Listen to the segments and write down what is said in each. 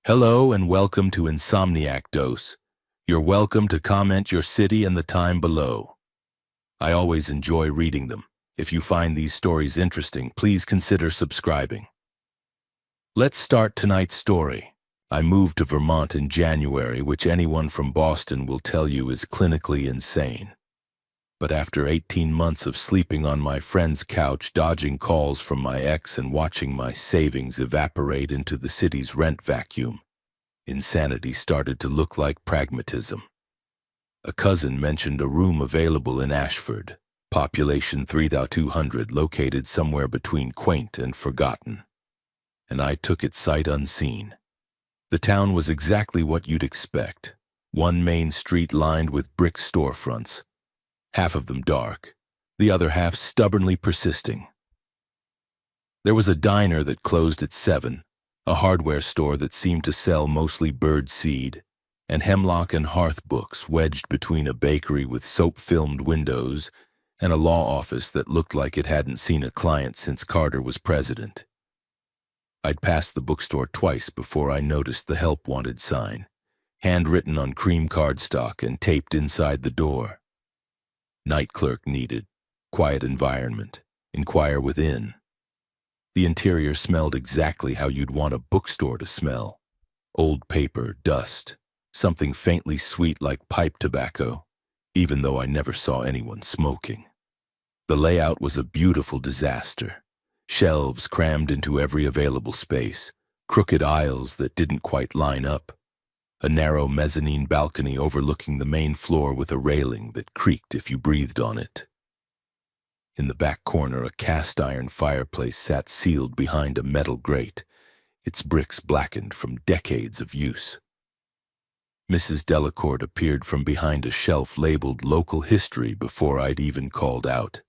Hello and welcome to Insomniac Dose. You're welcome to comment your city and the time below. I always enjoy reading them. If you find these stories interesting, please consider subscribing. Let's start tonight's story. I moved to Vermont in January, which anyone from Boston will tell you is clinically insane. But after 18 months of sleeping on my friend's couch, dodging calls from my ex and watching my savings evaporate into the city's rent vacuum, insanity started to look like pragmatism. A cousin mentioned a room available in Ashford, population 3,200, located somewhere between quaint and forgotten. And I took it sight unseen. The town was exactly what you'd expect. One main street lined with brick storefronts, half of them dark, the other half stubbornly persisting. There was a diner that closed at 7, a hardware store that seemed to sell mostly bird seed, and Hemlock and Hearth books wedged between a bakery with soap-filmed windows and a law office that looked like it hadn't seen a client since Carter was president. I'd passed the bookstore twice before I noticed the help wanted sign, handwritten on cream cardstock and taped inside the door. Night clerk needed, quiet environment, inquire within. The interior smelled exactly how you'd want a bookstore to smell. Old paper, dust, something faintly sweet like pipe tobacco, even though I never saw anyone smoking. The layout was a beautiful disaster. Shelves crammed into every available space, crooked aisles that didn't quite line up, a narrow mezzanine balcony overlooking the main floor with a railing that creaked if you breathed on it. In the back corner, a cast-iron fireplace sat sealed behind a metal grate, its bricks blackened from decades of use. Mrs. Delacourt appeared from behind a shelf labeled Local History before I'd even called out.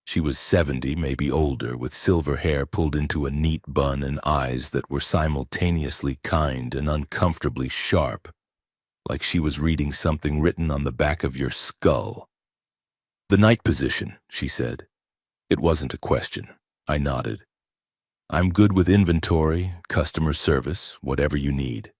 She was 70, maybe older, with silver hair pulled into a neat bun and eyes that were simultaneously kind and uncomfortably sharp, like she was reading something written on the back of your skull. "The night position," she said. It wasn't a question. I nodded. "I'm good with inventory, customer service, whatever you need."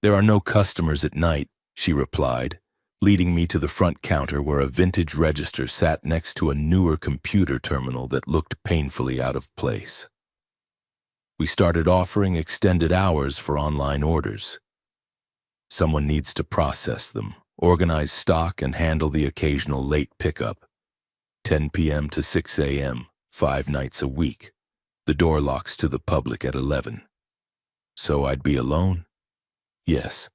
"There are no customers at night," she replied, leading me to the front counter where a vintage register sat next to a newer computer terminal that looked painfully out of place. "We started offering extended hours for online orders. Someone needs to process them, organize stock, and handle the occasional late pickup. 10 p.m. to 6 a.m., 5 nights a week. The door locks to the public at 11. So I'd be alone?" "Yes."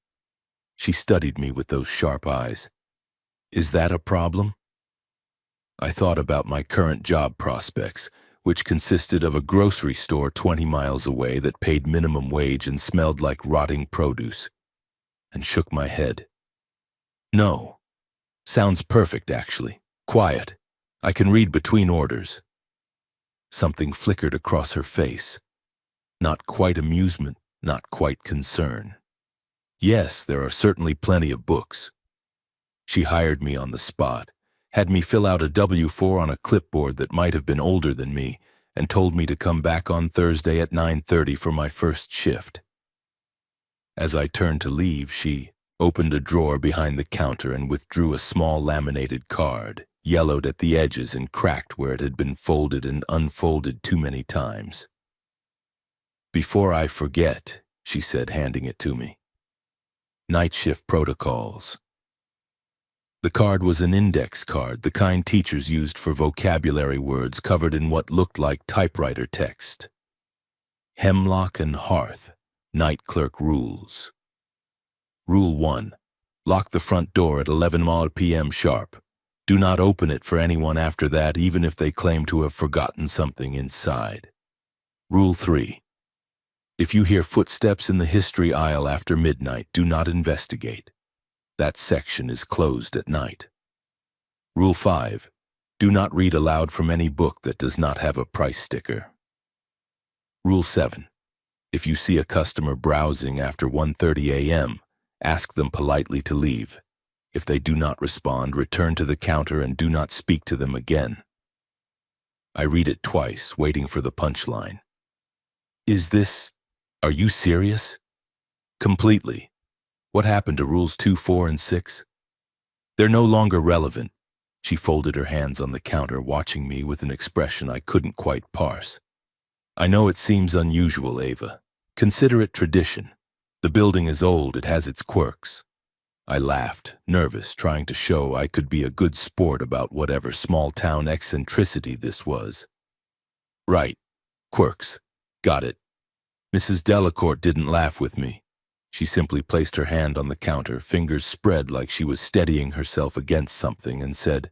She studied me with those sharp eyes. "Is that a problem?" I thought about my current job prospects, which consisted of a grocery store 20 miles away that paid minimum wage and smelled like rotting produce, and shook my head. "No. Sounds perfect, actually. Quiet. I can read between orders." Something flickered across her face. Not quite amusement, not quite concern. "Yes, there are certainly plenty of books." She hired me on the spot, had me fill out a W-4 on a clipboard that might have been older than me, and told me to come back on Thursday at 9:30 for my first shift. As I turned to leave, she opened a drawer behind the counter and withdrew a small laminated card, yellowed at the edges and cracked where it had been folded and unfolded too many times. "Before I forget," she said, handing it to me. "Night shift protocols." The card was an index card, the kind teachers used for vocabulary words covered in what looked like typewriter text. "Hemlock and Hearth, Night Clerk Rules. Rule 1. Lock the front door at 11 p.m. sharp. Do not open it for anyone after that, even if they claim to have forgotten something inside. Rule 3. If you hear footsteps in the history aisle after midnight, do not investigate. That section is closed at night. Rule 5. Do not read aloud from any book that does not have a price sticker. Rule 7. If you see a customer browsing after 1:30 a.m., ask them politely to leave. If they do not respond, return to the counter and do not speak to them again. I read it twice, waiting for the punchline. "Is this Are you serious? Completely. What happened to rules 2, 4, and 6? They're no longer relevant. She folded her hands on the counter, watching me with an expression I couldn't quite parse. I know it seems unusual, Ava. Consider it tradition. The building is old, it has its quirks. I laughed, nervous, trying to show I could be a good sport about whatever small-town eccentricity this was. Right. Quirks. Got it. Mrs. Delacourt didn't laugh with me. She simply placed her hand on the counter, fingers spread like she was steadying herself against something, and said,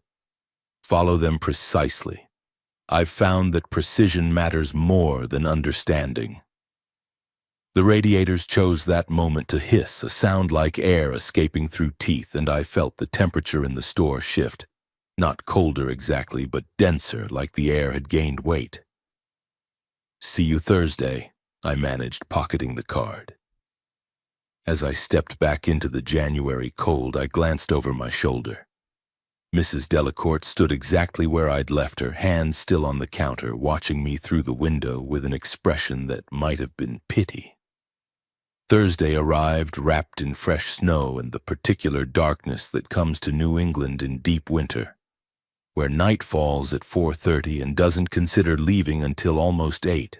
"Follow them precisely. I've found that precision matters more than understanding." The radiators chose that moment to hiss, a sound like air escaping through teeth, and I felt the temperature in the store shift. Not colder exactly, but denser, like the air had gained weight. "See you Thursday," I managed, pocketing the card. As I stepped back into the January cold, I glanced over my shoulder. Mrs. Delacourt stood exactly where I'd left her, hands still on the counter, watching me through the window with an expression that might have been pity. Thursday arrived wrapped in fresh snow and the particular darkness that comes to New England in deep winter, where night falls at 4:30 and doesn't consider leaving until almost 8.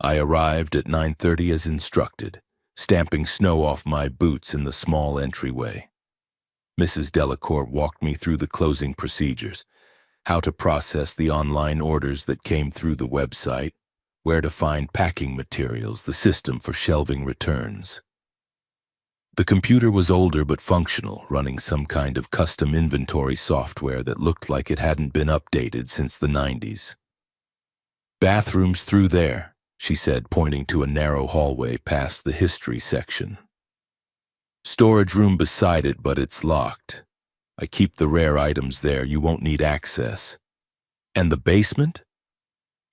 I arrived at 9:30 as instructed, stamping snow off my boots in the small entryway. Mrs. Delacourt walked me through the closing procedures, how to process the online orders that came through the website, where to find packing materials, the system for shelving returns. The computer was older but functional, running some kind of custom inventory software that looked like it hadn't been updated since the 90s. "Bathrooms through there," she said, pointing to a narrow hallway past the history section. "Storage room beside it, but it's locked. I keep the rare items there, you won't need access." "And the basement?"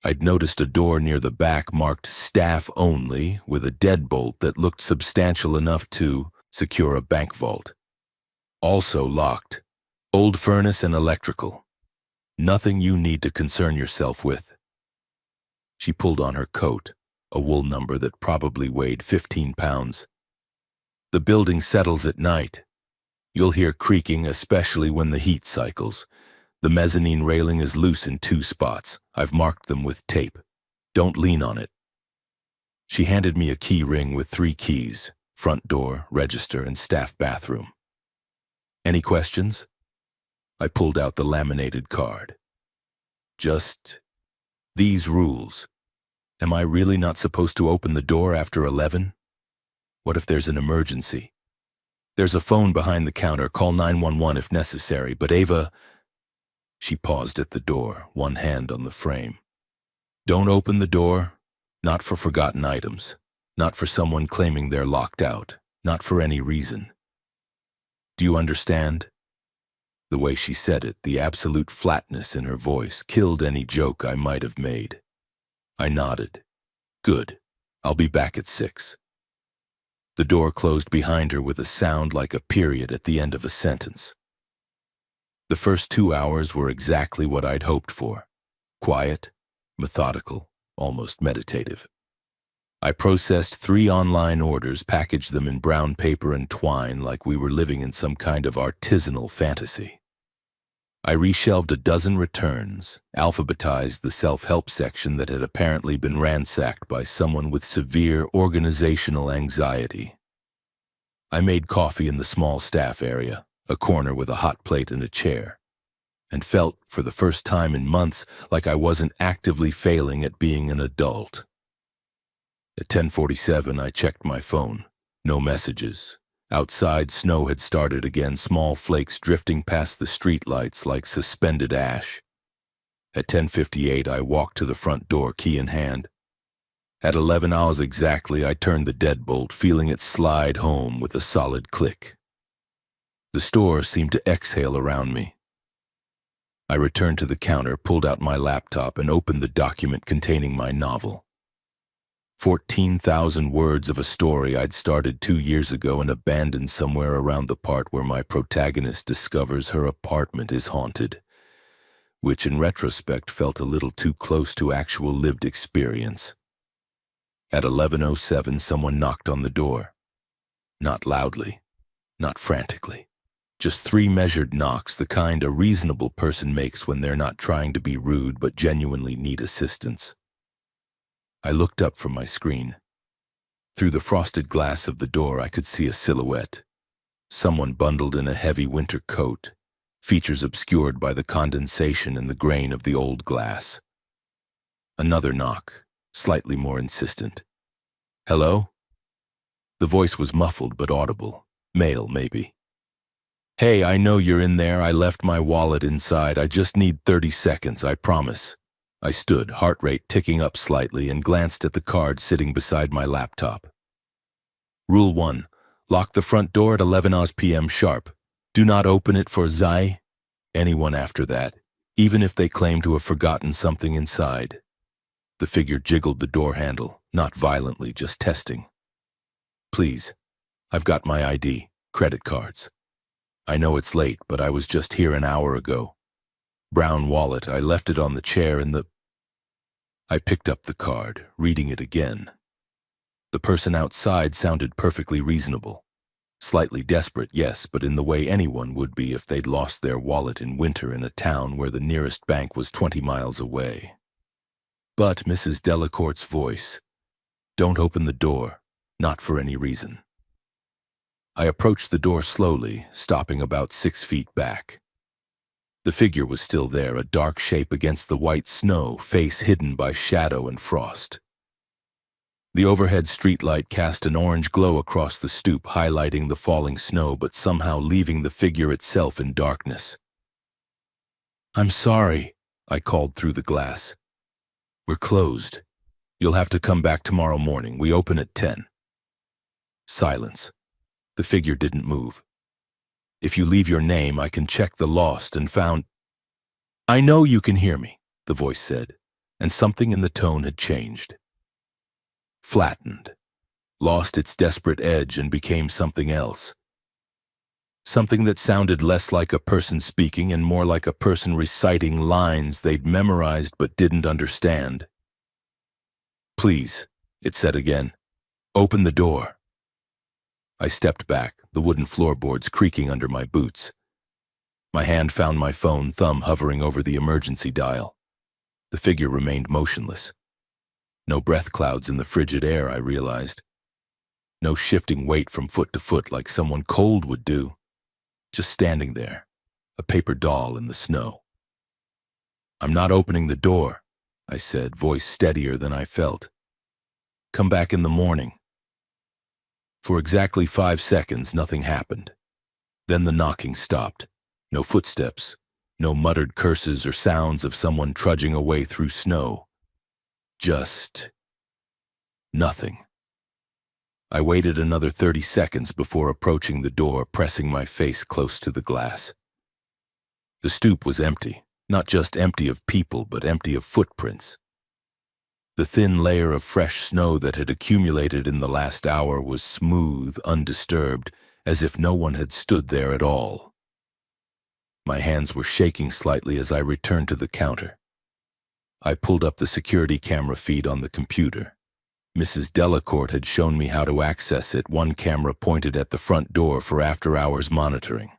I'd noticed a door near the back marked "Staff Only" with a deadbolt that looked substantial enough to secure a bank vault. "Also locked. Old furnace and electrical. Nothing you need to concern yourself with." She pulled on her coat, a wool number that probably weighed 15 pounds. "The building settles at night. You'll hear creaking, especially when the heat cycles. The mezzanine railing is loose in 2 spots. I've marked them with tape. Don't lean on it." She handed me a key ring with 3 keys: front door, register, and staff bathroom. "Any questions?" I pulled out the laminated card. "Just these rules. Am I really not supposed to open the door after 11? What if there's an emergency? There's a phone behind the counter. Call 911 if necessary, but Ava..." She paused at the door, one hand on the frame. "Don't open the door. Not for forgotten items. Not for someone claiming they're locked out. Not for any reason. Do you understand?" The way she said it, the absolute flatness in her voice, killed any joke I might have made. I nodded. "Good. I'll be back at 6. The door closed behind her with a sound like a period at the end of a sentence. The first 2 hours were exactly what I'd hoped for. Quiet, methodical, almost meditative. I processed 3 online orders, packaged them in brown paper and twine like we were living in some kind of artisanal fantasy. I reshelved a dozen returns, alphabetized the self-help section that had apparently been ransacked by someone with severe organizational anxiety. I made coffee in the small staff area, a corner with a hot plate and a chair, and felt, for the first time in months, like I wasn't actively failing at being an adult. At 10:47, I checked my phone. No messages. Outside, snow had started again, small flakes drifting past the streetlights like suspended ash. At 10:58, I walked to the front door, key in hand. At 11 hours exactly, I turned the deadbolt, feeling it slide home with a solid click. The store seemed to exhale around me. I returned to the counter, pulled out my laptop, and opened the document containing my novel. 14,000 words of a story I'd started 2 years ago and abandoned somewhere around the part where my protagonist discovers her apartment is haunted, which in retrospect felt a little too close to actual lived experience. At 11:07, someone knocked on the door. Not loudly, not frantically. Just 3 measured knocks, the kind a reasonable person makes when they're not trying to be rude but genuinely need assistance. I looked up from my screen. Through the frosted glass of the door, I could see a silhouette. Someone bundled in a heavy winter coat, features obscured by the condensation and the grain of the old glass. Another knock, slightly more insistent. "Hello?" The voice was muffled but audible. Male, maybe. "Hey, I know you're in there. I left my wallet inside. I just need 30 seconds, I promise." I stood, heart rate ticking up slightly, and glanced at the card sitting beside my laptop. Rule 1. Lock the front door at 11 p.m. sharp. Do not open it for anyone after that, even if they claim to have forgotten something inside. The figure jiggled the door handle, not violently, just testing. "Please, I've got my ID, credit cards. I know it's late, but I was just here an hour ago. Brown wallet, I left it on the chair in the..." I picked up the card, reading it again. The person outside sounded perfectly reasonable. Slightly desperate, yes, but in the way anyone would be if they'd lost their wallet in winter in a town where the nearest bank was 20 miles away. But Mrs. Delacourt's voice, "Don't open the door, not for any reason." I approached the door slowly, stopping about 6 feet back. The figure was still there, a dark shape against the white snow, face hidden by shadow and frost. The overhead streetlight cast an orange glow across the stoop, highlighting the falling snow but somehow leaving the figure itself in darkness. "I'm sorry," I called through the glass. "We're closed. You'll have to come back tomorrow morning. We open at 10. Silence. The figure didn't move. "If you leave your name, I can check the lost and found..." "I know you can hear me," the voice said, and something in the tone had changed. Flattened, lost its desperate edge and became something else. Something that sounded less like a person speaking and more like a person reciting lines they'd memorized but didn't understand. "Please," it said again, "open the door." I stepped back, the wooden floorboards creaking under my boots. My hand found my phone, thumb hovering over the emergency dial. The figure remained motionless. No breath clouds in the frigid air, I realized. No shifting weight from foot to foot like someone cold would do. Just standing there, a paper doll in the snow. "I'm not opening the door," I said, voice steadier than I felt. "Come back in the morning." For exactly 5 seconds, nothing happened. Then the knocking stopped. No footsteps, no muttered curses or sounds of someone trudging away through snow. Just nothing. I waited another 30 seconds before approaching the door, pressing my face close to the glass. The stoop was empty, not just empty of people, but empty of footprints. The thin layer of fresh snow that had accumulated in the last hour was smooth, undisturbed, as if no one had stood there at all. My hands were shaking slightly as I returned to the counter. I pulled up the security camera feed on the computer. Mrs. Delacourt had shown me how to access it, one camera pointed at the front door for after-hours monitoring.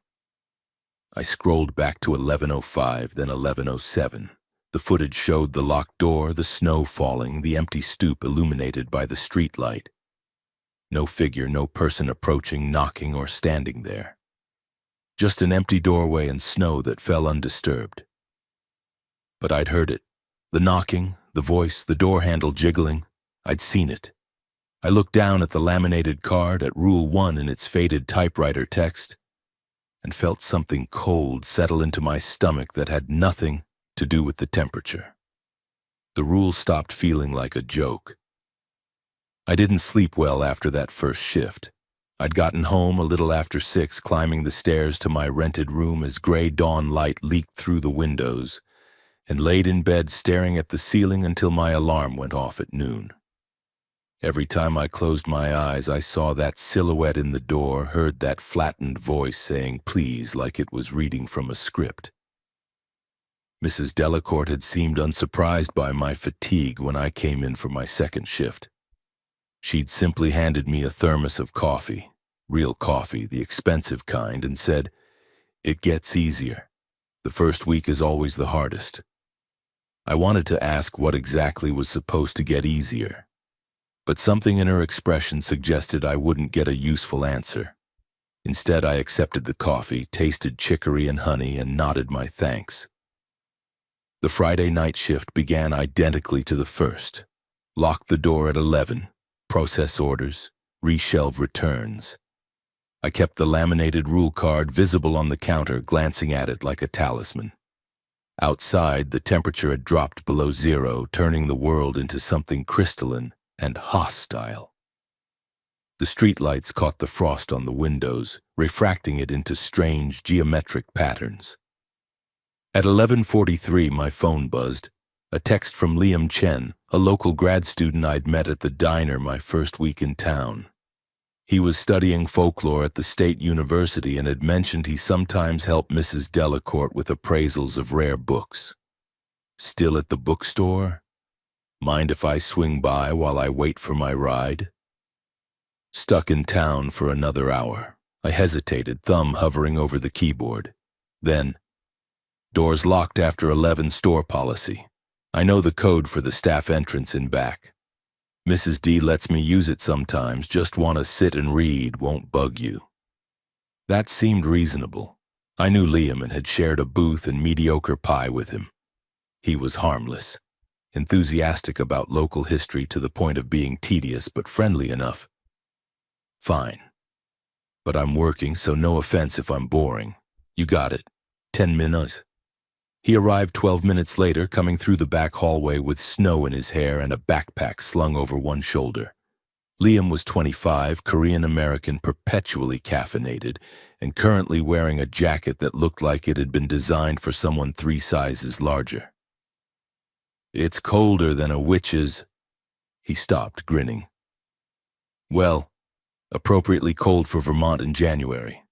I scrolled back to 11:05, then 11:07. The footage showed the locked door, the snow falling, the empty stoop illuminated by the street light. No figure, no person approaching, knocking, or standing there. Just an empty doorway and snow that fell undisturbed. But I'd heard it. The knocking, the voice, the door handle jiggling. I'd seen it. I looked down at the laminated card, at Rule 1 in its faded typewriter text, and felt something cold settle into my stomach that had nothing to do with the temperature. The rule stopped feeling like a joke. I didn't sleep well after that first shift. I'd gotten home a little after 6, climbing the stairs to my rented room as gray dawn light leaked through the windows, and laid in bed staring at the ceiling until my alarm went off at noon. Every time I closed my eyes, I saw that silhouette in the door, heard that flattened voice saying please like it was reading from a script. Mrs. Delacourt had seemed unsurprised by my fatigue when I came in for my second shift. She'd simply handed me a thermos of coffee, real coffee, the expensive kind, and said, "It gets easier. The first week is always the hardest." I wanted to ask what exactly was supposed to get easier, but something in her expression suggested I wouldn't get a useful answer. Instead, I accepted the coffee, tasted chicory and honey, and nodded my thanks. The Friday night shift began identically to the first. Lock the door at 11, process orders, reshelve returns. I kept the laminated rule card visible on the counter, glancing at it like a talisman. Outside, the temperature had dropped below zero, turning the world into something crystalline and hostile. The streetlights caught the frost on the windows, refracting it into strange geometric patterns. At 11:43, my phone buzzed. A text from Liam Chen, a local grad student I'd met at the diner my first week in town. He was studying folklore at the State University and had mentioned he sometimes helped Mrs. Delacourt with appraisals of rare books. "Still at the bookstore? Mind if I swing by while I wait for my ride?" Stuck in town for another hour. I hesitated, thumb hovering over the keyboard. Then, "Doors locked after 11 store policy. I know the code for the staff entrance in back. Mrs. D lets me use it sometimes, just want to sit and read, won't bug you." That seemed reasonable. I knew Liam and had shared a booth and mediocre pie with him. He was harmless, enthusiastic about local history to the point of being tedious but friendly enough. "Fine. But I'm working, so no offense if I'm boring. You got it. 10 minutes." He arrived 12 minutes later, coming through the back hallway with snow in his hair and a backpack slung over one shoulder. Liam was 25, Korean-American, perpetually caffeinated, and currently wearing a jacket that looked like it had been designed for someone 3 sizes larger. "It's colder than a witch's." He stopped, grinning. "Well, appropriately cold for Vermont in January.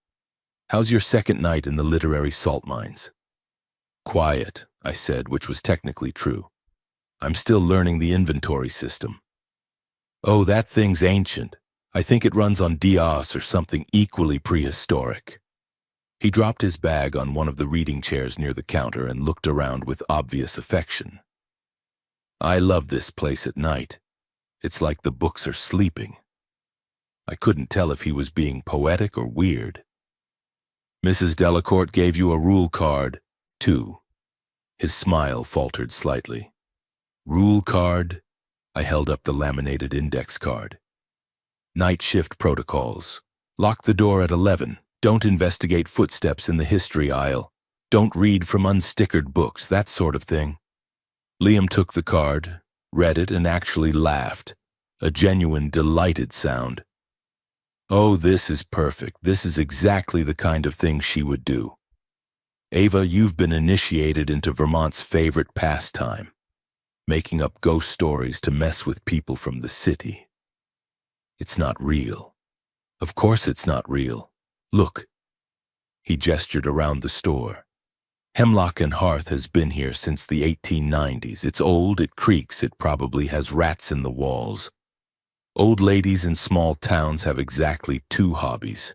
How's your second night in the literary salt mines?" "Quiet," I said, which was technically true. "I'm still learning the inventory system." "Oh, that thing's ancient. I think it runs on DOS or something equally prehistoric." He dropped his bag on one of the reading chairs near the counter and looked around with obvious affection. "I love this place at night. It's like the books are sleeping." I couldn't tell if he was being poetic or weird. "Mrs. Delacourt gave you a rule card, too." His smile faltered slightly. "Rule card?" I held up the laminated index card. "Night shift protocols. Lock the door at 11. Don't investigate footsteps in the history aisle. Don't read from unstickered books, that sort of thing." Liam took the card, read it, and actually laughed. A genuine, delighted sound. "Oh, this is perfect. This is exactly the kind of thing she would do. Ava, you've been initiated into Vermont's favorite pastime, making up ghost stories to mess with people from the city. It's not real. Of course it's not real. Look." He gestured around the store. "Hemlock and Hearth has been here since the 1890s. It's old, it creaks, it probably has rats in the walls. Old ladies in small towns have exactly 2 hobbies: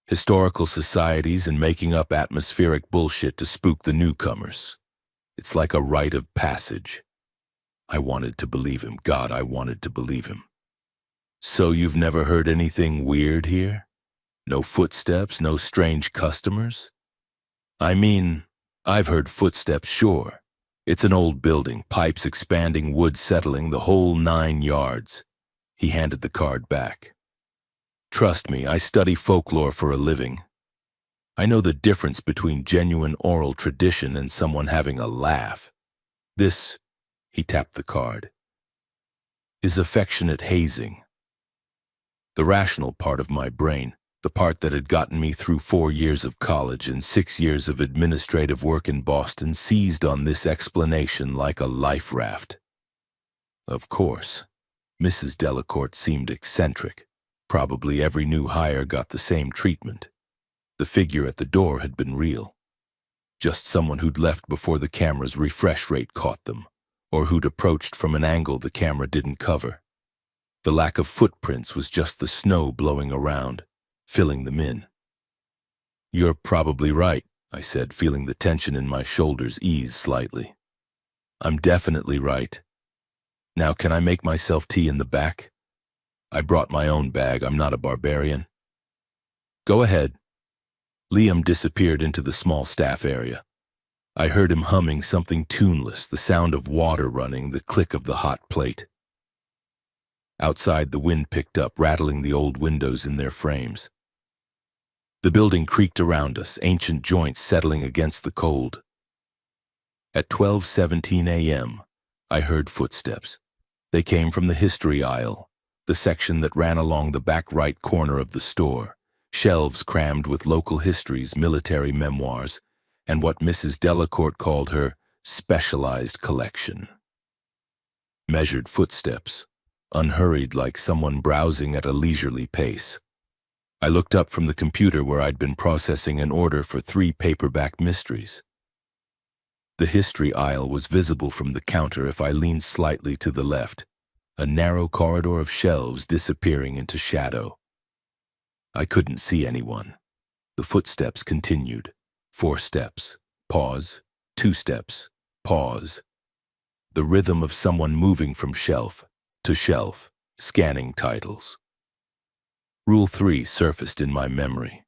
historical societies and making up atmospheric bullshit to spook the newcomers. It's like a rite of passage." I wanted to believe him. God, I wanted to believe him. "So you've never heard anything weird here? No footsteps, no strange customers?" "I mean, I've heard footsteps, sure. It's an old building, pipes expanding, wood settling, the whole 9 yards. He handed the card back. "Trust me, I study folklore for a living. I know the difference between genuine oral tradition and someone having a laugh. This," he tapped the card, "is affectionate hazing." The rational part of my brain, the part that had gotten me through 4 years of college and 6 years of administrative work in Boston, seized on this explanation like a life raft. Of course, Mrs. Delacourt seemed eccentric. Probably every new hire got the same treatment. The figure at the door had been real. Just someone who'd left before the camera's refresh rate caught them, or who'd approached from an angle the camera didn't cover. The lack of footprints was just the snow blowing around, filling them in. "You're probably right," I said, feeling the tension in my shoulders ease slightly. "I'm definitely right. Now, can I make myself tea in the back? I brought my own bag. I'm not a barbarian." "Go ahead." Liam disappeared into the small staff area. I heard him humming something tuneless, the sound of water running, the click of the hot plate. Outside, the wind picked up, rattling the old windows in their frames. The building creaked around us, ancient joints settling against the cold. At 12:17 a.m., I heard footsteps. They came from the history aisle, the section that ran along the back right corner of the store, shelves crammed with local histories, military memoirs, and what Mrs. Delacourt called her specialized collection. Measured footsteps, unhurried like someone browsing at a leisurely pace. I looked up from the computer where I'd been processing an order for 3 paperback mysteries. The history aisle was visible from the counter if I leaned slightly to the left, a narrow corridor of shelves disappearing into shadow. I couldn't see anyone. The footsteps continued. 4 steps, pause, 2 steps, pause. The rhythm of someone moving from shelf to shelf, scanning titles. Rule 3 surfaced in my memory.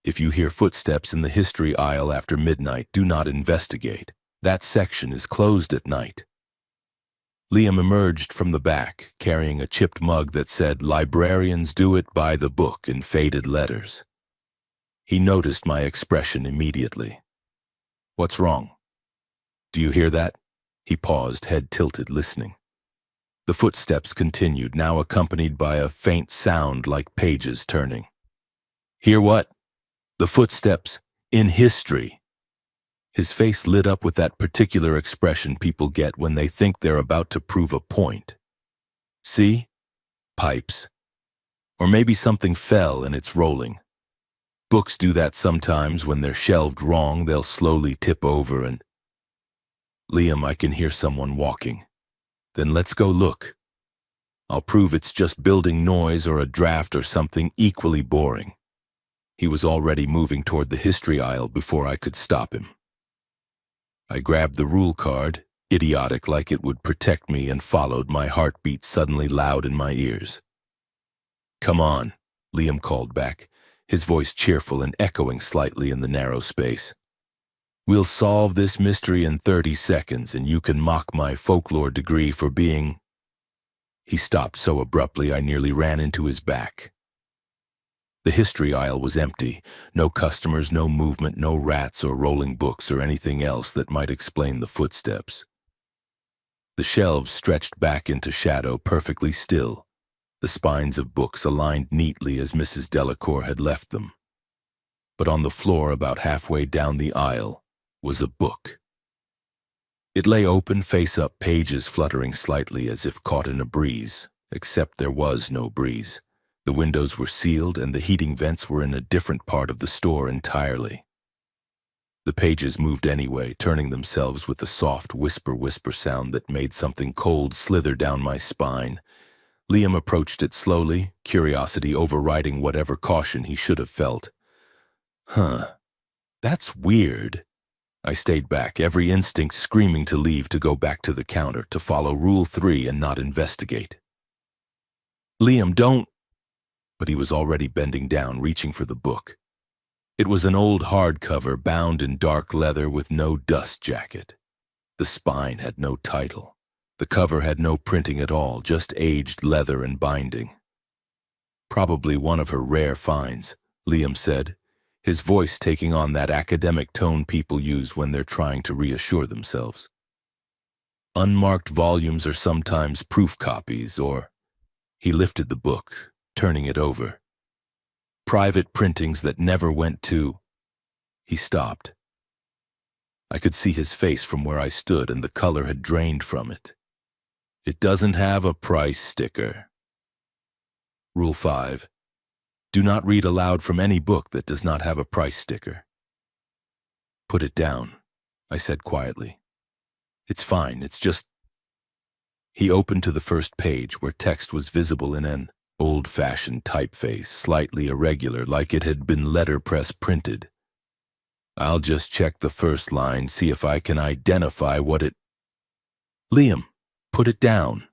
If you hear footsteps in the history aisle after midnight, do not investigate. That section is closed at night. Liam emerged from the back, carrying a chipped mug that said, "Librarians do it by the book," in faded letters. He noticed my expression immediately. "What's wrong? Do you hear that?" He paused, head tilted, listening. The footsteps continued, now accompanied by a faint sound like pages turning. "Hear what?" "The footsteps in history." His face lit up with that particular expression people get when they think they're about to prove a point. "See? Pipes. Or maybe something fell and it's rolling. Books do that sometimes when they're shelved wrong, they'll slowly tip over and—" "Liam, I can hear someone walking." "Then let's go look. I'll prove it's just building noise or a draft or something equally boring." He was already moving toward the history aisle before I could stop him. I grabbed the rule card, idiotic like it would protect me, and followed, my heartbeat suddenly loud in my ears. "Come on," Liam called back, his voice cheerful and echoing slightly in the narrow space. "We'll solve this mystery in 30 seconds, and you can mock my folklore degree for being—" He stopped so abruptly I nearly ran into his back. The history aisle was empty. No customers, no movement, no rats or rolling books or anything else that might explain the footsteps. The shelves stretched back into shadow, perfectly still, the spines of books aligned neatly as Mrs. Delacour had left them. But on the floor about halfway down the aisle was a book. It lay open, face up, pages fluttering slightly as if caught in a breeze, except there was no breeze. The windows were sealed and the heating vents were in a different part of the store entirely. The pages moved anyway, turning themselves with a soft whisper sound that made something cold slither down my spine. Liam approached it slowly, curiosity overriding whatever caution he should have felt. That's weird." I stayed back, every instinct screaming to leave, to go back to the counter, to follow Rule 3 and not investigate. "Liam, don't—" But he was already bending down, reaching for the book. It was an old hardcover bound in dark leather with no dust jacket. The spine had no title. The cover had no printing at all, just aged leather and binding. "Probably one of her rare finds," Liam said, his voice taking on that academic tone people use when they're trying to reassure themselves. "Unmarked volumes are sometimes proof copies, or—" He lifted the book, turning it over. "Private printings that never went to—" He stopped. I could see his face from where I stood, and the color had drained from it. "It doesn't have a price sticker." Rule 5. Do not read aloud from any book that does not have a price sticker. "Put it down," I said quietly. "It's fine, it's just—" He opened to the first page where text was visible in an old-fashioned typeface, slightly irregular, like it had been letterpress printed. I'll just check the first line, see if I can identify what it... Liam, put it down.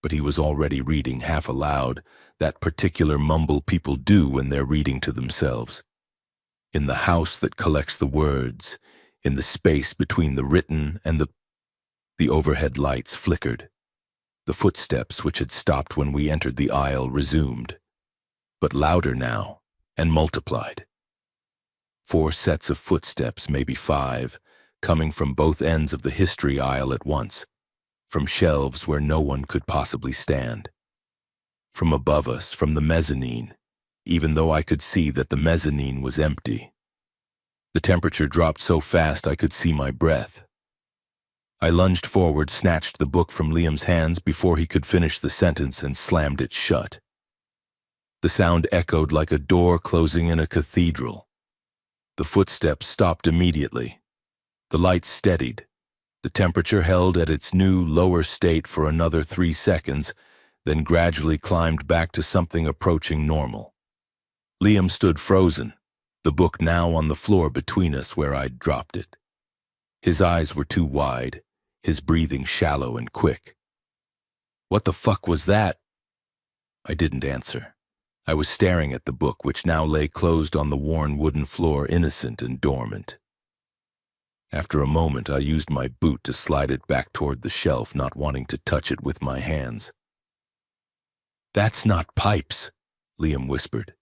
But he was already reading half aloud, that particular mumble people do when they're reading to themselves. In the house that collects the words, in the space between the written and the overhead lights flickered. The footsteps, which had stopped when we entered the aisle, resumed, but louder now, and multiplied. 4 sets of footsteps, maybe 5, coming from both ends of the history aisle at once, from shelves where no one could possibly stand. From above us, from the mezzanine, even though I could see that the mezzanine was empty. The temperature dropped so fast I could see my breath. I lunged forward, snatched the book from Liam's hands before he could finish the sentence, and slammed it shut. The sound echoed like a door closing in a cathedral. The footsteps stopped immediately. The lights steadied. The temperature held at its new, lower state for another 3 seconds, then gradually climbed back to something approaching normal. Liam stood frozen, the book now on the floor between us where I'd dropped it. His eyes were too wide, his breathing shallow and quick. What the fuck was that? I didn't answer. I was staring at the book, which now lay closed on the worn wooden floor, innocent and dormant. After a moment, I used my boot to slide it back toward the shelf, not wanting to touch it with my hands. "That's not pipes," Liam whispered.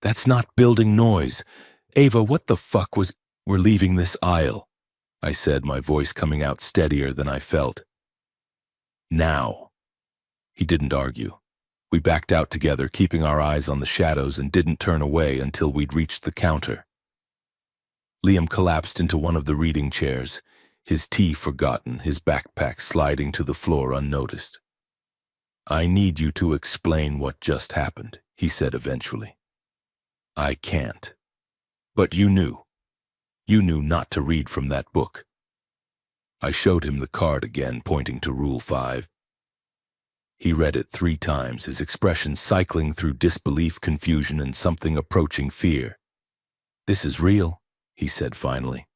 "That's not building noise. Ava, what the fuck was—" "We're leaving this aisle," I said, my voice coming out steadier than I felt. "Now." He didn't argue. We backed out together, keeping our eyes on the shadows, and didn't turn away until we'd reached the counter. Liam collapsed into one of the reading chairs, his tea forgotten, his backpack sliding to the floor unnoticed. "I need you to explain what just happened," he said eventually. "I can't. But you knew. You knew not to read from that book." I showed him the card again, pointing to Rule 5. He read it 3 times, his expression cycling through disbelief, confusion, and something approaching fear. "This is real," he said finally.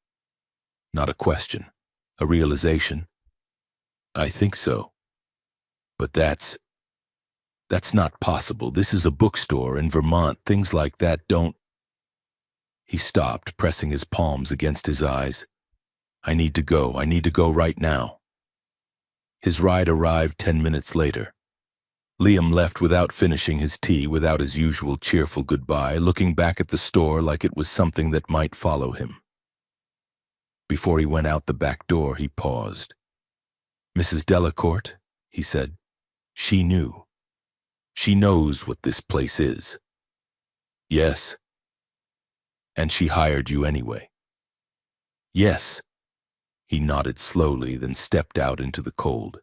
Not a question, a realization. "I think so. But that's not possible. This is a bookstore in Vermont. Things like that don't—" He stopped, pressing his palms against his eyes. I need to go right now." His ride arrived 10 minutes later. Liam left without finishing his tea, without his usual cheerful goodbye, looking back at the store like it was something that might follow him. Before he went out the back door, he paused. "Mrs. Delacourt," he said. "She knew. She knows what this place is." "Yes." "And she hired you anyway." "Yes." He nodded slowly, then stepped out into the cold.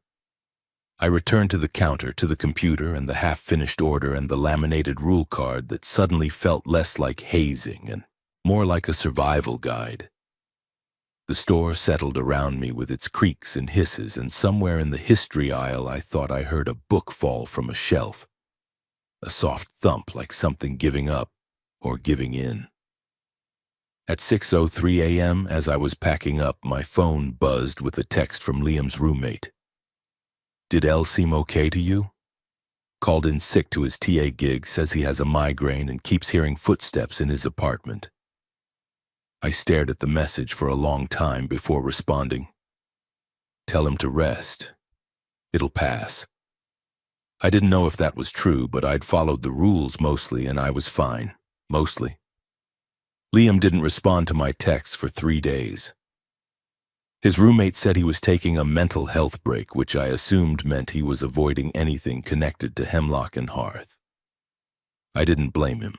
I returned to the counter, to the computer and the half-finished order and the laminated rule card that suddenly felt less like hazing and more like a survival guide. The store settled around me with its creaks and hisses, and somewhere in the history aisle I thought I heard a book fall from a shelf. A soft thump, like something giving up or giving in. At 6:03 a.m., as I was packing up, my phone buzzed with a text from Liam's roommate. "Did Elle seem okay to you? Called in sick to his TA gig, says he has a migraine and keeps hearing footsteps in his apartment." I stared at the message for a long time before responding. "Tell him to rest. It'll pass." I didn't know if that was true, but I'd followed the rules mostly, and I was fine. Mostly. Liam didn't respond to my texts for 3 days. His roommate said he was taking a mental health break, which I assumed meant he was avoiding anything connected to Hemlock and Hearth. I didn't blame him.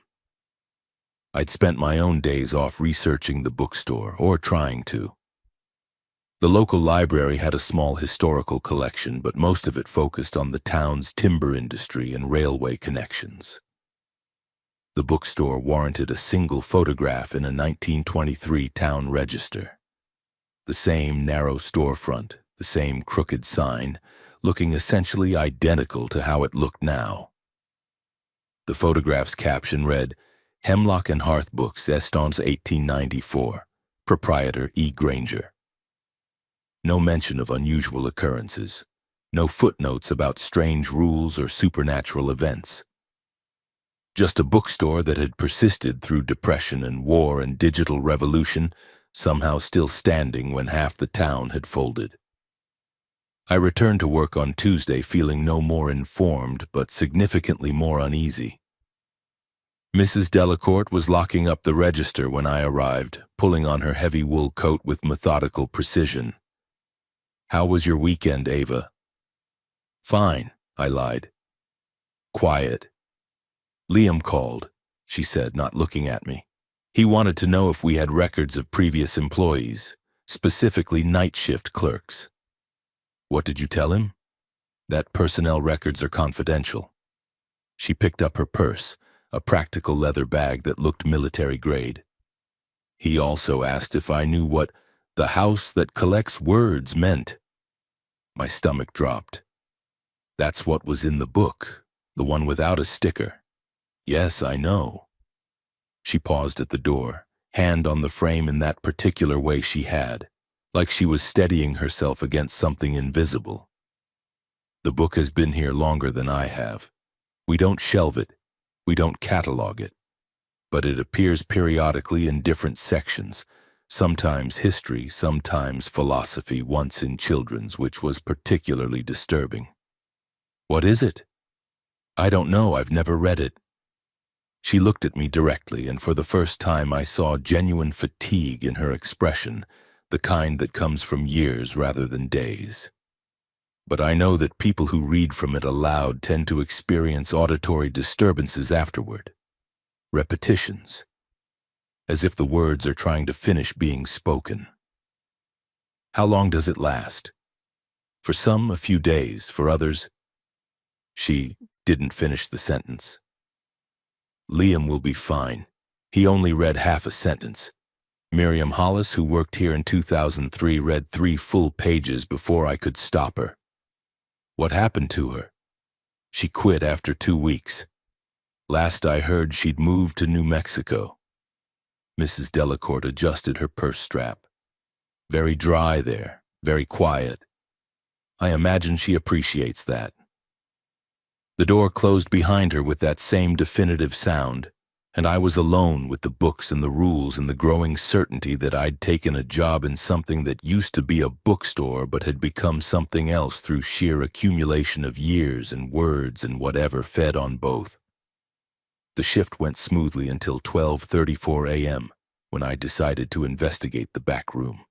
I'd spent my own days off researching the bookstore, or trying to. The local library had a small historical collection, but most of it focused on the town's timber industry and railway connections. The bookstore warranted a single photograph in a 1923 town register. The same narrow storefront, the same crooked sign, looking essentially identical to how it looked now. The photograph's caption read, Hemlock and Hearth Books, Estancia 1894, Proprietor E. Granger. No mention of unusual occurrences. No footnotes about strange rules or supernatural events. Just a bookstore that had persisted through depression and war and digital revolution, somehow still standing when half the town had folded. I returned to work on Tuesday feeling no more informed but significantly more uneasy. Mrs. Delacourt was locking up the register when I arrived, pulling on her heavy wool coat with methodical precision. "How was your weekend, Ava?" "Fine," I lied. "Quiet." "Liam called," she said, not looking at me. "He wanted to know if we had records of previous employees, specifically night shift clerks." "What did you tell him?" "That personnel records are confidential." She picked up her purse, a practical leather bag that looked military grade. "He also asked if I knew what the house that collects words meant." My stomach dropped. "That's what was in the book, the one without a sticker." "Yes, I know." She paused at the door, hand on the frame in that particular way she had, like she was steadying herself against something invisible. "The book has been here longer than I have. We don't shelve it. We don't catalog it. But it appears periodically in different sections, sometimes history, sometimes philosophy, once in children's, which was particularly disturbing." "What is it?" "I don't know, I've never read it." She looked at me directly, and for the first time I saw genuine fatigue in her expression, the kind that comes from years rather than days. "But I know that people who read from it aloud tend to experience auditory disturbances afterward. Repetitions. As if the words are trying to finish being spoken." "How long does it last?" "For some, a few days. For others—" She didn't finish the sentence. "Liam will be fine. He only read half a sentence. Miriam Hollis, who worked here in 2003, read 3 full pages before I could stop her." "What happened to her?" "She quit after 2 weeks. Last I heard, she'd moved to New Mexico." Mrs. Delacourt adjusted her purse strap. "Very dry there, very quiet. I imagine she appreciates that." The door closed behind her with that same definitive sound, and I was alone with the books and the rules and the growing certainty that I'd taken a job in something that used to be a bookstore but had become something else through sheer accumulation of years and words and whatever fed on both. The shift went smoothly until 12:34 a.m., when I decided to investigate the back room.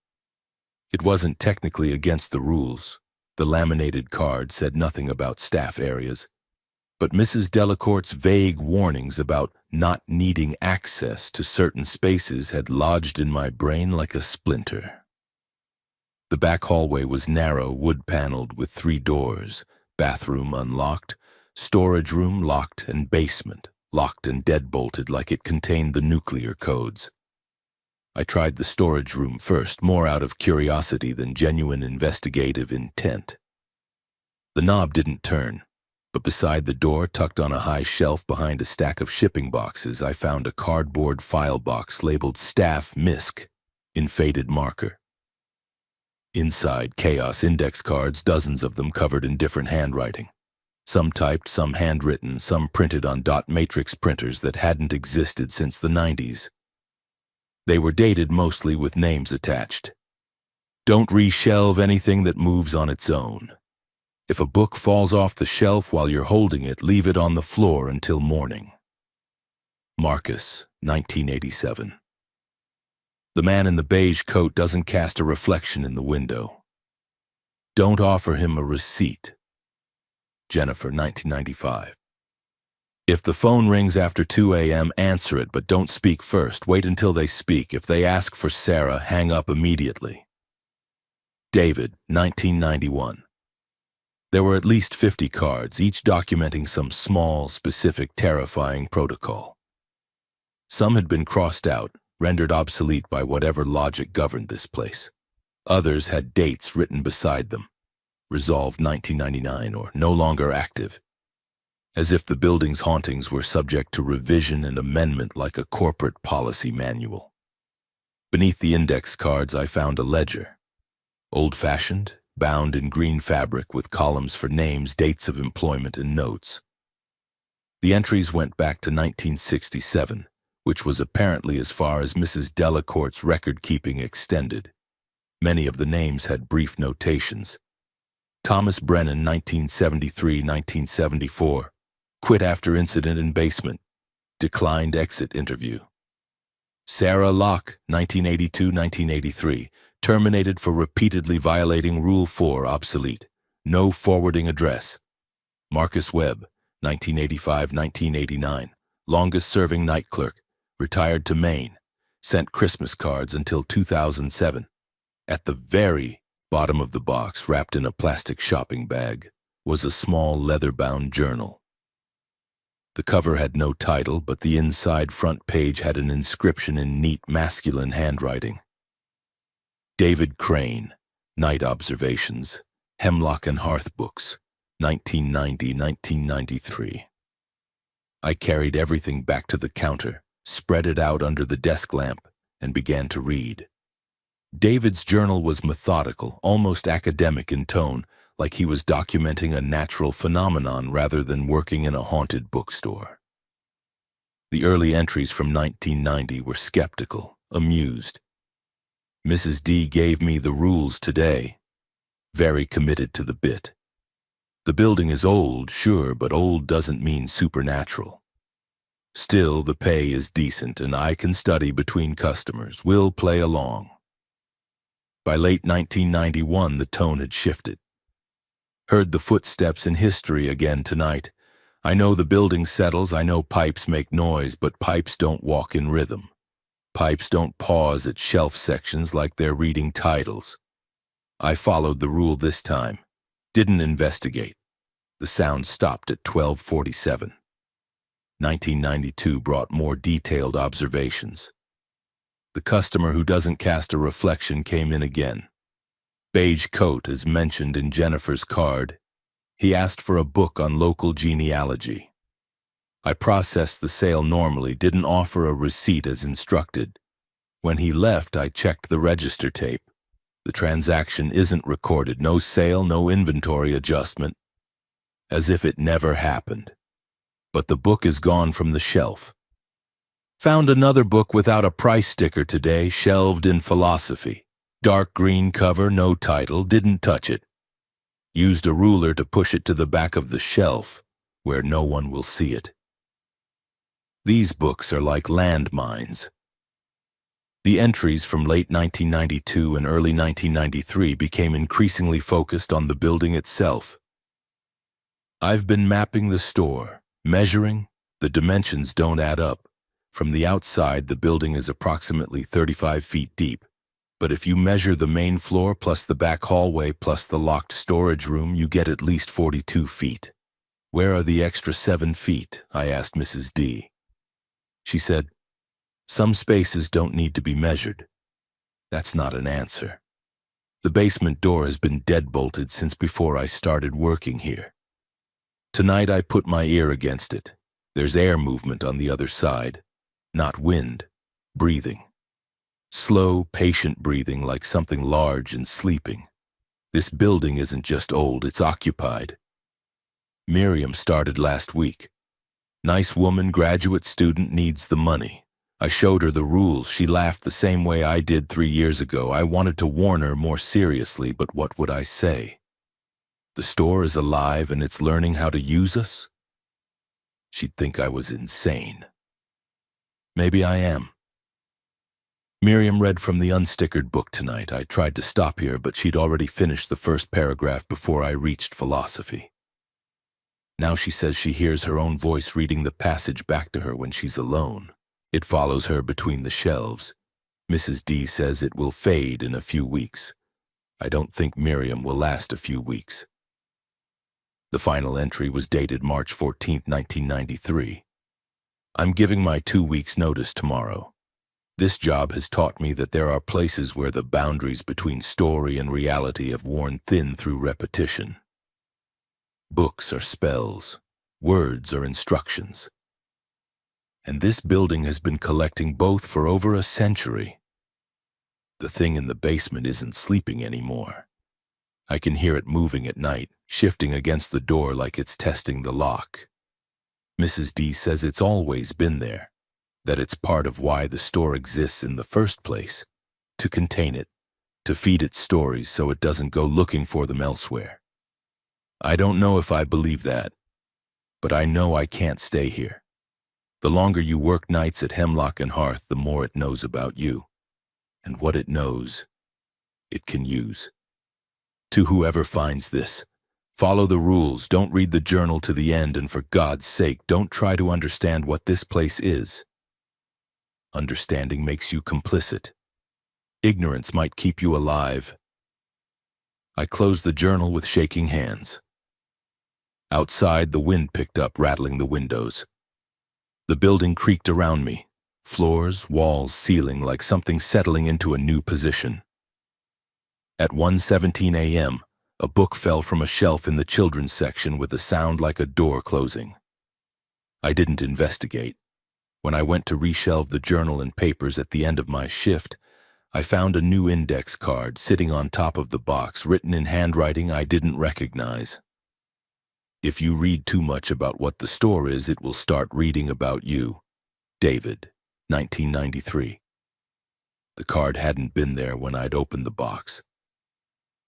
It wasn't technically against the rules. The laminated card said nothing about staff areas, but Mrs. Delacourt's vague warnings about not needing access to certain spaces had lodged in my brain like a splinter. The back hallway was narrow, wood-paneled with 3 doors, bathroom unlocked, storage room locked, and basement locked and deadbolted like it contained the nuclear codes. I tried the storage room first, more out of curiosity than genuine investigative intent. The knob didn't turn, but beside the door, tucked on a high shelf behind a stack of shipping boxes, I found a cardboard file box labeled Staff MISC in faded marker. Inside, chaos index cards, dozens of them covered in different handwriting. Some typed, some handwritten, some printed on dot matrix printers that hadn't existed since the 90s. They were dated mostly with names attached. "Don't reshelve anything that moves on its own. If a book falls off the shelf while you're holding it, leave it on the floor until morning." Marcus, 1987. "The man in the beige coat doesn't cast a reflection in the window." "Don't offer him a receipt." Jennifer, 1995. "If the phone rings after 2 a.m., answer it, but don't speak first. Wait until they speak. If they ask for Sarah, hang up immediately." David, 1991. There were at least 50 cards, each documenting some small, specific, terrifying protocol. Some had been crossed out, rendered obsolete by whatever logic governed this place. Others had dates written beside them. resolved 1999, or no longer active, as if the building's hauntings were subject to revision and amendment like a corporate policy manual. Beneath the index cards, I found a ledger, old-fashioned, bound in green fabric with columns for names, dates of employment, and notes. The entries went back to 1967, which was apparently as far as Mrs. Delacourt's record-keeping extended. Many of the names had brief notations. Thomas Brennan, 1973-1974, quit after incident in basement, declined exit interview. Sarah Locke, 1982-1983, terminated for repeatedly violating Rule 4, obsolete, no forwarding address. Marcus Webb, 1985-1989, longest-serving night clerk, retired to Maine, sent Christmas cards until 2007. At the very bottom of the box, wrapped in a plastic shopping bag, was a small leather-bound journal. The cover had no title, but the inside front page had an inscription in neat masculine handwriting. David Crane, Night Observations, Hemlock and Hearth Books, 1990-1993. I carried everything back to the counter, spread it out under the desk lamp, and began to read. David's journal was methodical, almost academic in tone, like he was documenting a natural phenomenon rather than working in a haunted bookstore. The early entries from 1990 were skeptical, amused. Mrs. D gave me the rules today, very committed to the bit. The building is old, sure, but old doesn't mean supernatural. Still, the pay is decent and I can study between customers. We'll play along. By late 1991, the tone had shifted. Heard the footsteps in history again tonight. I know the building settles, I know pipes make noise, but pipes don't walk in rhythm. Pipes don't pause at shelf sections like they're reading titles. I followed the rule this time. Didn't investigate. The sound stopped at 12:47. 1992 brought more detailed observations. The customer who doesn't cast a reflection came in again. Beige coat, as mentioned in Jennifer's card. He asked for a book on local genealogy. I processed the sale normally, didn't offer a receipt as instructed. When he left, I checked the register tape. The transaction isn't recorded, no sale, no inventory adjustment. As if it never happened. But the book is gone from the shelf. Found another book without a price sticker today, shelved in philosophy. Dark green cover, no title, didn't touch it. Used a ruler to push it to the back of the shelf, where no one will see it. These books are like landmines. The entries from late 1992 and early 1993 became increasingly focused on the building itself. I've been mapping the store, measuring. The dimensions don't add up. From the outside, the building is approximately 35 feet deep. But if you measure the main floor plus the back hallway plus the locked storage room, you get at least 42 feet. Where are the extra 7 feet? I asked Mrs. D. She said, some spaces don't need to be measured. That's not an answer. The basement door has been deadbolted since before I started working here. Tonight I put my ear against it. There's air movement on the other side. Not wind, breathing. Slow, patient breathing like something large and sleeping. This building isn't just old, it's occupied. Miriam started last week. Nice woman, graduate student, needs the money. I showed her the rules. She laughed the same way I did 3 years ago. I wanted to warn her more seriously, but what would I say? The store is alive and it's learning how to use us? She'd think I was insane. Maybe I am. Miriam read from the unstickered book tonight. I tried to stop here, but she'd already finished the first paragraph before I reached philosophy. Now she says she hears her own voice reading the passage back to her when she's alone. It follows her between the shelves. Mrs. D says it will fade in a few weeks. I don't think Miriam will last a few weeks. The final entry was dated March 14, 1993. I'm giving my 2 weeks' notice tomorrow. This job has taught me that there are places where the boundaries between story and reality have worn thin through repetition. Books are spells, words are instructions. And this building has been collecting both for over a century. The thing in the basement isn't sleeping anymore. I can hear it moving at night, shifting against the door like it's testing the lock. Mrs. D says it's always been there, that it's part of why the store exists in the first place, to contain it, to feed it stories so it doesn't go looking for them elsewhere. I don't know if I believe that, but I know I can't stay here. The longer you work nights at Hemlock and Hearth, the more it knows about you. And what it knows, it can use. To whoever finds this, follow the rules, don't read the journal to the end, and for God's sake, don't try to understand what this place is. Understanding makes you complicit. Ignorance might keep you alive. I closed the journal with shaking hands. Outside, the wind picked up, rattling the windows. The building creaked around me, floors, walls, ceiling, like something settling into a new position. At 1:17 a.m., a book fell from a shelf in the children's section with a sound like a door closing. I didn't investigate. When I went to reshelve the journal and papers at the end of my shift, I found a new index card sitting on top of the box, written in handwriting I didn't recognize. If you read too much about what the store is, it will start reading about you. David, 1993. The card hadn't been there when I'd opened the box.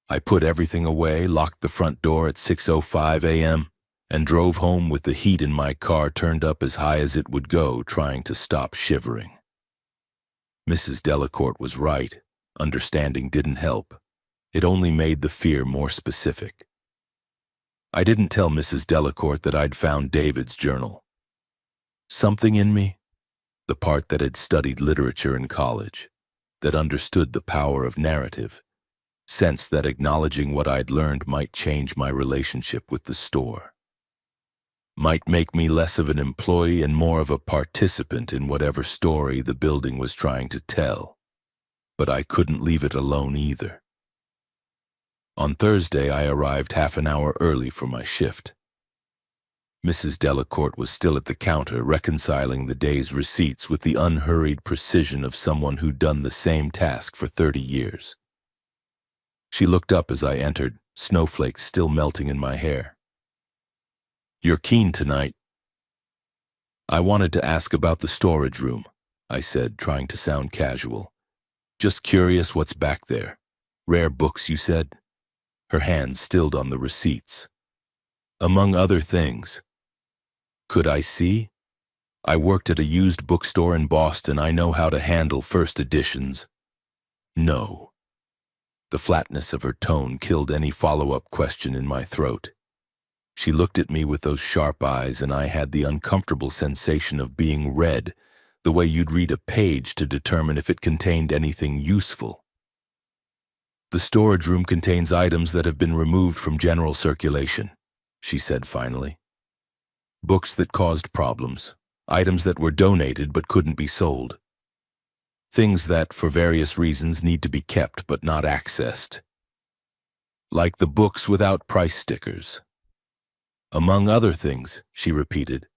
I put everything away, locked the front door at 6:05 a.m., and drove home with the heat in my car turned up as high as it would go, trying to stop shivering. Mrs. Delacourt was right. Understanding didn't help. It only made the fear more specific. I didn't tell Mrs. Delacourt that I'd found David's journal. Something in me, the part that had studied literature in college, that understood the power of narrative, sensed that acknowledging what I'd learned might change my relationship with the store, might make me less of an employee and more of a participant in whatever story the building was trying to tell. But I couldn't leave it alone either. On Thursday, I arrived half an hour early for my shift. Mrs. Delacourt was still at the counter, reconciling the day's receipts with the unhurried precision of someone who'd done the same task for 30 years. She looked up as I entered, snowflakes still melting in my hair. "You're keen tonight." "I wanted to ask about the storage room," I said, trying to sound casual. "Just curious what's back there. Rare books, you said?" Her hands stilled on the receipts. "Among other things." "Could I see? I worked at a used bookstore in Boston. I know how to handle first editions." "No." The flatness of her tone killed any follow-up question in my throat. She looked at me with those sharp eyes, and I had the uncomfortable sensation of being read, the way you'd read a page to determine if it contained anything useful. "The storage room contains items that have been removed from general circulation," she said finally. "Books that caused problems, items that were donated but couldn't be sold. Things that, for various reasons, need to be kept but not accessed. Like the books without price stickers." "Among other things," she repeated.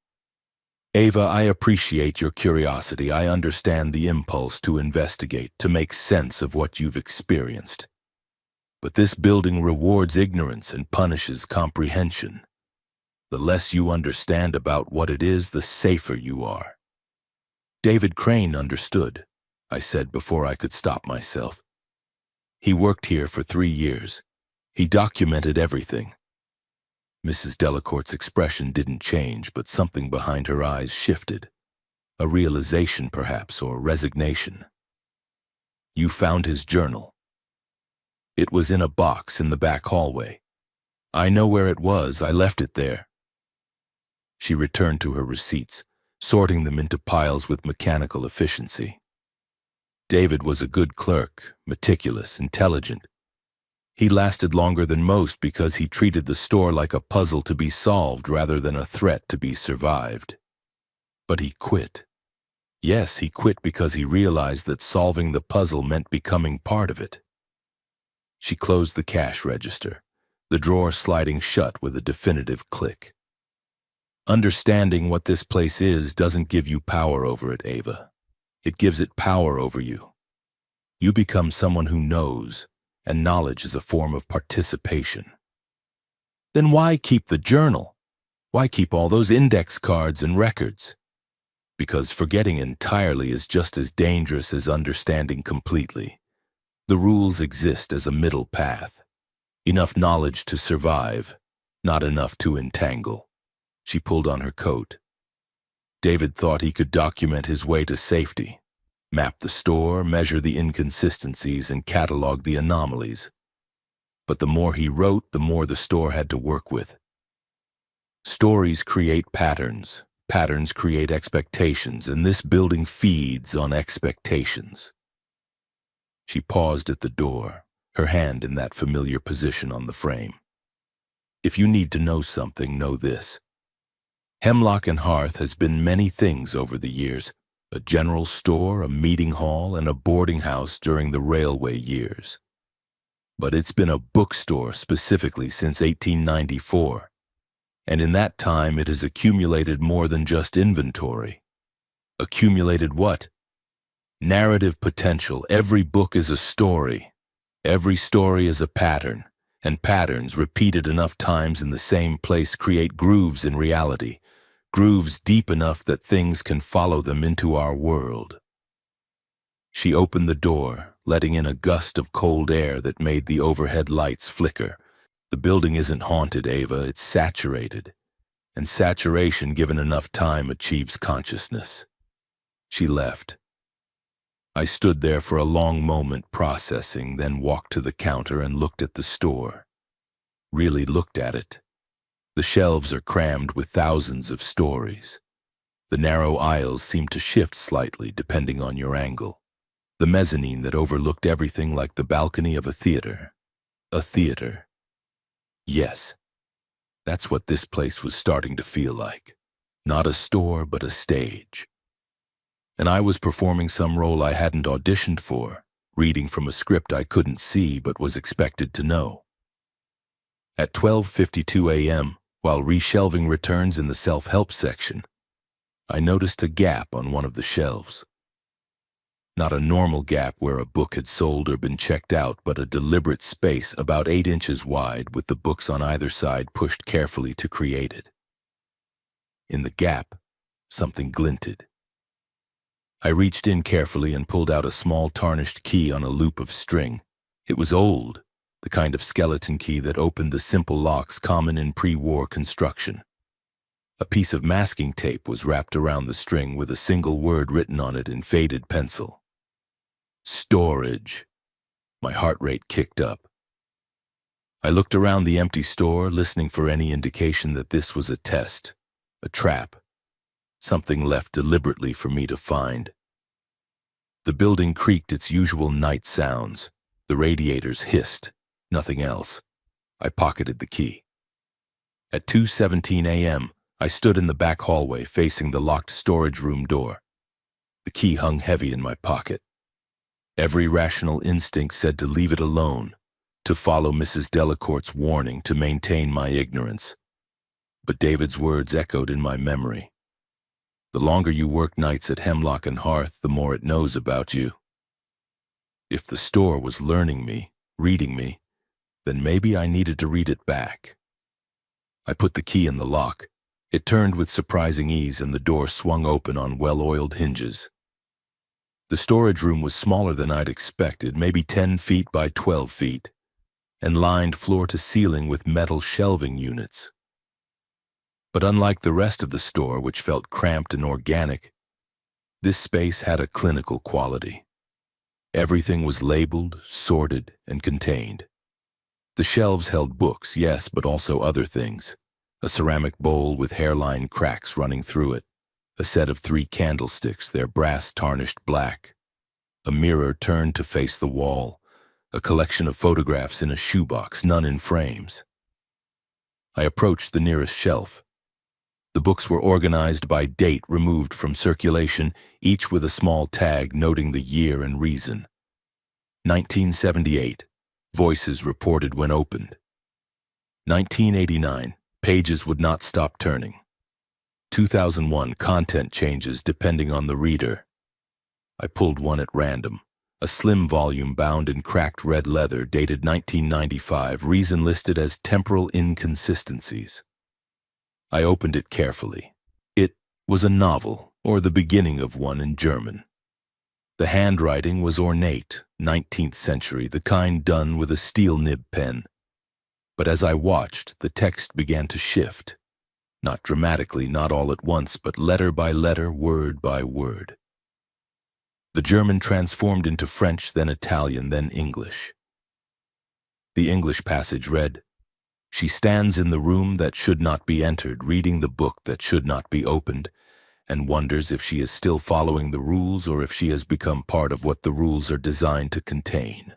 "Ava, I appreciate your curiosity. I understand the impulse to investigate, to make sense of what you've experienced. But this building rewards ignorance and punishes comprehension. The less you understand about what it is, the safer you are." "David Crane understood," I said before I could stop myself. "He worked here for 3 years. He documented everything." Mrs. Delacourt's expression didn't change, but something behind her eyes shifted. A realization, perhaps, or resignation. "You found his journal?" "It was in a box in the back hallway. I know where it was. I left it there." She returned to her receipts, sorting them into piles with mechanical efficiency. "David was a good clerk, meticulous, intelligent. He lasted longer than most because he treated the store like a puzzle to be solved rather than a threat to be survived. But he quit. Yes, he quit because he realized that solving the puzzle meant becoming part of it. She closed the cash register, the drawer sliding shut with a definitive click. Understanding what this place is doesn't give you power over it, Ava. It gives it power over you. You become someone who knows, and knowledge is a form of participation. Then why keep the journal? Why keep all those index cards and records? Because forgetting entirely is just as dangerous as understanding completely. The rules exist as a middle path. Enough knowledge to survive, not enough to entangle. She pulled on her coat. David thought he could document his way to safety, map the store, measure the inconsistencies, and catalog the anomalies. But the more he wrote, the more the store had to work with. Stories create patterns. Patterns create expectations, and this building feeds on expectations. She paused at the door, her hand in that familiar position on the frame. If you need to know something, know this. Hemlock and Hearth has been many things over the years: a general store, a meeting hall, and a boarding house during the railway years. But it's been a bookstore specifically since 1894. And in that time it has accumulated more than just inventory. Accumulated what? Narrative potential. Every book is a story. Every story is a pattern, and patterns repeated enough times in the same place create grooves in reality, grooves deep enough that things can follow them into our world. She opened the door, letting in a gust of cold air that made the overhead lights flicker. The building isn't haunted, Ava, it's saturated. And saturation, given enough time, achieves consciousness. She left. I stood there for a long moment processing, then walked to the counter and looked at the store. Really looked at it. The shelves are crammed with thousands of stories. The narrow aisles seem to shift slightly depending on your angle. The mezzanine that overlooked everything like the balcony of a theater. A theater. Yes, that's what this place was starting to feel like. Not a store, but a stage. And I was performing some role I hadn't auditioned for, reading from a script I couldn't see but was expected to know. At 12:52 a.m., while reshelving returns in the self-help section, I noticed a gap on one of the shelves. Not a normal gap where a book had sold or been checked out, but a deliberate space about 8 inches wide with the books on either side pushed carefully to create it. In the gap, something glinted. I reached in carefully and pulled out a small tarnished key on a loop of string. It was old, the kind of skeleton key that opened the simple locks common in pre-war construction. A piece of masking tape was wrapped around the string with a single word written on it in faded pencil. Storage. My heart rate kicked up. I looked around the empty store, listening for any indication that this was a test, a trap, something left deliberately for me to find. The building creaked its usual night sounds. The radiators hissed, nothing else. I pocketed the key. At 2:17 a.m., I stood in the back hallway facing the locked storage room door. The key hung heavy in my pocket. Every rational instinct said to leave it alone, to follow Mrs. Delacourt's warning, to maintain my ignorance. But David's words echoed in my memory. The longer you work nights at Hemlock and Hearth, the more it knows about you. If the store was learning me, reading me, then maybe I needed to read it back. I put the key in the lock. It turned with surprising ease and the door swung open on well-oiled hinges. The storage room was smaller than I'd expected, maybe 10 feet by 12 feet, and lined floor to ceiling with metal shelving units. But unlike the rest of the store, which felt cramped and organic, this space had a clinical quality. Everything was labeled, sorted, and contained. The shelves held books, yes, but also other things. A ceramic bowl with hairline cracks running through it. A set of 3 candlesticks, their brass tarnished black. A mirror turned to face the wall. A collection of photographs in a shoebox, none in frames. I approached the nearest shelf. The books were organized by date removed from circulation, each with a small tag noting the year and reason. 1978. Voices reported when opened. 1989. Pages would not stop turning. 2001. Content changes depending on the reader. I pulled one at random. A slim volume bound in cracked red leather dated 1995, reason listed as temporal inconsistencies. I opened it carefully. It was a novel, or the beginning of one in German. The handwriting was ornate, 19th century, the kind done with a steel nib pen. But as I watched, the text began to shift. Not dramatically, not all at once, but letter by letter, word by word. The German transformed into French, then Italian, then English. The English passage read, "She stands in the room that should not be entered, reading the book that should not be opened, and wonders if she is still following the rules or if she has become part of what the rules are designed to contain."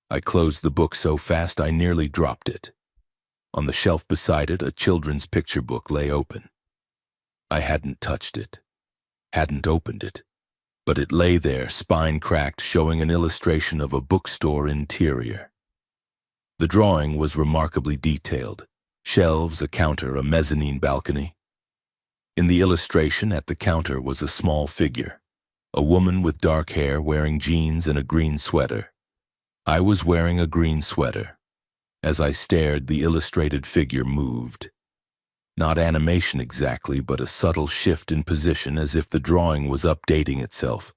I closed the book so fast I nearly dropped it. On the shelf beside it, a children's picture book lay open. I hadn't touched it, hadn't opened it, but it lay there, spine cracked, showing an illustration of a bookstore interior. The drawing was remarkably detailed. Shelves, a counter, a mezzanine balcony. In the illustration at the counter was a small figure, a woman with dark hair wearing jeans and a green sweater. I was wearing a green sweater. As I stared, the illustrated figure moved. Not animation exactly, but a subtle shift in position as if the drawing was updating itself.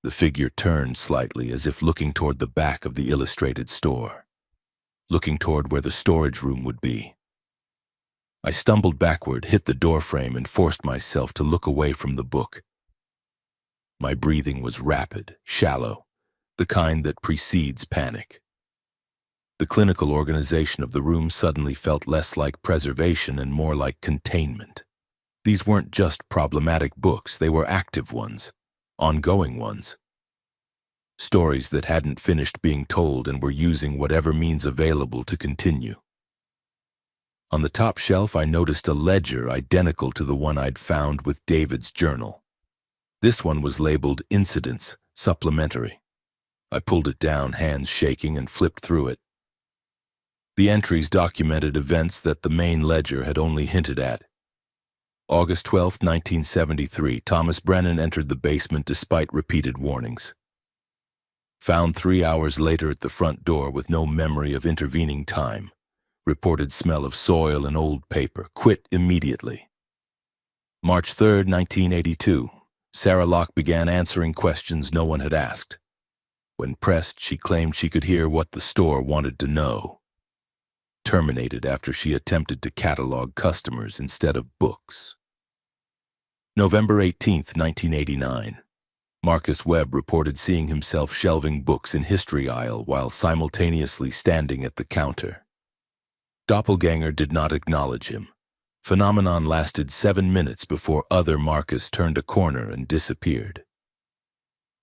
The figure turned slightly as if looking toward the back of the illustrated store, looking toward where the storage room would be. I stumbled backward, hit the doorframe, and forced myself to look away from the book. My breathing was rapid, shallow, the kind that precedes panic. The clinical organization of the room suddenly felt less like preservation and more like containment. These weren't just problematic books, they were active ones, ongoing ones. Stories that hadn't finished being told and were using whatever means available to continue. On the top shelf, I noticed a ledger identical to the one I'd found with David's journal. This one was labeled Incidents, Supplementary. I pulled it down, hands shaking, and flipped through it. The entries documented events that the main ledger had only hinted at. August 12, 1973, Thomas Brennan entered the basement despite repeated warnings. Found 3 hours later at the front door with no memory of intervening time. Reported smell of soil and old paper. Quit immediately. March 3, 1982, Sarah Locke began answering questions no one had asked. When pressed, she claimed she could hear what the store wanted to know. Terminated after she attempted to catalog customers instead of books. November 18, 1989. Marcus Webb reported seeing himself shelving books in history aisle while simultaneously standing at the counter. Doppelganger did not acknowledge him. Phenomenon lasted 7 minutes before other Marcus turned a corner and disappeared.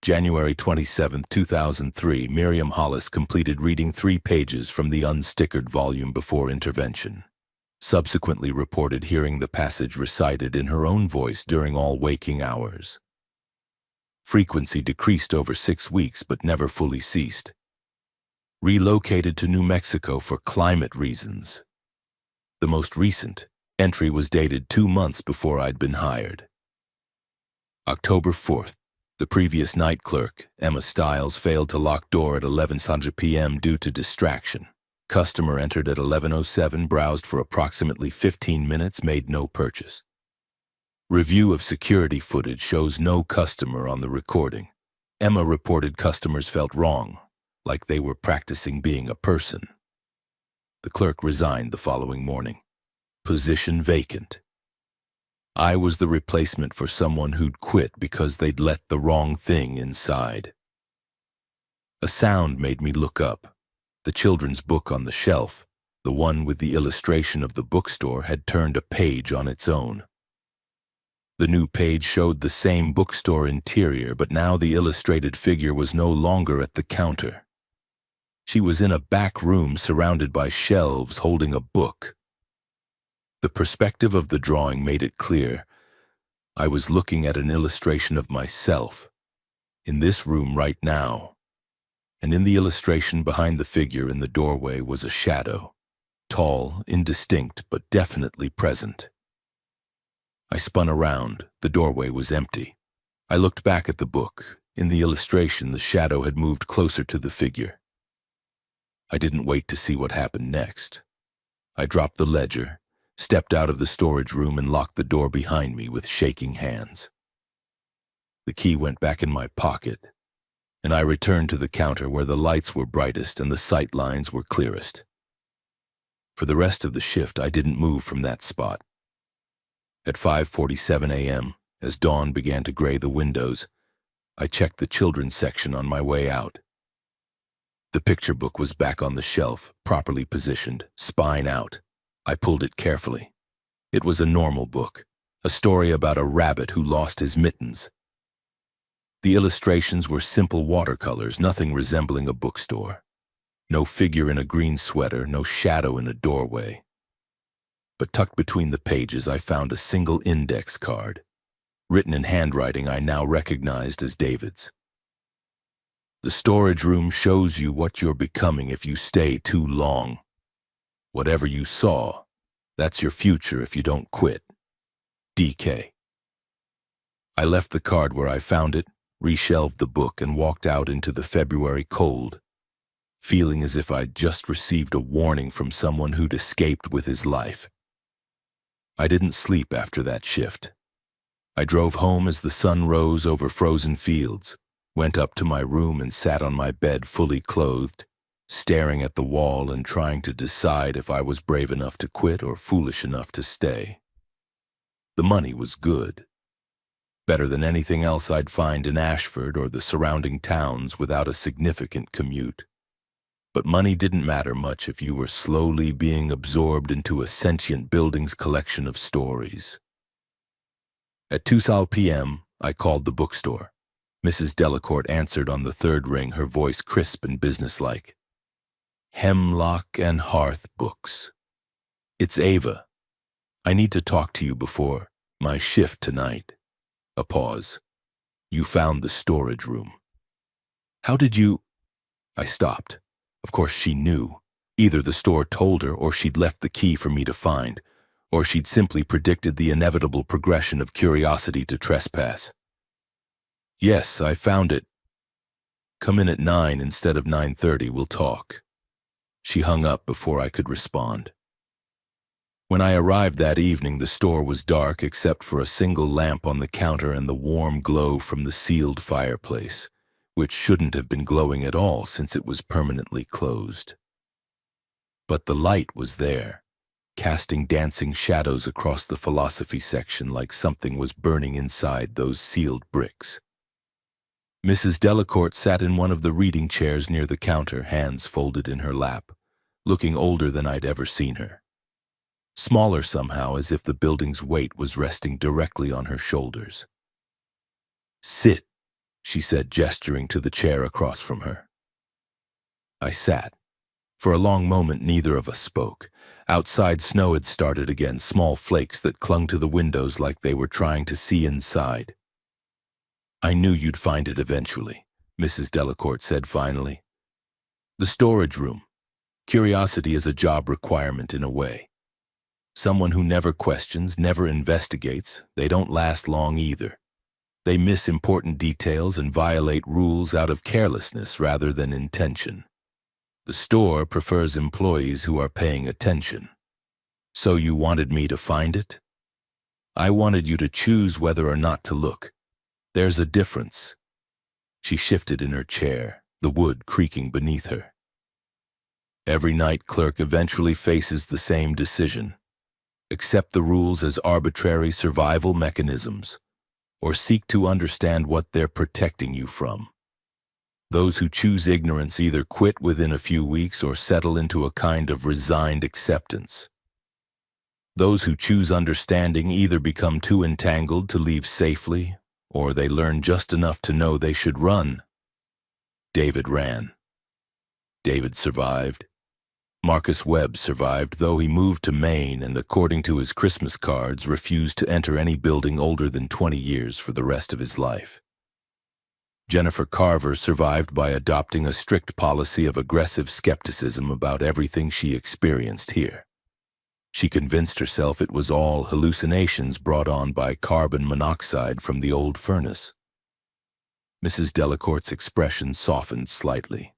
January 27, 2003, Miriam Hollis completed reading 3 pages from the unstickered volume before intervention. Subsequently reported hearing the passage recited in her own voice during all waking hours. Frequency decreased over 6 weeks but never fully ceased. Relocated to New Mexico for climate reasons. The most recent entry was dated 2 months before I'd been hired. October 4th. The previous night clerk, Emma Stiles, failed to lock door at 11:00 p.m. due to distraction. Customer entered at 11:07, browsed for approximately 15 minutes, made no purchase. Review of security footage shows no customer on the recording. Emma reported customers felt wrong, like they were practicing being a person. The clerk resigned the following morning. Position vacant. I was the replacement for someone who'd quit because they'd let the wrong thing inside. A sound made me look up. The children's book on the shelf, the one with the illustration of the bookstore, had turned a page on its own. The new page showed the same bookstore interior, but now the illustrated figure was no longer at the counter. She was in a back room surrounded by shelves holding a book. The perspective of the drawing made it clear. I was looking at an illustration of myself, in this room right now. And in the illustration behind the figure in the doorway was a shadow, tall, indistinct, but definitely present. I spun around. The doorway was empty. I looked back at the book. In the illustration, the shadow had moved closer to the figure. I didn't wait to see what happened next. I dropped the ledger, stepped out of the storage room, and locked the door behind me with shaking hands. The key went back in my pocket, and I returned to the counter where the lights were brightest and the sight lines were clearest. For the rest of the shift, I didn't move from that spot. At 5:47 a.m., as dawn began to gray the windows, I checked the children's section on my way out. The picture book was back on the shelf, properly positioned, spine out. I pulled it carefully. It was a normal book, a story about a rabbit who lost his mittens. The illustrations were simple watercolors, nothing resembling a bookstore. No figure in a green sweater, no shadow in a doorway. But tucked between the pages, I found a single index card, written in handwriting I now recognized as David's. The storage room shows you what you're becoming if you stay too long. Whatever you saw, that's your future if you don't quit. DK. I left the card where I found it, reshelved the book, and walked out into the February cold, feeling as if I'd just received a warning from someone who'd escaped with his life. I didn't sleep after that shift. I drove home as the sun rose over frozen fields, went up to my room and sat on my bed fully clothed, staring at the wall and trying to decide if I was brave enough to quit or foolish enough to stay. The money was good. Better than anything else I'd find in Ashford or the surrounding towns without a significant commute. But money didn't matter much if you were slowly being absorbed into a sentient building's collection of stories. At 2 p.m., I called the bookstore. Mrs. Delacourt answered on the third ring, her voice crisp and businesslike. Hemlock and Hearth books. It's Ava. I need to talk to you before my shift tonight. A pause. You found the storage room. How did you... I stopped. Of course she knew. Either the store told her or she'd left the key for me to find, or she'd simply predicted the inevitable progression of curiosity to trespass. Yes, I found it. Come in at 9 instead of 9:30, we'll talk. She hung up before I could respond. When I arrived that evening, the store was dark except for a single lamp on the counter and the warm glow from the sealed fireplace, which shouldn't have been glowing at all since it was permanently closed. But the light was there, casting dancing shadows across the philosophy section like something was burning inside those sealed bricks. Mrs. Delacourt sat in one of the reading chairs near the counter, hands folded in her lap, looking older than I'd ever seen her. Smaller somehow, as if the building's weight was resting directly on her shoulders. Sit, she said, gesturing to the chair across from her. I sat. For a long moment, neither of us spoke. Outside, snow had started again, small flakes that clung to the windows like they were trying to see inside. I knew you'd find it eventually, Mrs. Delacourt said finally. The storage room. Curiosity is a job requirement in a way. Someone who never questions, never investigates, they don't last long either. They miss important details and violate rules out of carelessness rather than intention. The store prefers employees who are paying attention. So you wanted me to find it? I wanted you to choose whether or not to look. There's a difference. She shifted in her chair, the wood creaking beneath her. Every night clerk eventually faces the same decision. Accept the rules as arbitrary survival mechanisms, or seek to understand what they're protecting you from. Those who choose ignorance either quit within a few weeks or settle into a kind of resigned acceptance. Those who choose understanding either become too entangled to leave safely, or they learn just enough to know they should run. David ran. David survived. Marcus Webb survived, though he moved to Maine and, according to his Christmas cards, refused to enter any building older than 20 years for the rest of his life. Jennifer Carver survived by adopting a strict policy of aggressive skepticism about everything she experienced here. She convinced herself it was all hallucinations brought on by carbon monoxide from the old furnace. Mrs. Delacourt's expression softened slightly,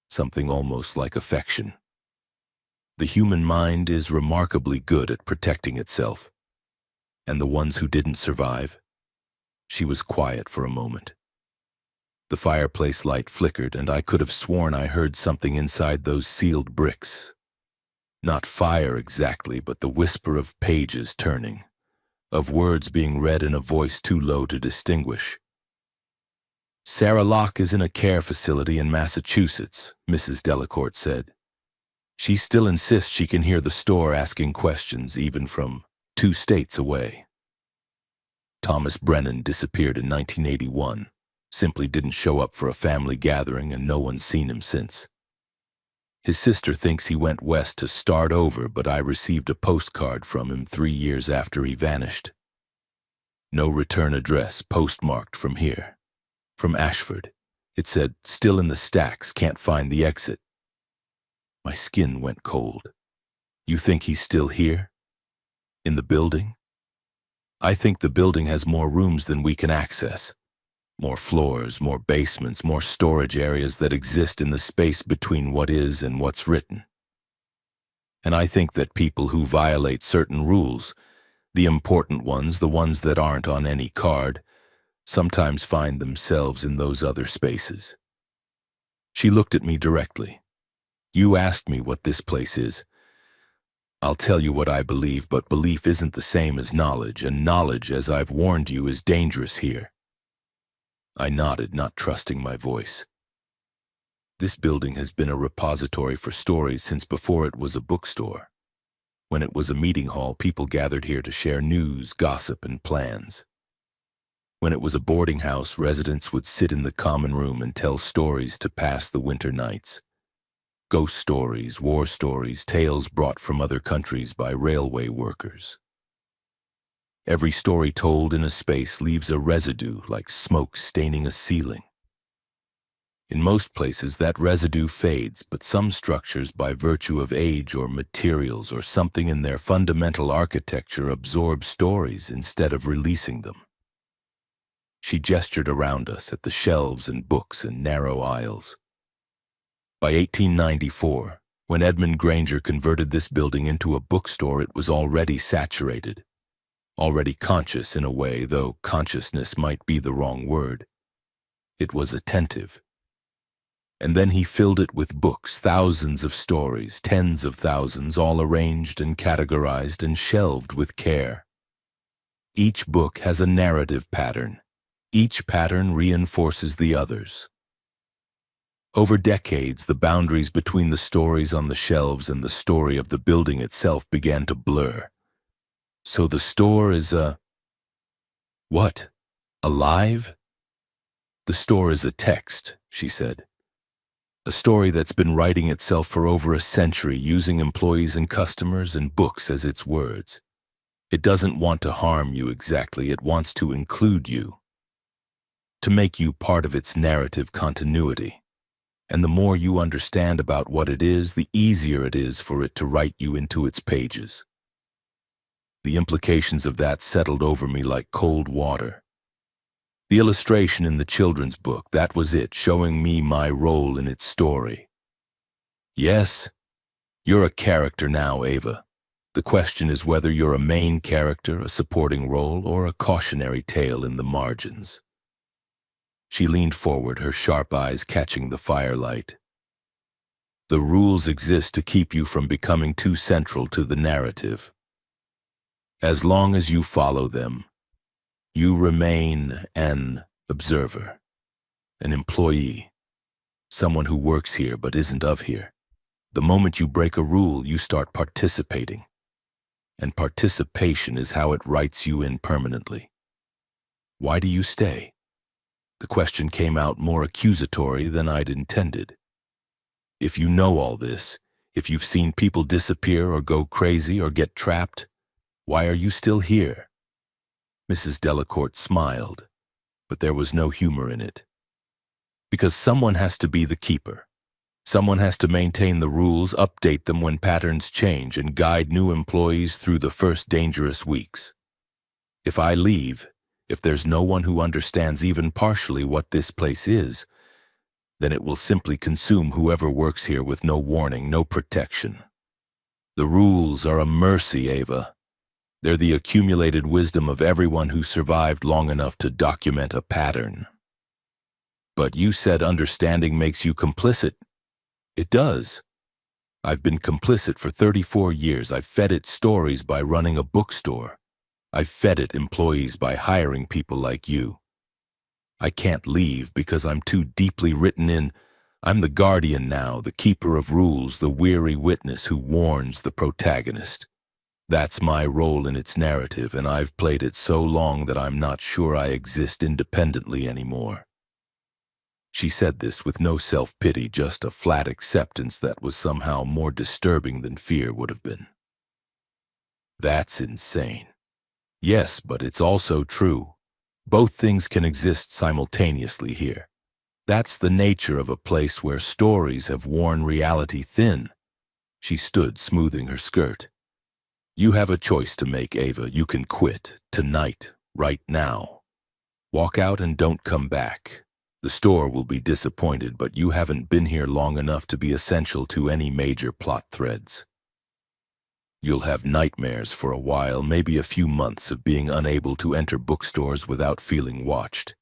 something almost like affection. The human mind is remarkably good at protecting itself. And the ones who didn't survive? She was quiet for a moment. The fireplace light flickered, and I could have sworn I heard something inside those sealed bricks. Not fire exactly, but the whisper of pages turning, of words being read in a voice too low to distinguish. "Sarah Locke is in a care facility in Massachusetts," Mrs. Delacourt said. "She still insists she can hear the store asking questions, even from 2 states away." Thomas Brennan disappeared in 1981, simply didn't show up for a family gathering, and no one's seen him since. His sister thinks he went west to start over, but I received a postcard from him 3 years after he vanished. No return address, postmarked from here. From Ashford. It said, "Still in the stacks, can't find the exit." My skin went cold. "You think he's still here? In the building?" "I think the building has more rooms than we can access. More floors, more basements, more storage areas that exist in the space between what is and what's written. And I think that people who violate certain rules, the important ones, the ones that aren't on any card, sometimes find themselves in those other spaces." She looked at me directly. "You asked me what this place is. I'll tell you what I believe, but belief isn't the same as knowledge, and knowledge, as I've warned you, is dangerous here." I nodded, not trusting my voice. "This building has been a repository for stories since before it was a bookstore. When it was a meeting hall, people gathered here to share news, gossip, and plans. When it was a boarding house, residents would sit in the common room and tell stories to pass the winter nights. Ghost stories, war stories, tales brought from other countries by railway workers. Every story told in a space leaves a residue like smoke staining a ceiling. In most places, that residue fades, but some structures, by virtue of age or materials or something in their fundamental architecture, absorb stories instead of releasing them." She gestured around us at the shelves and books and narrow aisles. By 1894, when Edmund Granger converted this building into a bookstore, it was already saturated. Already conscious in a way, though consciousness might be the wrong word. It was attentive. And then he filled it with books, thousands of stories, tens of thousands, all arranged and categorized and shelved with care. Each book has a narrative pattern. Each pattern reinforces the others. Over decades, the boundaries between the stories on the shelves and the story of the building itself began to blur. So the store is what? Alive? "The store is a text," she said. "A story that's been writing itself for over a century, using employees and customers and books as its words. It doesn't want to harm you exactly, it wants to include you. To make you part of its narrative continuity. And the more you understand about what it is, the easier it is for it to write you into its pages." The implications of that settled over me like cold water. The illustration in the children's book, that was it, showing me my role in its story. "Yes, you're a character now, Ava. The question is whether you're a main character, a supporting role, or a cautionary tale in the margins." She leaned forward, her sharp eyes catching the firelight. "The rules exist to keep you from becoming too central to the narrative. As long as you follow them, you remain an observer, an employee, someone who works here but isn't of here. The moment you break a rule, you start participating. And participation is how it writes you in permanently. Why do you stay?" The question came out more accusatory than I'd intended. "If you know all this, If you've seen people disappear or go crazy or get trapped, why are you still here? Mrs. Delacourt smiled, but there was no humor in it. Because someone has to be the keeper. Someone has to maintain the rules, update them when patterns change, and guide new employees through the first dangerous weeks. If I leave, if there's no one who understands even partially what this place is, then it will simply consume whoever works here with no warning, no protection. The rules are a mercy, Ava. They're the accumulated wisdom of everyone who survived long enough to document a pattern. But you said understanding makes you complicit. It does. I've been complicit for 34 years. I've fed it stories by running a bookstore. I've fed it employees by hiring people like you. I can't leave because I'm too deeply written in. I'm the guardian now, the keeper of rules, the weary witness who warns the protagonist. That's my role in its narrative, and I've played it so long that I'm not sure I exist independently anymore. She said this with no self-pity, just a flat acceptance that was somehow more disturbing than fear would have been. That's insane. Yes, but it's also true. Both things can exist simultaneously here. That's the nature of a place where stories have worn reality thin. She stood, smoothing her skirt. You have a choice to make, Ava. You can quit, tonight, right now. Walk out and don't come back. The store will be disappointed, but you haven't been here long enough to be essential to any major plot threads. You'll have nightmares for a while, maybe a few months of being unable to enter bookstores without feeling watched.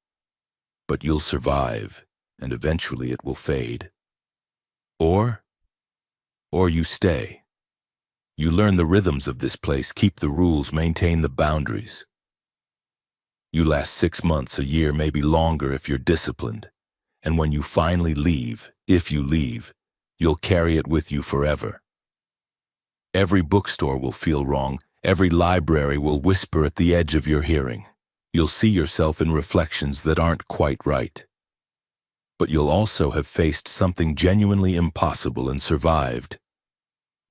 But you'll survive, and eventually it will fade. Or you stay. You learn the rhythms of this place, keep the rules, maintain the boundaries. You last 6 months, a year, maybe longer if you're disciplined. And when you finally leave, if you leave, you'll carry it with you forever. Every bookstore will feel wrong. Every library will whisper at the edge of your hearing. You'll see yourself in reflections that aren't quite right. But you'll also have faced something genuinely impossible and survived.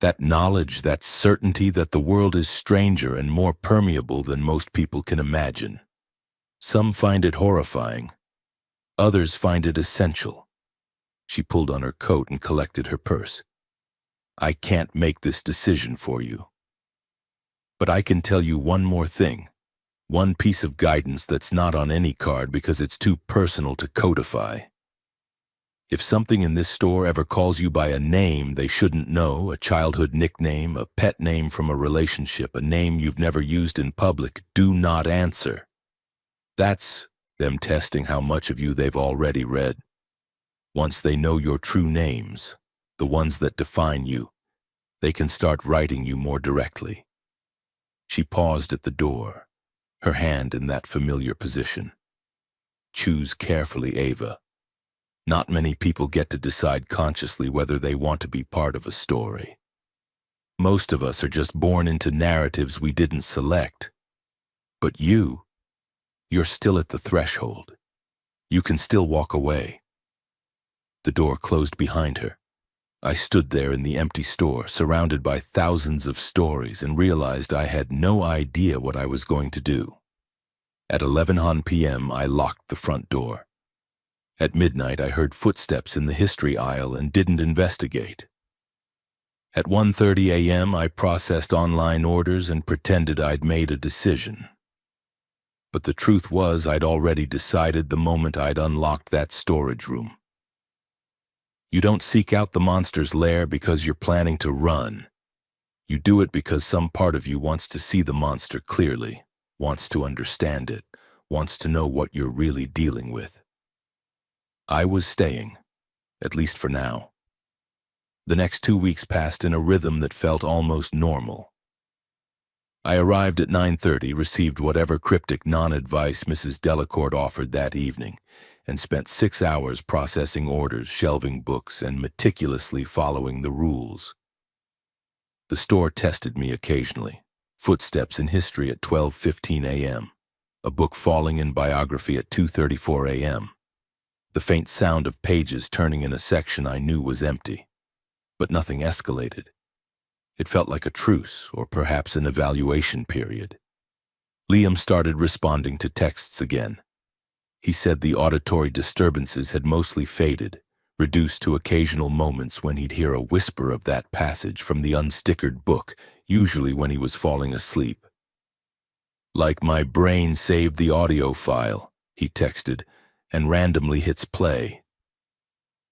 That knowledge, that certainty that the world is stranger and more permeable than most people can imagine. Some find it horrifying. Others find it essential. She pulled on her coat and collected her purse. I can't make this decision for you. But I can tell you one more thing. One piece of guidance that's not on any card because it's too personal to codify. If something in this store ever calls you by a name they shouldn't know, a childhood nickname, a pet name from a relationship, a name you've never used in public, do not answer. That's them testing how much of you they've already read. Once they know your true names, the ones that define you, they can start writing you more directly. She paused at the door, her hand in that familiar position. Choose carefully, Ava. Not many people get to decide consciously whether they want to be part of a story. Most of us are just born into narratives we didn't select. But you're still at the threshold. You can still walk away. The door closed behind her. I stood there in the empty store, surrounded by thousands of stories, and realized I had no idea what I was going to do. At 11 p.m., I locked the front door. At midnight, I heard footsteps in the history aisle and didn't investigate. At 1:30 a.m., I processed online orders and pretended I'd made a decision. But the truth was I'd already decided the moment I'd unlocked that storage room. You don't seek out the monster's lair because you're planning to run. You do it because some part of you wants to see the monster clearly, wants to understand it, wants to know what you're really dealing with. I was staying, at least for now. The next 2 weeks passed in a rhythm that felt almost normal. I arrived at 9:30, received whatever cryptic non-advice Mrs. Delacourt offered that evening, and spent 6 hours processing orders, shelving books, and meticulously following the rules. The store tested me occasionally. Footsteps in history at 12:15 a.m., a book falling in biography at 2:34 a.m., the faint sound of pages turning in a section I knew was empty. but nothing escalated. It felt like a truce, or perhaps an evaluation period. Liam started responding to texts again. He said the auditory disturbances had mostly faded, reduced to occasional moments when he'd hear a whisper of that passage from the unstickered book, usually when he was falling asleep. "Like my brain saved the audio file," he texted, and randomly hits play.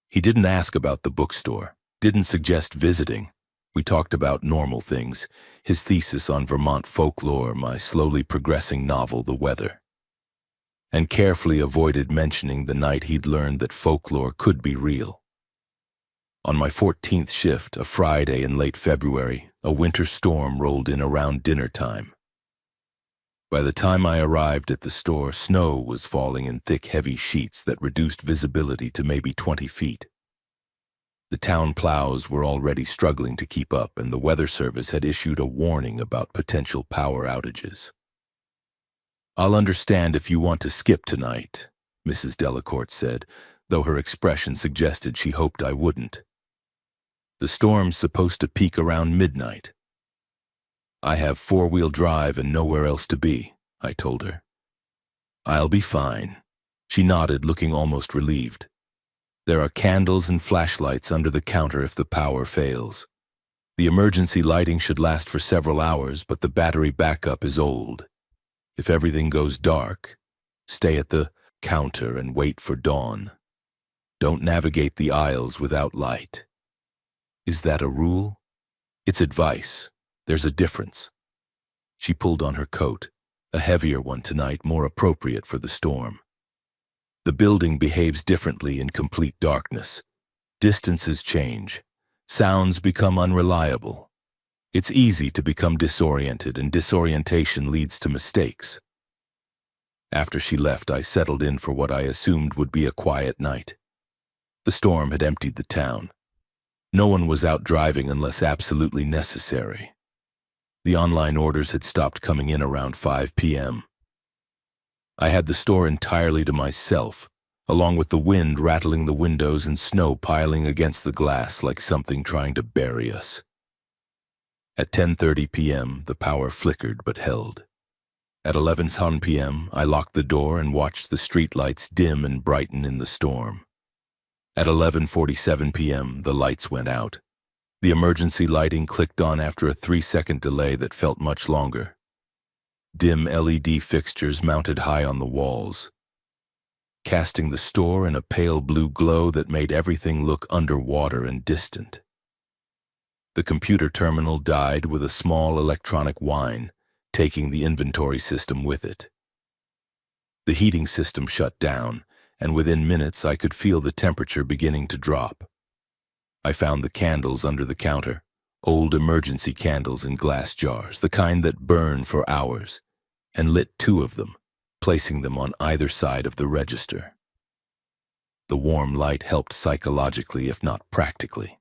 He didn't ask about the bookstore, didn't suggest visiting. We talked about normal things, his thesis on Vermont folklore, my slowly progressing novel, The Weather, and carefully avoided mentioning the night he'd learned that folklore could be real. On my 14th shift, a Friday in late February, a winter storm rolled in around dinner time. By the time I arrived at the store, snow was falling in thick, heavy sheets that reduced visibility to maybe 20 feet. The town plows were already struggling to keep up, and the Weather Service had issued a warning about potential power outages. "I'll understand if you want to skip tonight," Mrs. Delacourt said, though her expression suggested she hoped I wouldn't. "The storm's supposed to peak around midnight." "I have four-wheel drive and nowhere else to be," I told her. "I'll be fine." She nodded, looking almost relieved. "There are candles and flashlights under the counter if the power fails. The emergency lighting should last for several hours, but the battery backup is old. If everything goes dark, stay at the counter and wait for dawn. Don't navigate the aisles without light." "Is that a rule?" "It's advice. There's a difference." She pulled on her coat, a heavier one tonight, more appropriate for the storm. "The building behaves differently in complete darkness. Distances change. Sounds become unreliable. It's easy to become disoriented, and disorientation leads to mistakes." After she left, I settled in for what I assumed would be a quiet night. The storm had emptied the town. No one was out driving unless absolutely necessary. The online orders had stopped coming in around 5 p.m. I had the store entirely to myself, along with the wind rattling the windows and snow piling against the glass like something trying to bury us. At 10:30 p.m., the power flickered but held. At 11:10 p.m., I locked the door and watched the streetlights dim and brighten in the storm. At 11:47 p.m., the lights went out. The emergency lighting clicked on after a 3-second delay that felt much longer. Dim LED fixtures mounted high on the walls, casting the store in a pale blue glow that made everything look underwater and distant. The computer terminal died with a small electronic whine, taking the inventory system with it. The heating system shut down, and within minutes I could feel the temperature beginning to drop. I found the candles under the counter, old emergency candles in glass jars, the kind that burn for hours, and lit 2 of them, placing them on either side of the register. The warm light helped psychologically, if not practically.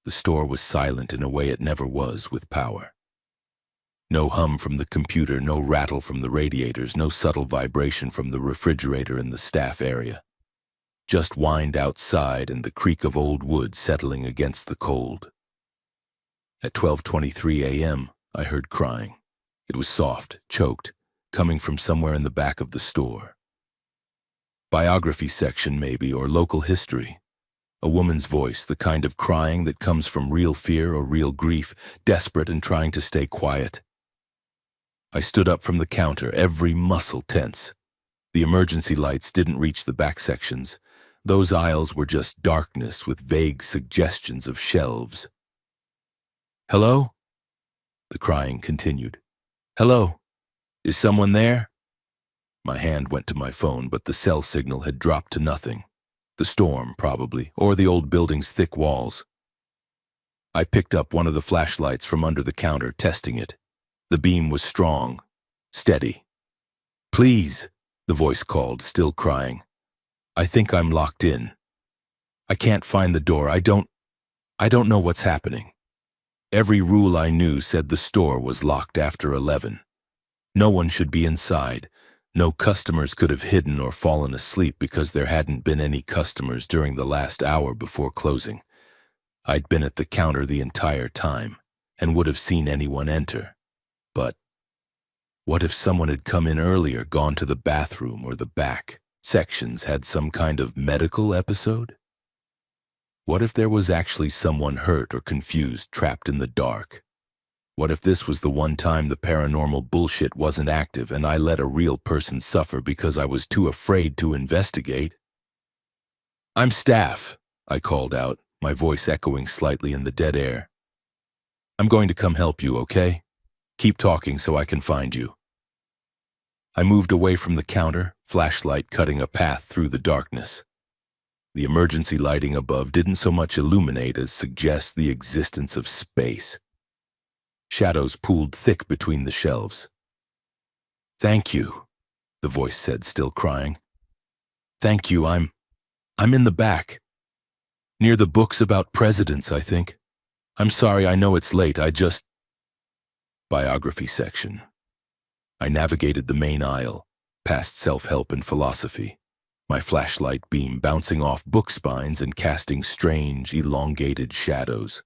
The store was silent in a way it never was with power. No hum from the computer, no rattle from the radiators, no subtle vibration from the refrigerator in the staff area. Just wind outside and the creak of old wood settling against the cold. At 12:23 a.m., I heard crying. It was soft, choked, coming from somewhere in the back of the store. Biography section maybe, or local history. A woman's voice, the kind of crying that comes from real fear or real grief, desperate and trying to stay quiet. I stood up from the counter, every muscle tense. The emergency lights didn't reach the back sections. Those aisles were just darkness with vague suggestions of shelves. "Hello?" The crying continued. "Hello? Is someone there?" My hand went to my phone, but the cell signal had dropped to nothing. The storm, probably, or the old building's thick walls. I picked up one of the flashlights from under the counter, testing it. The beam was strong, steady. "Please," the voice called, still crying. "I think I'm locked in. I can't find the door. I don't know what's happening." Every rule I knew said the store was locked after 11. No one should be inside. No customers could have hidden or fallen asleep because there hadn't been any customers during the last hour before closing. I'd been at the counter the entire time and would have seen anyone enter. But what if someone had come in earlier, gone to the bathroom or the back sections, had some kind of medical episode? What if there was actually someone hurt or confused, trapped in the dark? What if this was the one time the paranormal bullshit wasn't active and I let a real person suffer because I was too afraid to investigate? "I'm Staff," I called out, my voice echoing slightly in the dead air. "I'm going to come help you, okay? Keep talking so I can find you." I moved away from the counter, flashlight cutting a path through the darkness. The emergency lighting above didn't so much illuminate as suggest the existence of space. Shadows pooled thick between the shelves. "Thank you," the voice said, still crying. "Thank you, I'm in the back. Near the books about presidents, I think. I'm sorry, I know it's late, Biography section. I navigated the main aisle, past self-help and philosophy, my flashlight beam bouncing off book spines and casting strange, elongated shadows.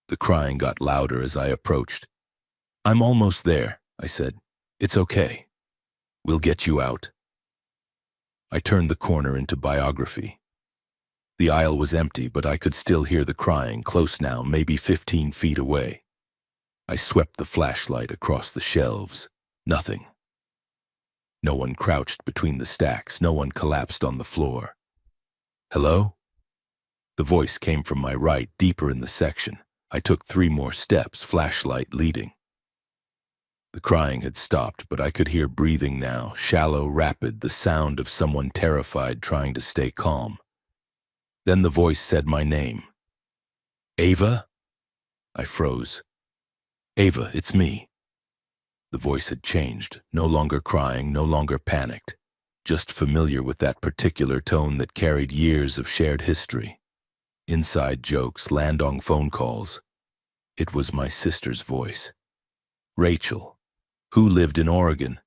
The crying got louder as I approached. "I'm almost there," I said. "It's okay. We'll get you out." I turned the corner into biography. The aisle was empty, but I could still hear the crying, close now, maybe 15 feet away. I swept the flashlight across the shelves. Nothing. No one crouched between the stacks. No one collapsed on the floor. "Hello?" The voice came from my right, deeper in the section. I took 3 more steps, flashlight leading. The crying had stopped, but I could hear breathing now, shallow, rapid, the sound of someone terrified trying to stay calm. Then the voice said my name. "Ava?" I froze. "Ava, it's me." The voice had changed, no longer crying, no longer panicked, just familiar with that particular tone that carried years of shared history. Inside jokes, landong phone calls. It was my sister's voice. Rachel, who lived in Oregon,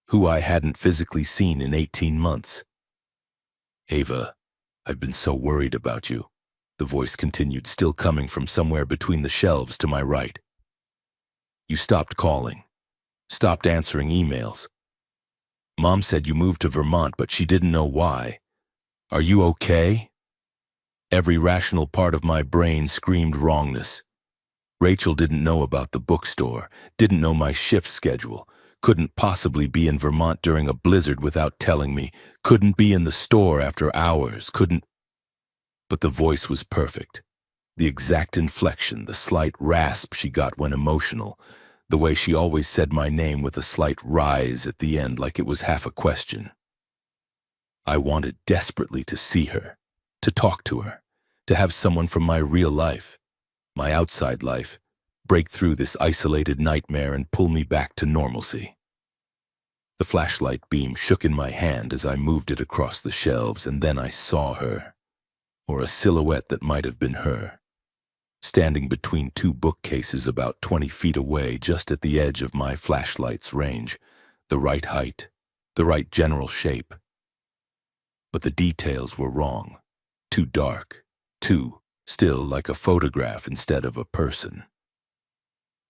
who I hadn't physically seen in 18 months. "Ava, I've been so worried about you," the voice continued, still coming from somewhere between the shelves to my right. "You stopped calling, stopped answering emails. Mom said you moved to Vermont, but she didn't know why. Are you okay?" Every rational part of my brain screamed wrongness. Rachel didn't know about the bookstore, didn't know my shift schedule, couldn't possibly be in Vermont during a blizzard without telling me, couldn't be in the store after hours, couldn't. But the voice was perfect. The exact inflection, the slight rasp she got when emotional, the way she always said my name with a slight rise at the end like it was half a question. I wanted desperately to see her, to talk to her, to have someone from my real life, my outside life, break through this isolated nightmare and pull me back to normalcy. The flashlight beam shook in my hand as I moved it across the shelves, and then I saw her, or a silhouette that might have been her, standing between 2 bookcases about 20 feet away, just at the edge of my flashlight's range, the right height, the right general shape. But the details were wrong, too dark, too still, like a photograph instead of a person.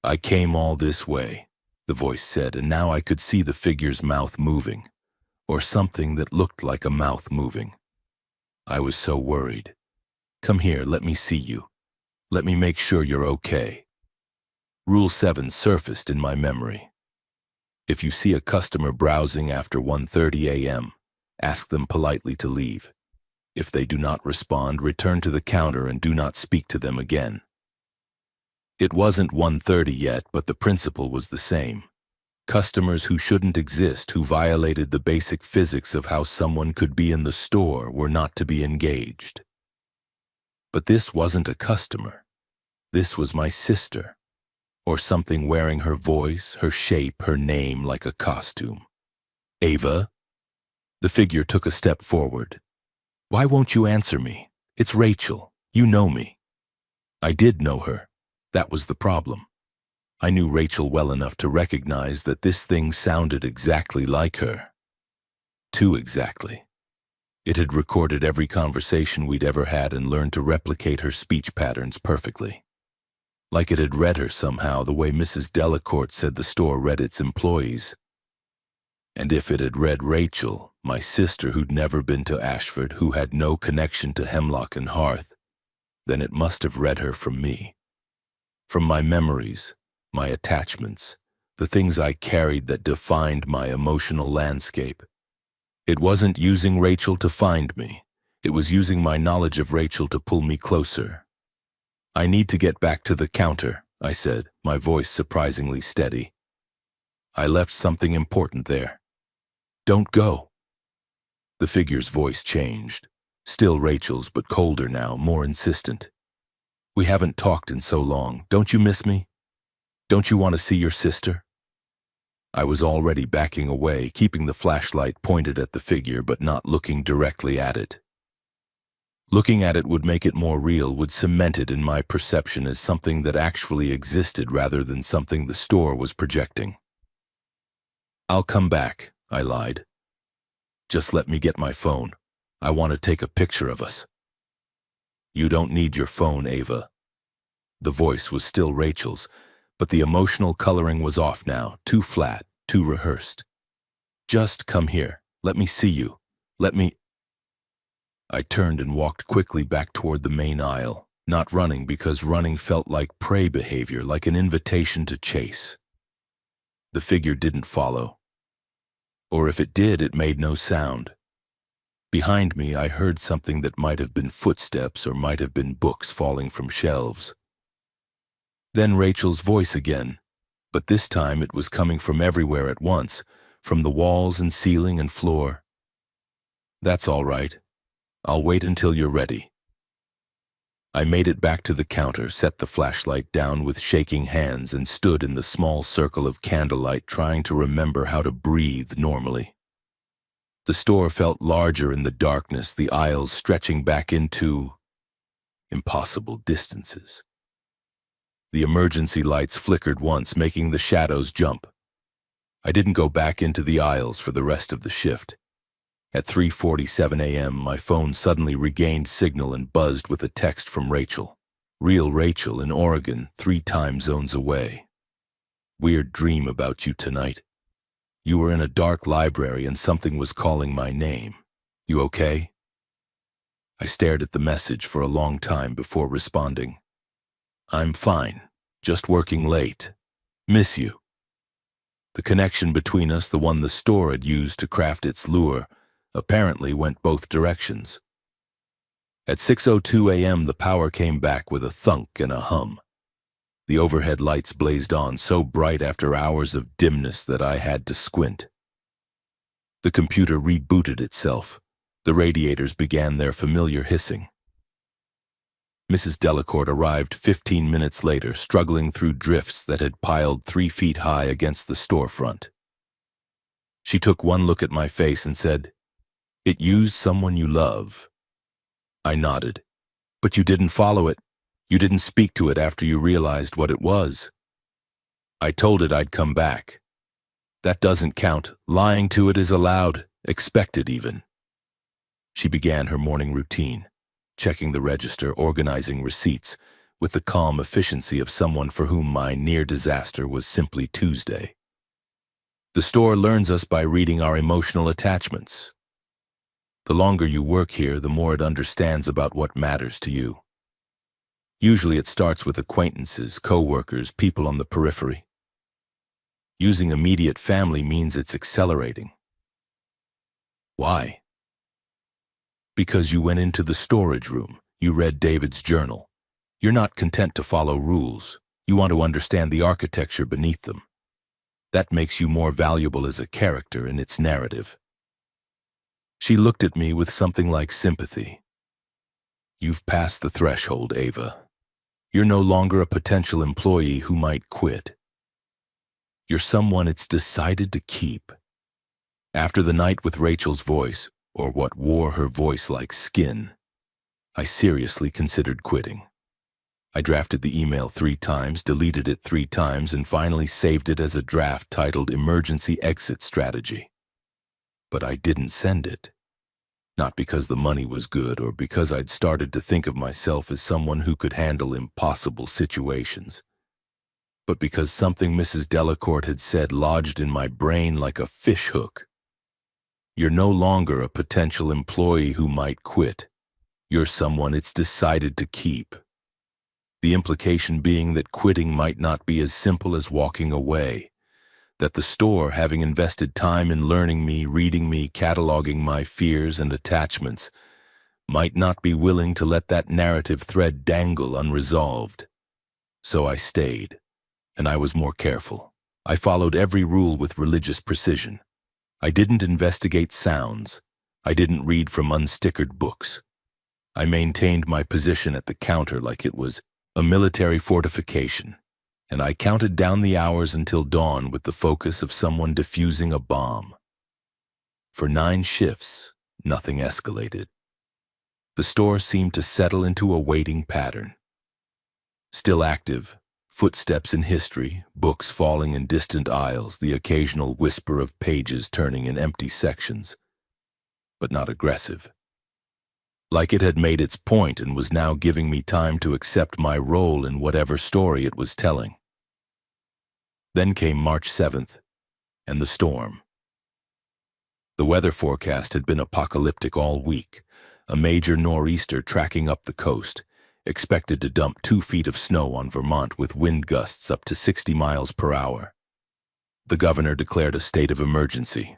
"I came all this way," the voice said, and now I could see the figure's mouth moving, or something that looked like a mouth moving. I was so worried. "Come here, let me see you. Let me make sure you're okay." Rule 7 surfaced in my memory. If you see a customer browsing after 1:30 a.m., ask them politely to leave. If they do not respond, return to the counter and do not speak to them again. It wasn't 1:30 yet, but the principle was the same. Customers who shouldn't exist, who violated the basic physics of how someone could be in the store, were not to be engaged. But this wasn't a customer. This was my sister, or something wearing her voice, her shape, her name like a costume. "Ava?" The figure took a step forward. "Why won't you answer me? It's Rachel. You know me." I did know her. That was the problem. I knew Rachel well enough to recognize that this thing sounded exactly like her. Too exactly. It had recorded every conversation we'd ever had and learned to replicate her speech patterns perfectly. Like it had read her somehow, the way Mrs. Delacourt said the store read its employees. And if it had read Rachel, my sister who'd never been to Ashford, who had no connection to Hemlock and Hearth, then it must have read her from me. From my memories, my attachments, the things I carried that defined my emotional landscape. It wasn't using Rachel to find me. It was using my knowledge of Rachel to pull me closer. "I need to get back to the counter," I said, my voice surprisingly steady. "I left something important there." "Don't go." The figure's voice changed. Still Rachel's, but colder now, more insistent. "We haven't talked in so long. Don't you miss me? Don't you want to see your sister?" I was already backing away, keeping the flashlight pointed at the figure but not looking directly at it. Looking at it would make it more real, would cement it in my perception as something that actually existed rather than something the store was projecting. "I'll come back," I lied. "Just let me get my phone. I want to take a picture of us." "You don't need your phone, Ava." The voice was still Rachel's, but the emotional coloring was off now, too flat, too rehearsed. "Just come here. Let me see you. Let me—" I turned and walked quickly back toward the main aisle, not running because running felt like prey behavior, like an invitation to chase. The figure didn't follow. Or if it did, it made no sound. Behind me, I heard something that might have been footsteps or might have been books falling from shelves. Then Rachel's voice again, but this time it was coming from everywhere at once, from the walls and ceiling and floor. "That's all right. I'll wait until you're ready." I made it back to the counter, set the flashlight down with shaking hands, and stood in the small circle of candlelight trying to remember how to breathe normally. The store felt larger in the darkness, the aisles stretching back into impossible distances. The emergency lights flickered once, making the shadows jump. I didn't go back into the aisles for the rest of the shift. At 3:47 a.m., my phone suddenly regained signal and buzzed with a text from Rachel. Real Rachel in Oregon, 3 time zones away. "Weird dream about you tonight. You were in a dark library and something was calling my name. You okay?" I stared at the message for a long time before responding. "I'm fine. Just working late. Miss you." The connection between us, the one the store had used to craft its lure, apparently went both directions. At 6:02 a.m., the power came back with a thunk and a hum. The overhead lights blazed on, so bright after hours of dimness that I had to squint. The computer rebooted itself. The radiators began their familiar hissing. Mrs. Delacourt arrived 15 minutes later, struggling through drifts that had piled 3 feet high against the storefront. She took one look at my face and said, "It used someone you love." I nodded. "But you didn't follow it. You didn't speak to it after you realized what it was." "I told it I'd come back." "That doesn't count. Lying to it is allowed, expected even." She began her morning routine, checking the register, organizing receipts, with the calm efficiency of someone for whom my near disaster was simply Tuesday. The store learns us by reading our emotional attachments. The longer you work here, the more it understands about what matters to you. Usually it starts with acquaintances, co-workers, people on the periphery. Using immediate family means it's accelerating. Why? Because you went into the storage room, you read David's journal. You're not content to follow rules. You want to understand the architecture beneath them. That makes you more valuable as a character in its narrative. She looked at me with something like sympathy. "You've passed the threshold, Ava. You're no longer a potential employee who might quit. You're someone it's decided to keep." After the night with Rachel's voice, or what wore her voice like skin, I seriously considered quitting. I drafted the email 3 times, deleted it 3 times, and finally saved it as a draft titled Emergency Exit Strategy. But I didn't send it. Not because the money was good or because I'd started to think of myself as someone who could handle impossible situations, but because something Mrs. Delacourt had said lodged in my brain like a fishhook. You're no longer a potential employee who might quit. You're someone it's decided to keep. The implication being that quitting might not be as simple as walking away, that the store, having invested time in learning me, reading me, cataloging my fears and attachments, might not be willing to let that narrative thread dangle unresolved. So I stayed, and I was more careful. I followed every rule with religious precision. I didn't investigate sounds. I didn't read from unstickered books. I maintained my position at the counter like it was a military fortification, and I counted down the hours until dawn with the focus of someone defusing a bomb. For 9 shifts, nothing escalated. The store seemed to settle into a waiting pattern. Still active, footsteps in history, books falling in distant aisles, the occasional whisper of pages turning in empty sections, but not aggressive. Like it had made its point and was now giving me time to accept my role in whatever story it was telling. Then came March 7th, and the storm. The weather forecast had been apocalyptic all week, a major nor'easter tracking up the coast, expected to dump 2 feet of snow on Vermont with wind gusts up to 60 miles per hour. The governor declared a state of emergency.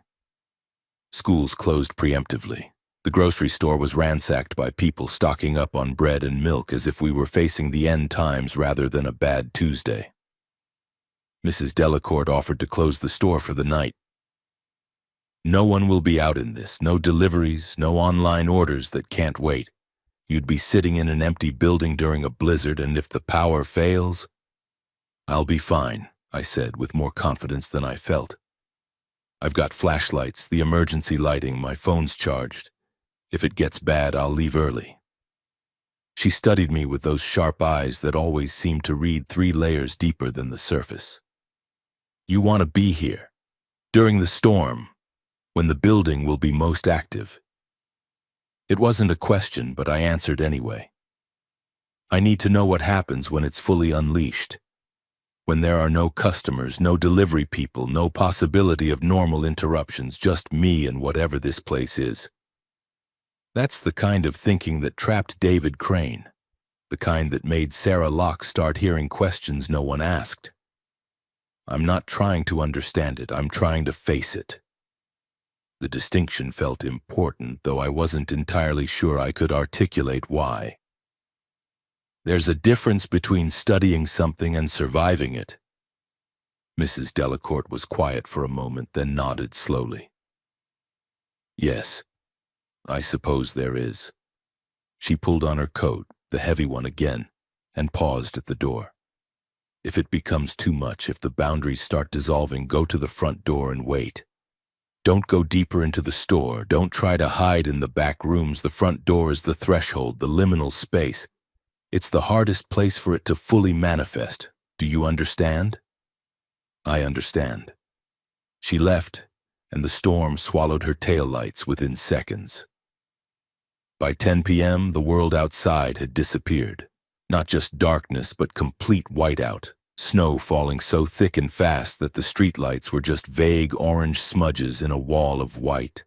Schools closed preemptively. The grocery store was ransacked by people stocking up on bread and milk as if we were facing the end times rather than a bad Tuesday. Mrs. Delacourt offered to close the store for the night. No one will be out in this, no deliveries, no online orders that can't wait. You'd be sitting in an empty building during a blizzard, and if the power fails, I'll be fine, I said with more confidence than I felt. I've got flashlights, the emergency lighting, my phone's charged. If it gets bad, I'll leave early. She studied me with those sharp eyes that always seemed to read 3 layers deeper than the surface. You want to be here, during the storm, when the building will be most active. It wasn't a question, but I answered anyway. I need to know what happens when it's fully unleashed, when there are no customers, no delivery people, no possibility of normal interruptions, just me and whatever this place is. That's the kind of thinking that trapped David Crane, the kind that made Sarah Locke start hearing questions no one asked. I'm not trying to understand it, I'm trying to face it. The distinction felt important, though I wasn't entirely sure I could articulate why. There's a difference between studying something and surviving it. Mrs. Delacourt was quiet for a moment, then nodded slowly. Yes, I suppose there is. She pulled on her coat, the heavy one again, and paused at the door. If it becomes too much, if the boundaries start dissolving, go to the front door and wait. Don't go deeper into the store. Don't try to hide in the back rooms. The front door is the threshold, the liminal space. It's the hardest place for it to fully manifest. Do you understand? I understand. She left, and the storm swallowed her taillights within seconds. By 10 p.m., the world outside had disappeared. Not just darkness, but complete whiteout. Snow falling so thick and fast that the streetlights were just vague orange smudges in a wall of white.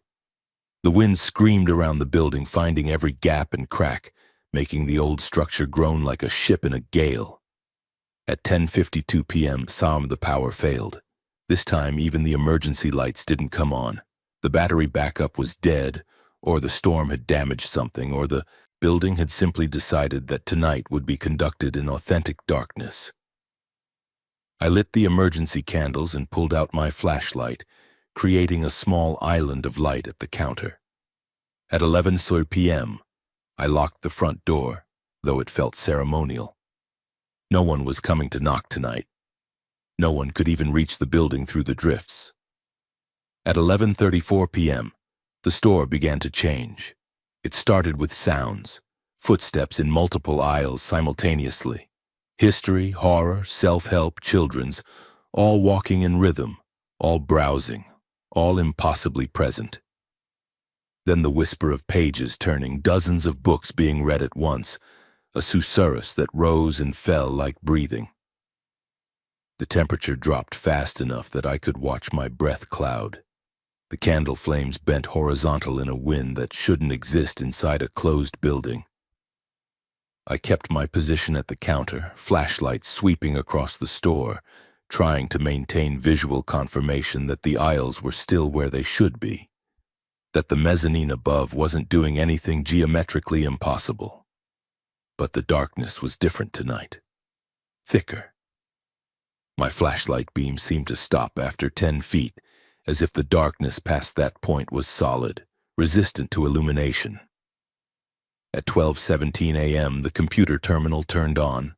The wind screamed around the building, finding every gap and crack, making the old structure groan like a ship in a gale. At 10:52 p.m., the power failed. This time, even the emergency lights didn't come on. The battery backup was dead, or the storm had damaged something, or the building had simply decided that tonight would be conducted in authentic darkness. I lit the emergency candles and pulled out my flashlight, creating a small island of light at the counter. At 11:00 p.m., I locked the front door, though it felt ceremonial. No one was coming to knock tonight. No one could even reach the building through the drifts. At 11:34 p.m., the store began to change. It started with sounds, footsteps in multiple aisles simultaneously. History, horror, self-help, children's, all walking in rhythm, all browsing, all impossibly present. Then the whisper of pages turning, dozens of books being read at once, a susurrus that rose and fell like breathing. The temperature dropped fast enough that I could watch my breath cloud. The candle flames bent horizontal in a wind that shouldn't exist inside a closed building. I kept my position at the counter, flashlights sweeping across the store, trying to maintain visual confirmation that the aisles were still where they should be, that the mezzanine above wasn't doing anything geometrically impossible. But the darkness was different tonight. Thicker. My flashlight beam seemed to stop after 10 feet, as if the darkness past that point was solid, resistant to illumination. At 12:17 a.m., the computer terminal turned on.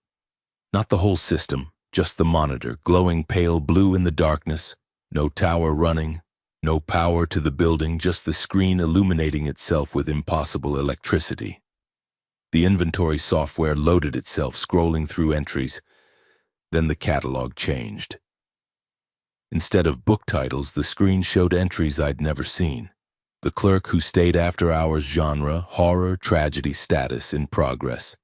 Not the whole system, just the monitor, glowing pale blue in the darkness. No tower running, no power to the building, just the screen illuminating itself with impossible electricity. The inventory software loaded itself, scrolling through entries. Then the catalog changed. Instead of book titles, the screen showed entries I'd never seen. The Clerk Who Stayed After Hours genre, horror, tragedy status in progress.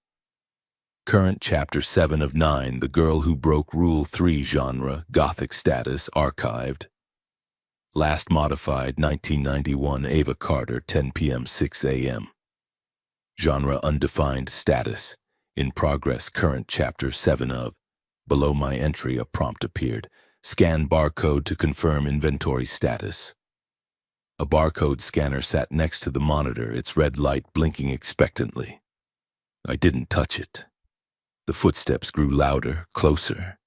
Current Chapter 7 of 9, The Girl Who Broke Rule 3 genre, gothic status, archived. Last modified 1991 Ava Carter, 10 p.m. 6 a.m. Genre undefined status, in progress current Chapter 7 of. Below my entry a prompt appeared. Scan barcode to confirm inventory status. A barcode scanner sat next to the monitor, its red light blinking expectantly. I didn't touch it. The footsteps grew louder, closer.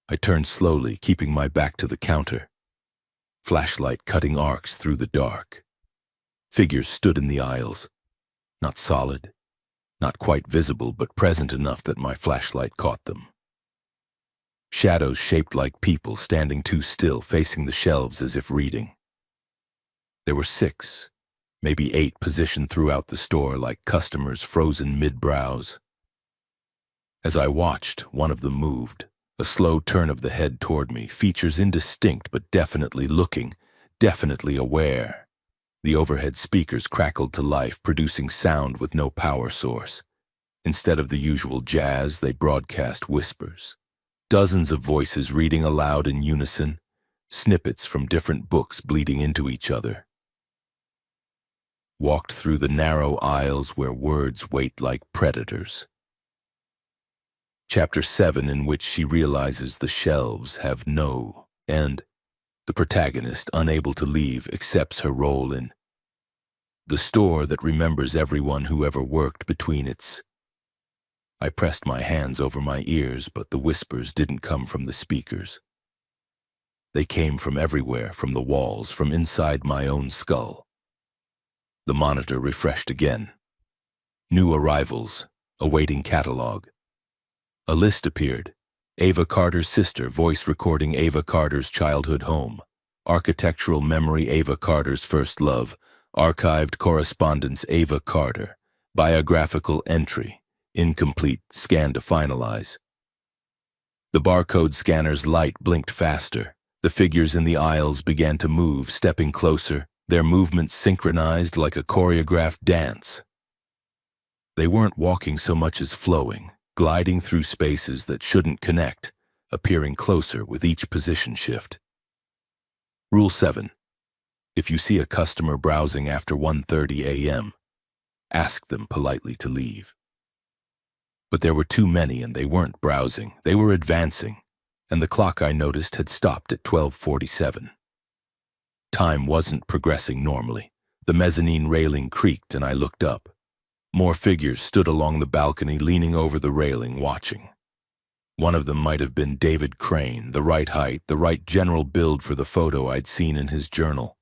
I turned slowly, keeping my back to the counter. Flashlight cutting arcs through the dark. Figures stood in the aisles. Not solid, not quite visible, but present enough that my flashlight caught them. Shadows shaped like people, standing too still, facing the shelves as if reading. There were 6, maybe 8 positioned throughout the store like customers frozen mid-browse. As I watched, one of them moved, a slow turn of the head toward me, features indistinct but definitely looking, definitely aware. The overhead speakers crackled to life, producing sound with no power source. Instead of the usual jazz, they broadcast whispers. Dozens of voices reading aloud in unison, snippets from different books bleeding into each other. Walked through the narrow aisles where words wait like predators. Chapter 7, in which she realizes the shelves have no end. The protagonist, unable to leave, accepts her role in the store that remembers everyone who ever worked between its. I pressed my hands over my ears, but the whispers didn't come from the speakers. They came from everywhere, from the walls, from inside my own skull. The monitor refreshed again. New arrivals, awaiting catalog. A list appeared. Ava Carter's sister, voice recording Ava Carter's childhood home. Architectural memory, Ava Carter's first love. Archived correspondence, Ava Carter. Biographical entry. Incomplete, scan to finalize. The barcode scanner's light blinked faster. The figures in the aisles began to move, stepping closer, their movements synchronized like a choreographed dance. They weren't walking so much as flowing, gliding through spaces that shouldn't connect, appearing closer with each position shift. Rule 7. If you see a customer browsing after 1:30 a.m., ask them politely to leave. But there were too many, and they weren't browsing. They were advancing, and the clock I noticed had stopped at 12:47. Time wasn't progressing normally. The mezzanine railing creaked, and I looked up. More figures stood along the balcony, leaning over the railing, watching. One of them might have been David Crane, the right height, the right general build for the photo I'd seen in his journal.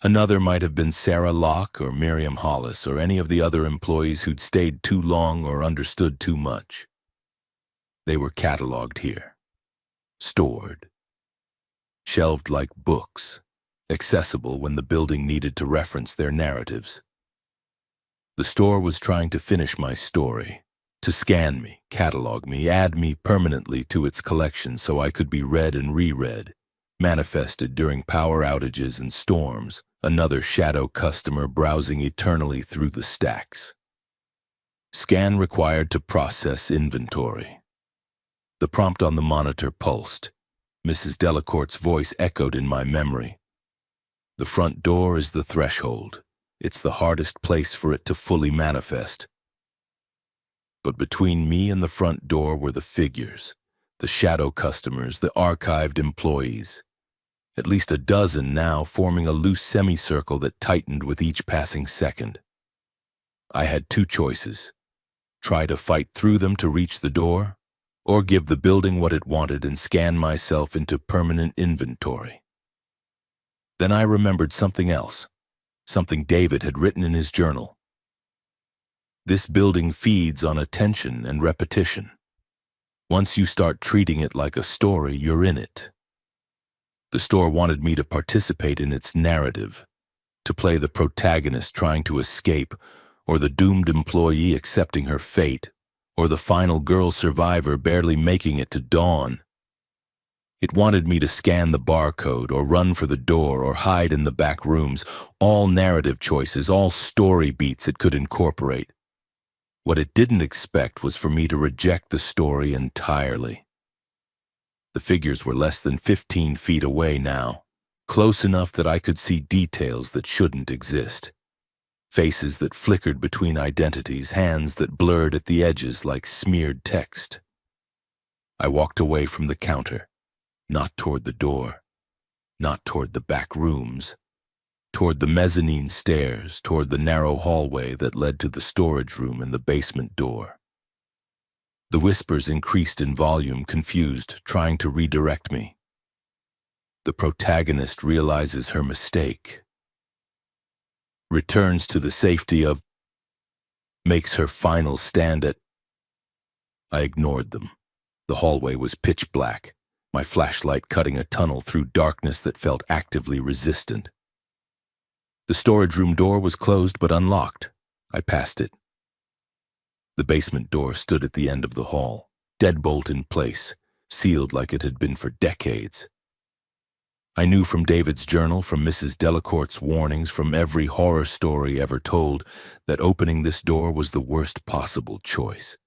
Another might have been Sarah Locke or Miriam Hollis or any of the other employees who'd stayed too long or understood too much. They were cataloged here, stored, shelved like books, accessible when the building needed to reference their narratives. The store was trying to finish my story, to scan me, catalog me, add me permanently to its collection so I could be read and reread, manifested during power outages and storms, Another shadow customer browsing eternally through the stacks. Scan required to process inventory. The prompt on the monitor pulsed. Mrs. Delacourt's voice echoed in my memory. The front door is the threshold. It's the hardest place for it to fully manifest. But between me and the front door were the figures, the shadow customers, the archived employees. At least a dozen now, forming a loose semicircle that tightened with each passing second. I had two choices: try to fight through them to reach the door, or give the building what it wanted and scan myself into permanent inventory. Then I remembered something else, something David had written in his journal. This building feeds on attention and repetition. Once you start treating it like a story, you're in it. The store wanted me to participate in its narrative, to play the protagonist trying to escape, or the doomed employee accepting her fate, or the final girl survivor barely making it to dawn. It wanted me to scan the barcode, or run for the door, or hide in the back rooms, all narrative choices, all story beats it could incorporate. What it didn't expect was for me to reject the story entirely. The figures were less than 15 feet away now, close enough that I could see details that shouldn't exist. Faces that flickered between identities, hands that blurred at the edges like smeared text. I walked away from the counter, not toward the door, not toward the back rooms, toward the mezzanine stairs, toward the narrow hallway that led to the storage room and the basement door. The whispers increased in volume, confused, trying to redirect me. The protagonist realizes her mistake, returns to the safety of, makes her final stand at. I ignored them. The hallway was pitch black, my flashlight cutting a tunnel through darkness that felt actively resistant. The storage room door was closed but unlocked. I passed it. The basement door stood at the end of the hall, deadbolt in place, sealed like it had been for decades. I knew from David's journal, from Mrs. Delacourt's warnings, from every horror story ever told, that opening this door was the worst possible choice.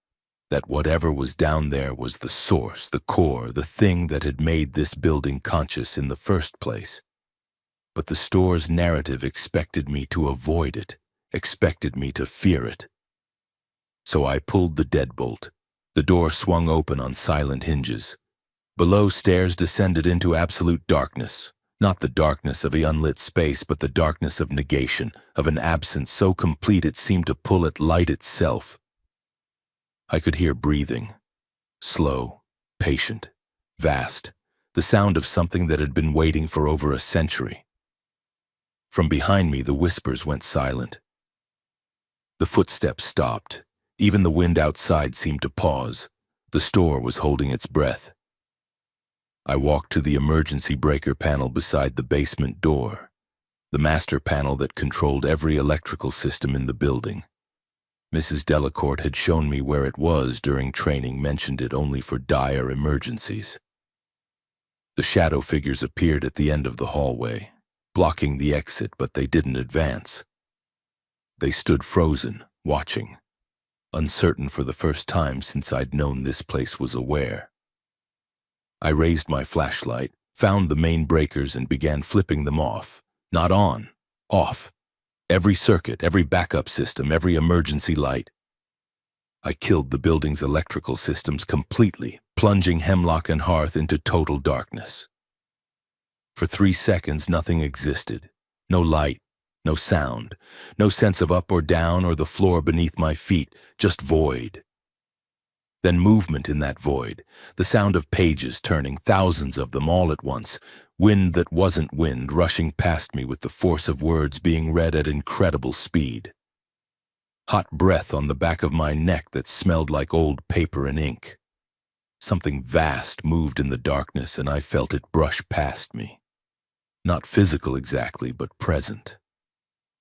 That whatever was down there was the source, the core, the thing that had made this building conscious in the first place. But the store's narrative expected me to avoid it, expected me to fear it. So I pulled the deadbolt. The door swung open on silent hinges. Below, stairs descended into absolute darkness. Not the darkness of an unlit space, but the darkness of negation, of an absence so complete it seemed to pull at light itself. I could hear breathing. Slow, patient, vast. The sound of something that had been waiting for over a century. From behind me, the whispers went silent. The footsteps stopped. Even the wind outside seemed to pause. The store was holding its breath. I walked to the emergency breaker panel beside the basement door, the master panel that controlled every electrical system in the building. Mrs. Delacourt had shown me where it was during training, mentioned it only for dire emergencies. The shadow figures appeared at the end of the hallway, blocking the exit, but they didn't advance. They stood frozen, watching, uncertain for the first time since I'd known this place was aware. I raised my flashlight, found the main breakers and began flipping them off. Not on, off. Every circuit, every backup system, every emergency light. I killed the building's electrical systems completely, plunging Hemlock and Hearth into total darkness. For 3 seconds, nothing existed. No light, no sound, no sense of up or down or the floor beneath my feet, just void. Then movement in that void, the sound of pages turning, thousands of them all at once, wind that wasn't wind rushing past me with the force of words being read at incredible speed. Hot breath on the back of my neck that smelled like old paper and ink. Something vast moved in the darkness and I felt it brush past me. Not physical exactly, but present.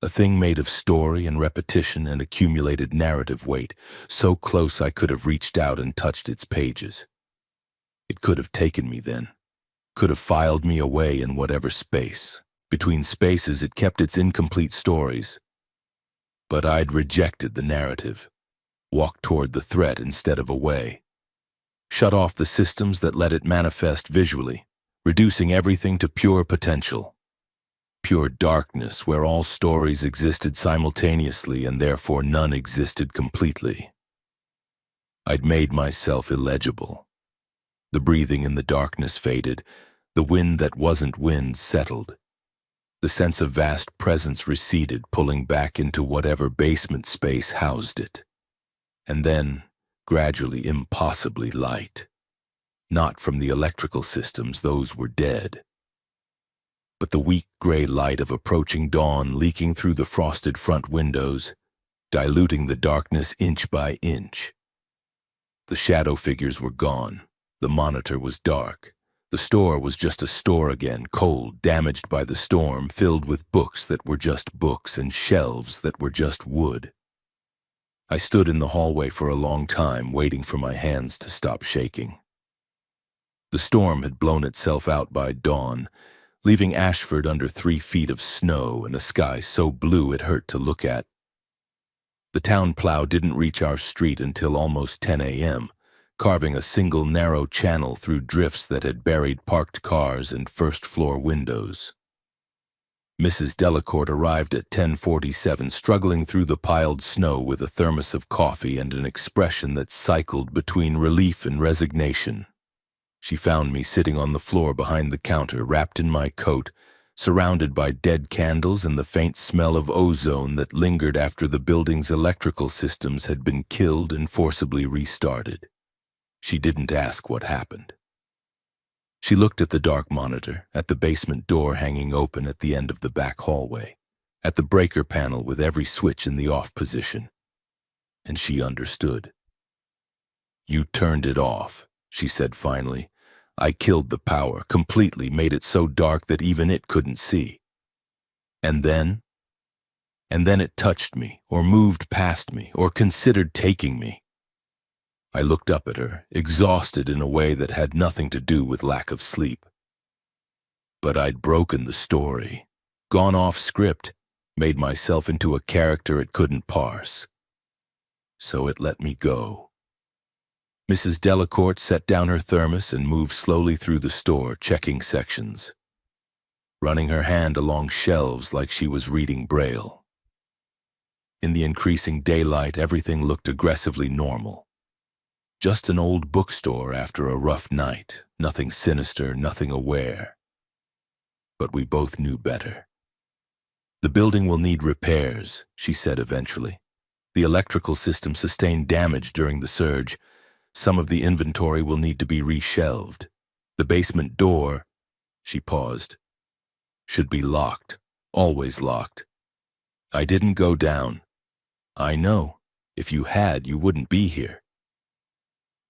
A thing made of story and repetition and accumulated narrative weight, so close I could have reached out and touched its pages. It could have taken me then, could have filed me away in whatever space, Between spaces, it kept its incomplete stories. But I'd rejected the narrative, walked toward the threat instead of away, shut off the systems that let it manifest visually, reducing everything to pure potential. Pure darkness where all stories existed simultaneously and therefore none existed completely. I'd made myself illegible. The breathing in the darkness faded, the wind that wasn't wind settled. The sense of vast presence receded, pulling back into whatever basement space housed it. And then, gradually, impossibly light. Not from the electrical systems, those were dead. But the weak gray light of approaching dawn leaking through the frosted front windows, diluting the darkness inch by inch. The shadow figures were gone. The monitor was dark. The store was just a store again, cold, damaged by the storm, filled with books that were just books and shelves that were just wood. I stood in the hallway for a long time, waiting for my hands to stop shaking. The storm had blown itself out by dawn, leaving Ashford under 3 feet of snow and a sky so blue it hurt to look at. The town plow didn't reach our street until almost 10 a.m., carving a single narrow channel through drifts that had buried parked cars and first-floor windows. Mrs. Delacourt arrived at 10:47, struggling through the piled snow with a thermos of coffee and an expression that cycled between relief and resignation. She found me sitting on the floor behind the counter, wrapped in my coat, surrounded by dead candles and the faint smell of ozone that lingered after the building's electrical systems had been killed and forcibly restarted. She didn't ask what happened. She looked at the dark monitor, at the basement door hanging open at the end of the back hallway, at the breaker panel with every switch in the off position. And she understood. "You turned it off," she said finally. "I killed the power, completely made it so dark that even it couldn't see. And then it touched me, or moved past me, or considered taking me." I looked up at her, exhausted in a way that had nothing to do with lack of sleep. But I'd broken the story, gone off script, made myself into a character it couldn't parse. So it let me go. Mrs. Delacourt set down her thermos and moved slowly through the store, checking sections, running her hand along shelves like she was reading Braille. In the increasing daylight, everything looked aggressively normal. Just an old bookstore after a rough night, nothing sinister, nothing aware. But we both knew better. "The building will need repairs," she said eventually. "The electrical system sustained damage during the surge. Some of the inventory will need to be reshelved. The basement door," she paused, "should be locked, always locked. I didn't go down. I know. If you had, you wouldn't be here."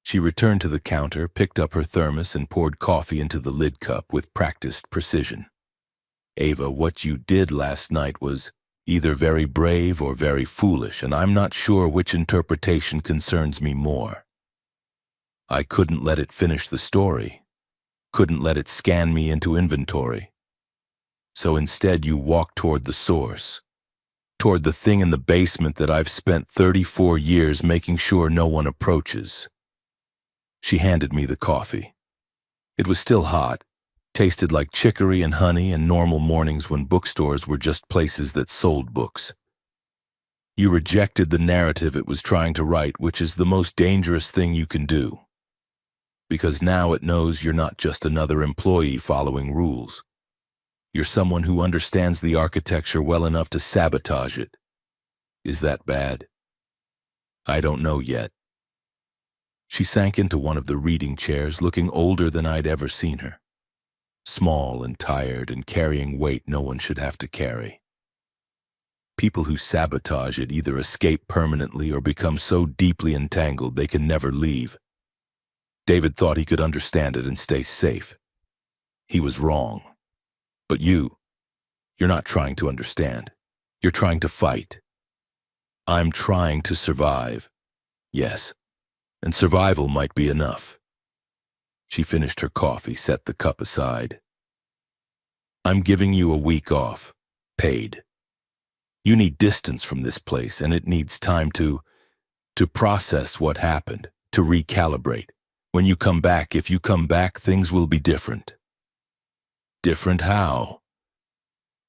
She returned to the counter, picked up her thermos, and poured coffee into the lid cup with practiced precision. "Ava, what you did last night was either very brave or very foolish, and I'm not sure which interpretation concerns me more. I couldn't let it finish the story, couldn't let it scan me into inventory. So instead you walked toward the source, toward the thing in the basement that I've spent 34 years making sure no one approaches." She handed me the coffee. It was still hot, tasted like chicory and honey and normal mornings when bookstores were just places that sold books. "You rejected the narrative it was trying to write, which is the most dangerous thing you can do. Because now it knows you're not just another employee following rules. You're someone who understands the architecture well enough to sabotage it. Is that bad? I don't know yet." She sank into one of the reading chairs, looking older than I'd ever seen her. Small and tired and carrying weight no one should have to carry. People who sabotage it either escape permanently or become so deeply entangled they can never leave. David thought he could understand it and stay safe. He was wrong. But you're not trying to understand. You're trying to fight. I'm trying to survive. Yes. And survival might be enough. She finished her coffee, set the cup aside. I'm giving you a week off, paid. You need distance from this place, and it needs time to process what happened, to recalibrate. When you come back, if you come back, things will be different. Different how?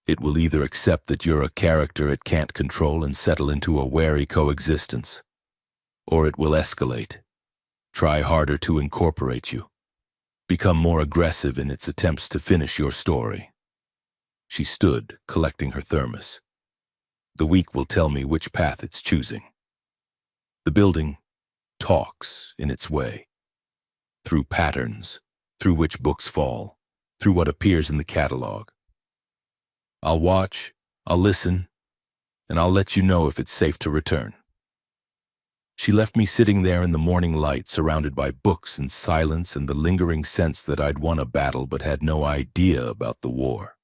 It will either accept that you're a character it can't control and settle into a wary coexistence, or it will escalate, try harder to incorporate you, become more aggressive in its attempts to finish your story. She stood, collecting her thermos. The week will tell me which path it's choosing. The building talks in its way, through patterns, through which books fall, through what appears in the catalog. I'll watch, I'll listen, and I'll let you know if it's safe to return. She left me sitting there in the morning light, surrounded by books and silence and the lingering sense that I'd won a battle but had no idea about the war.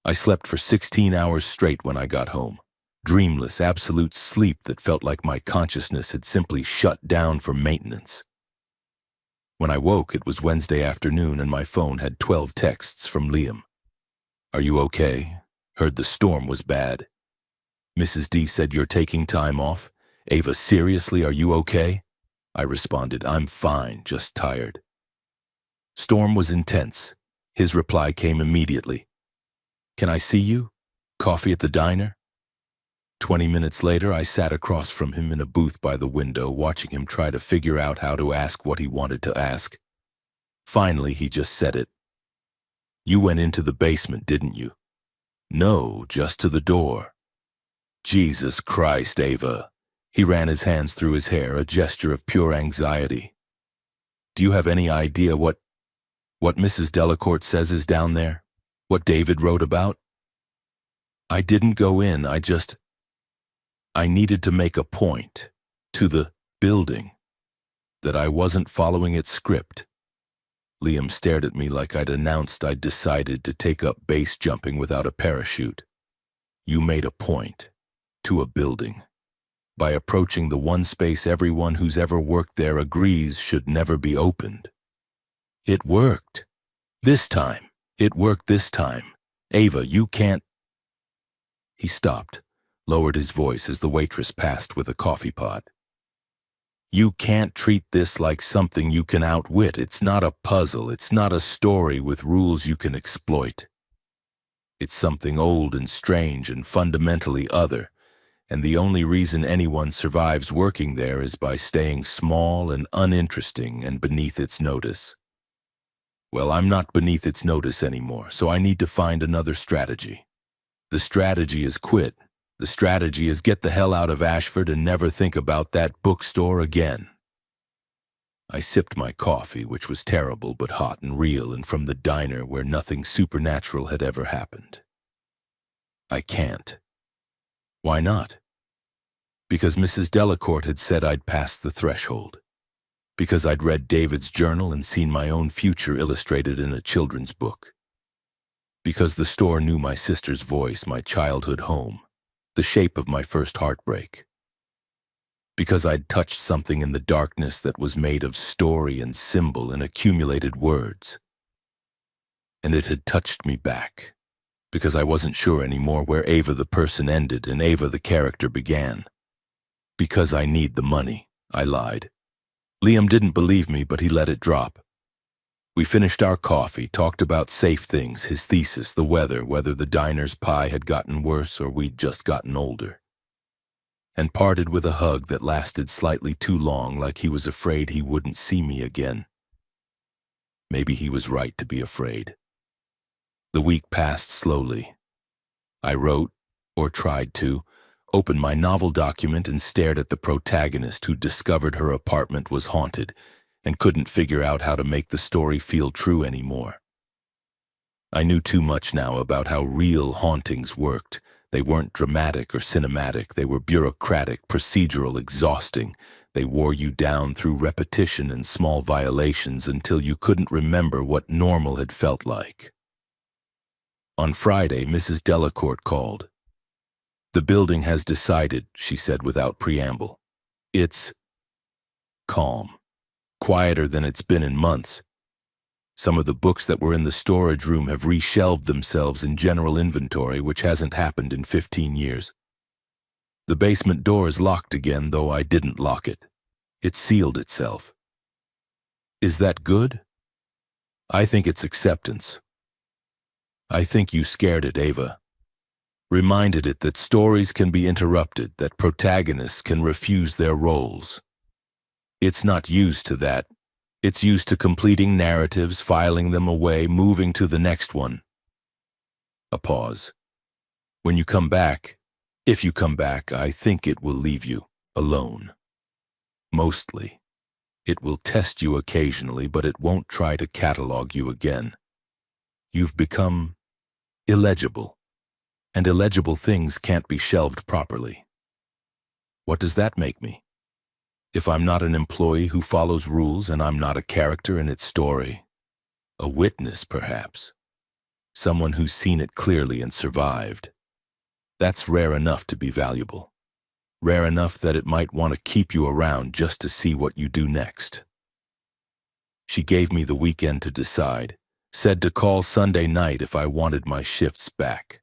I slept for 16 hours straight when I got home. Dreamless, absolute sleep that felt like my consciousness had simply shut down for maintenance. When I woke, it was Wednesday afternoon and my phone had 12 texts from Liam. Are you okay? Heard the storm was bad. Mrs. D said you're taking time off. Ava, seriously, are you okay? I responded, I'm fine, just tired. Storm was intense. His reply came immediately. Can I see you? Coffee at the diner? 20 minutes later, I sat across from him in a booth by the window, watching him try to figure out how to ask what he wanted to ask. Finally, he just said it. You went into the basement, didn't you? No, just to the door. Jesus Christ, Ava. He ran his hands through his hair, a gesture of pure anxiety. Do you have any idea what Mrs. Delacourt says is down there? What David wrote about? I didn't go in, I needed to make a point, to the building, that I wasn't following its script. Liam stared at me like I'd announced I'd decided to take up base jumping without a parachute. You made a point, to a building, by approaching the one space everyone who's ever worked there agrees should never be opened. It worked. This time. It worked this time. Ava, you can't... He stopped, lowered his voice as the waitress passed with a coffee pot. You can't treat this like something you can outwit. It's not a puzzle. It's not a story with rules you can exploit. It's something old and strange and fundamentally other, and the only reason anyone survives working there is by staying small and uninteresting and beneath its notice. Well, I'm not beneath its notice anymore, so I need to find another strategy. The strategy is quit. The strategy is get the hell out of Ashford and never think about that bookstore again. I sipped my coffee, which was terrible but hot and real and from the diner where nothing supernatural had ever happened. I can't. Why not? Because Mrs. Delacourt had said I'd passed the threshold. Because I'd read David's journal and seen my own future illustrated in a children's book. Because the store knew my sister's voice, my childhood home, the shape of my first heartbreak. Because I'd touched something in the darkness that was made of story and symbol and accumulated words. And it had touched me back. Because I wasn't sure anymore where Ava the person ended and Ava the character began. Because I need the money, I lied. Liam didn't believe me, but he let it drop. We finished our coffee, talked about safe things, his thesis, the weather, whether the diner's pie had gotten worse or we'd just gotten older. And parted with a hug that lasted slightly too long, like he was afraid he wouldn't see me again. Maybe he was right to be afraid. The week passed slowly. I wrote, or tried to, opened my novel document and stared at the protagonist who discovered her apartment was haunted and couldn't figure out how to make the story feel true anymore. I knew too much now about how real hauntings worked. They weren't dramatic or cinematic. They were bureaucratic, procedural, exhausting. They wore you down through repetition and small violations until you couldn't remember what normal had felt like. On Friday, Mrs. Delacourt called. The building has decided, she said without preamble. It's calm, quieter than it's been in months. Some of the books that were in the storage room have reshelved themselves in general inventory, which hasn't happened in 15 years. The basement door is locked again, though I didn't lock it. It sealed itself. Is that good? I think it's acceptance. I think you scared it, Ava. Reminded it that stories can be interrupted, that protagonists can refuse their roles. It's not used to that. It's used to completing narratives, filing them away, moving to the next one. A pause. When you come back, if you come back, I think it will leave you alone. Mostly. It will test you occasionally, but it won't try to catalog you again. You've become illegible, and illegible things can't be shelved properly. What does that make me? If I'm not an employee who follows rules and I'm not a character in its story, a witness perhaps, someone who's seen it clearly and survived, that's rare enough to be valuable. Rare enough that it might want to keep you around just to see what you do next. She gave me the weekend to decide, said to call Sunday night if I wanted my shifts back.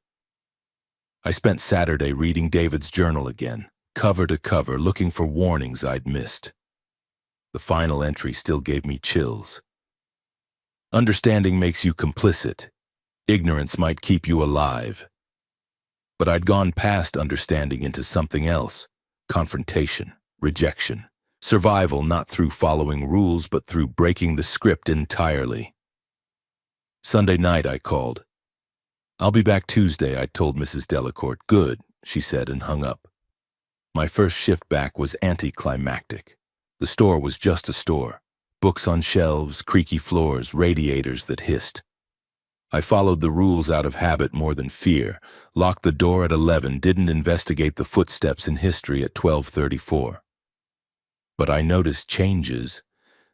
I spent Saturday reading David's journal again, cover to cover, looking for warnings I'd missed. The final entry still gave me chills. Understanding makes you complicit. Ignorance might keep you alive. But I'd gone past understanding into something else. Confrontation, rejection, survival not through following rules but through breaking the script entirely. Sunday night I called. I'll be back Tuesday, I told Mrs. Delacourt. Good, she said and hung up. My first shift back was anticlimactic. The store was just a store. Books on shelves, creaky floors, radiators that hissed. I followed the rules out of habit more than fear, locked the door at 11, didn't investigate the footsteps in history at 12:34. But I noticed changes.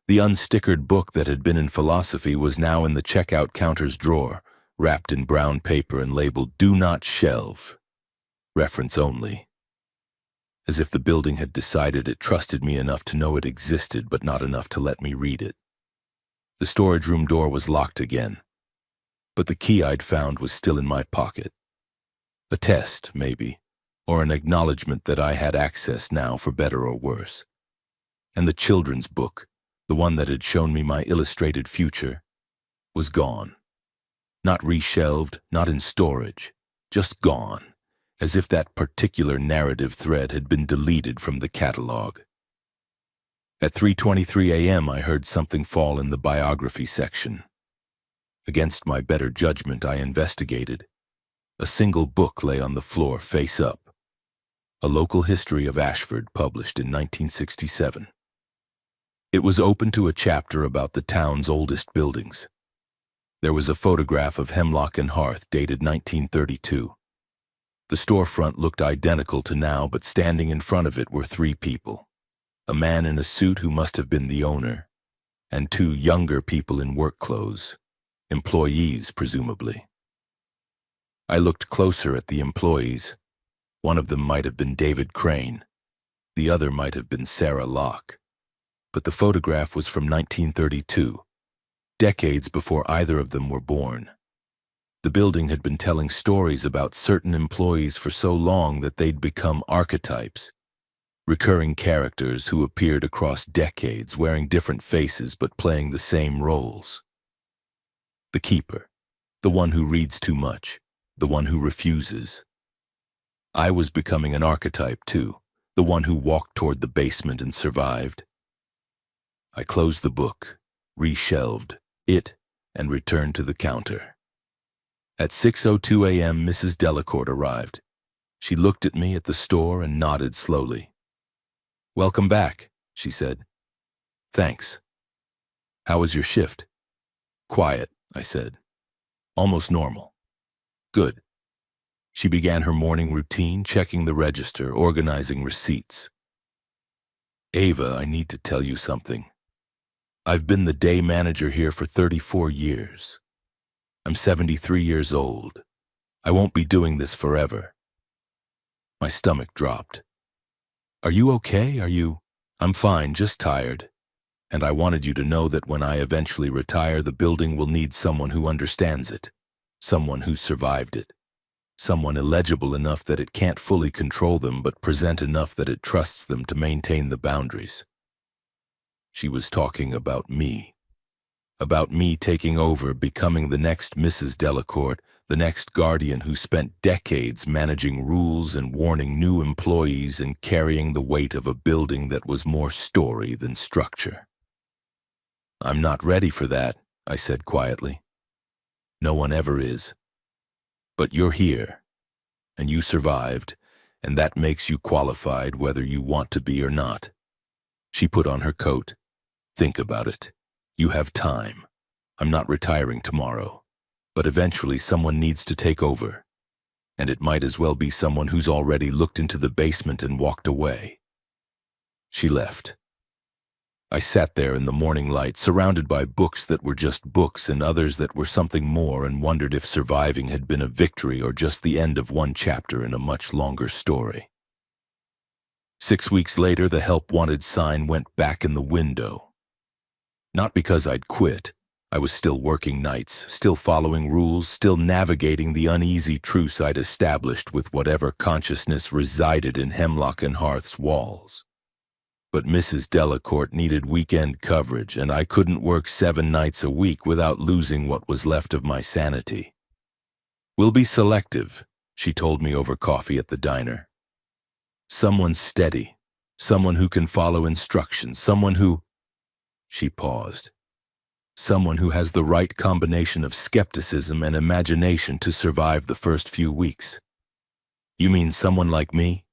The unstickered book that had been in philosophy was now in the checkout counter's drawer, wrapped in brown paper and labeled "Do Not Shelve. Reference only." As if the building had decided it trusted me enough to know it existed, but not enough to let me read it. The storage room door was locked again. But the key I'd found was still in my pocket. A test, maybe, or an acknowledgement that I had access now for better or worse. And the children's book, the one that had shown me my illustrated future, was gone. Not reshelved, not in storage, just gone, as if that particular narrative thread had been deleted from the catalog. At 3:23 a.m. I heard something fall in the biography section. Against my better judgment, I investigated. A single book lay on the floor, face up. A Local History of Ashford, published in 1967. It was open to a chapter about the town's oldest buildings. There was a photograph of Hemlock and Hearth, dated 1932. The storefront looked identical to now, but standing in front of it were three people. A man in a suit who must have been the owner, and two younger people in work clothes. Employees, presumably. I looked closer at the employees. One of them might have been David Crane. The other might have been Sarah Locke. But the photograph was from 1932, decades before either of them were born. The building had been telling stories about certain employees for so long that they'd become archetypes, recurring characters who appeared across decades, wearing different faces but playing the same roles. The keeper, the one who reads too much, the one who refuses. I was becoming an archetype too, the one who walked toward the basement and survived. I closed the book, reshelved it, and returned to the counter. At 6:02 a.m., Mrs. Delacourt arrived. She looked at me at the store and nodded slowly. "Welcome back," she said. "Thanks. How was your shift?" "Quiet," I said. "Almost normal." "Good." She began her morning routine, checking the register, organizing receipts. "Ava, I need to tell you something. I've been the day manager here for 34 years. I'm 73 years old. I won't be doing this forever." My stomach dropped. "Are you okay? I'm fine, just tired." And I wanted you to know that when I eventually retire, the building will need someone who understands it, someone who survived it, someone illegible enough that it can't fully control them but present enough that it trusts them to maintain the boundaries. She was talking about me taking over, becoming the next Mrs. Delacourt, the next guardian who spent decades managing rules and warning new employees and carrying the weight of a building that was more story than structure. "I'm not ready for that," I said quietly. "No one ever is. But you're here, and you survived, and that makes you qualified whether you want to be or not." She put on her coat. "Think about it. You have time. I'm not retiring tomorrow, but eventually someone needs to take over, and it might as well be someone who's already looked into the basement and walked away." She left. I sat there in the morning light, surrounded by books that were just books and others that were something more, and wondered if surviving had been a victory or just the end of one chapter in a much longer story. 6 weeks later, the help wanted sign went back in the window. Not because I'd quit. I was still working nights, still following rules, still navigating the uneasy truce I'd established with whatever consciousness resided in Hemlock and Hearth's walls. But Mrs. Delacourt needed weekend coverage, and I couldn't work 7 nights a week without losing what was left of my sanity. "We'll be selective," she told me over coffee at the diner. "Someone steady, someone who can follow instructions, someone who—" She paused. "Someone who has the right combination of skepticism and imagination to survive the first few weeks." "You mean someone like me?"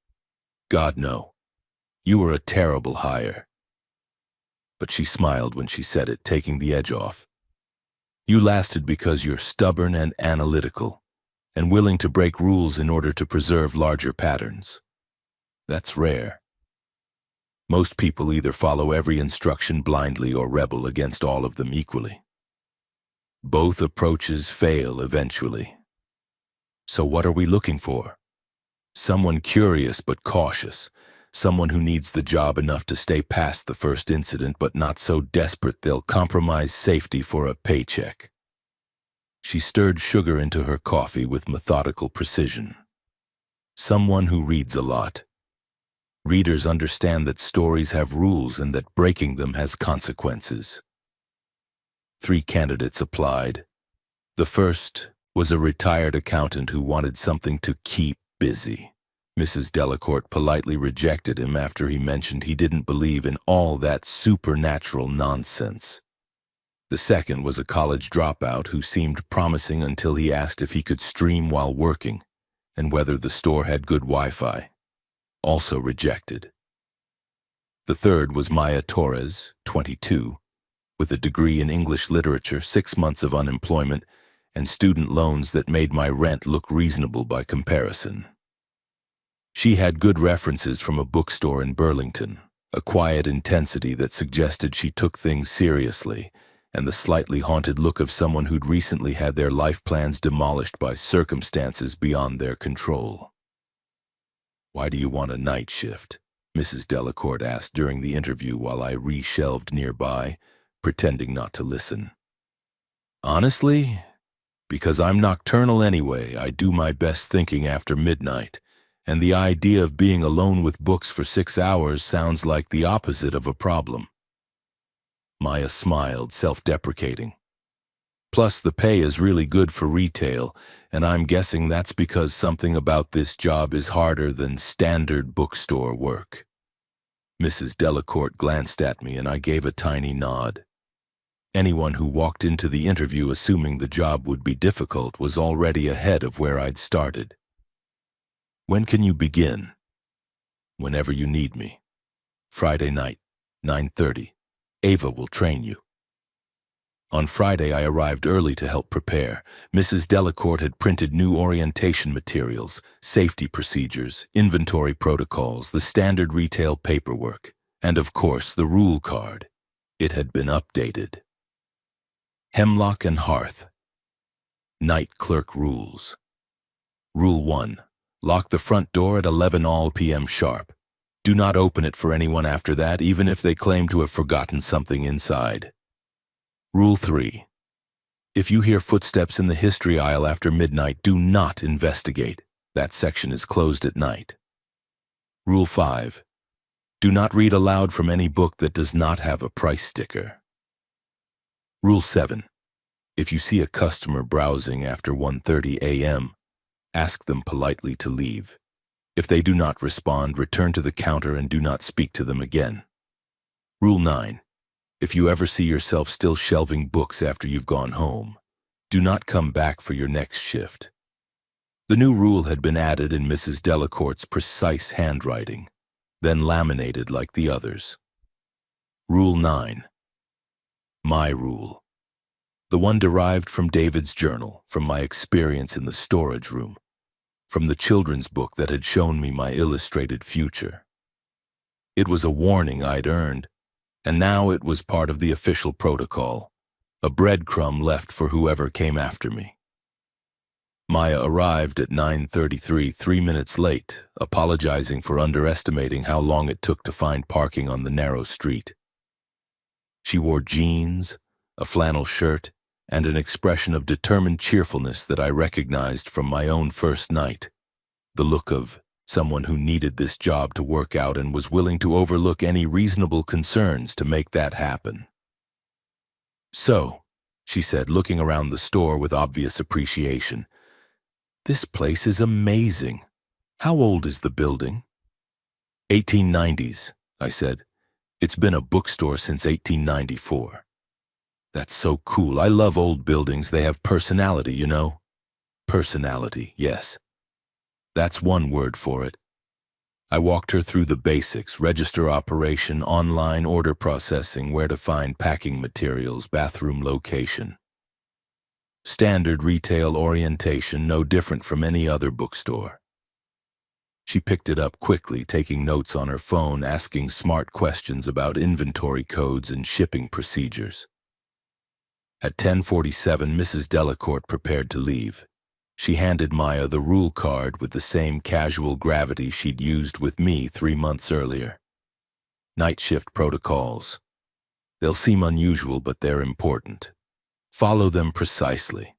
"God, no. You were a terrible hire." But she smiled when she said it, taking the edge off. "You lasted because you're stubborn and analytical, and willing to break rules in order to preserve larger patterns. That's rare. Most people either follow every instruction blindly or rebel against all of them equally. Both approaches fail eventually. So what are we looking for? Someone curious but cautious, someone who needs the job enough to stay past the first incident but not so desperate they'll compromise safety for a paycheck." She stirred sugar into her coffee with methodical precision. "Someone who reads a lot. Readers understand that stories have rules and that breaking them has consequences." 3 candidates applied. The first was a retired accountant who wanted something to keep busy. Mrs. Delacourt politely rejected him after he mentioned he didn't believe in all that supernatural nonsense. The second was a college dropout who seemed promising until he asked if he could stream while working and whether the store had good Wi-Fi. Also rejected. The third was Maya Torres, 22, with a degree in English literature, 6 months of unemployment, and student loans that made my rent look reasonable by comparison. She had good references from a bookstore in Burlington, a quiet intensity that suggested she took things seriously, and the slightly haunted look of someone who'd recently had their life plans demolished by circumstances beyond their control. "Why do you want a night shift?" Mrs. Delacourt asked during the interview while I reshelved nearby, pretending not to listen. "Honestly, because I'm nocturnal anyway. I do my best thinking after midnight, and the idea of being alone with books for 6 hours sounds like the opposite of a problem." Maya smiled, self-deprecating. "Plus, the pay is really good for retail, and I'm guessing that's because something about this job is harder than standard bookstore work." Mrs. Delacourt glanced at me, and I gave a tiny nod. Anyone who walked into the interview assuming the job would be difficult was already ahead of where I'd started. "When can you begin?" "Whenever you need me. Friday night, 9:30. Ava will train you." On Friday, I arrived early to help prepare. Mrs. Delacourt had printed new orientation materials, safety procedures, inventory protocols, the standard retail paperwork, and of course the rule card. It had been updated. Hemlock and Hearth. Night clerk rules. Rule 1. Lock the front door at 11 all p.m. sharp. Do not open it for anyone after that, even if they claim to have forgotten something inside. Rule 3. If you hear footsteps in the history aisle after midnight, do not investigate. That section is closed at night. Rule 5. Do not read aloud from any book that does not have a price sticker. Rule 7. If you see a customer browsing after 1:30 a.m., ask them politely to leave. If they do not respond, return to the counter and do not speak to them again. Rule 9. If you ever see yourself still shelving books after you've gone home, do not come back for your next shift. The new rule had been added in Mrs. Delacourt's precise handwriting, then laminated like the others. Rule 9. My rule. The one derived from David's journal, from my experience in the storage room, from the children's book that had shown me my illustrated future. It was a warning I'd earned, and now it was part of the official protocol, a breadcrumb left for whoever came after me. Maya arrived at 9:33, 3 minutes late, apologizing for underestimating how long it took to find parking on the narrow street. She wore jeans, a flannel shirt, and an expression of determined cheerfulness that I recognized from my own first night, the look of someone who needed this job to work out and was willing to overlook any reasonable concerns to make that happen. "So," she said, looking around the store with obvious appreciation, "this place is amazing. How old is the building?" 1890s, I said. "It's been a bookstore since 1894. "That's so cool. I love old buildings. They have personality, you know." Personality, yes. That's one word for it. I walked her through the basics: register operation, online order processing, where to find packing materials, bathroom location. Standard retail orientation, no different from any other bookstore. She picked it up quickly, taking notes on her phone, asking smart questions about inventory codes and shipping procedures. At 10:47, Mrs. Delacourt prepared to leave. She handed Maya the rule card with the same casual gravity she'd used with me 3 months earlier. Night shift protocols. They'll seem unusual, but they're important. Follow them precisely.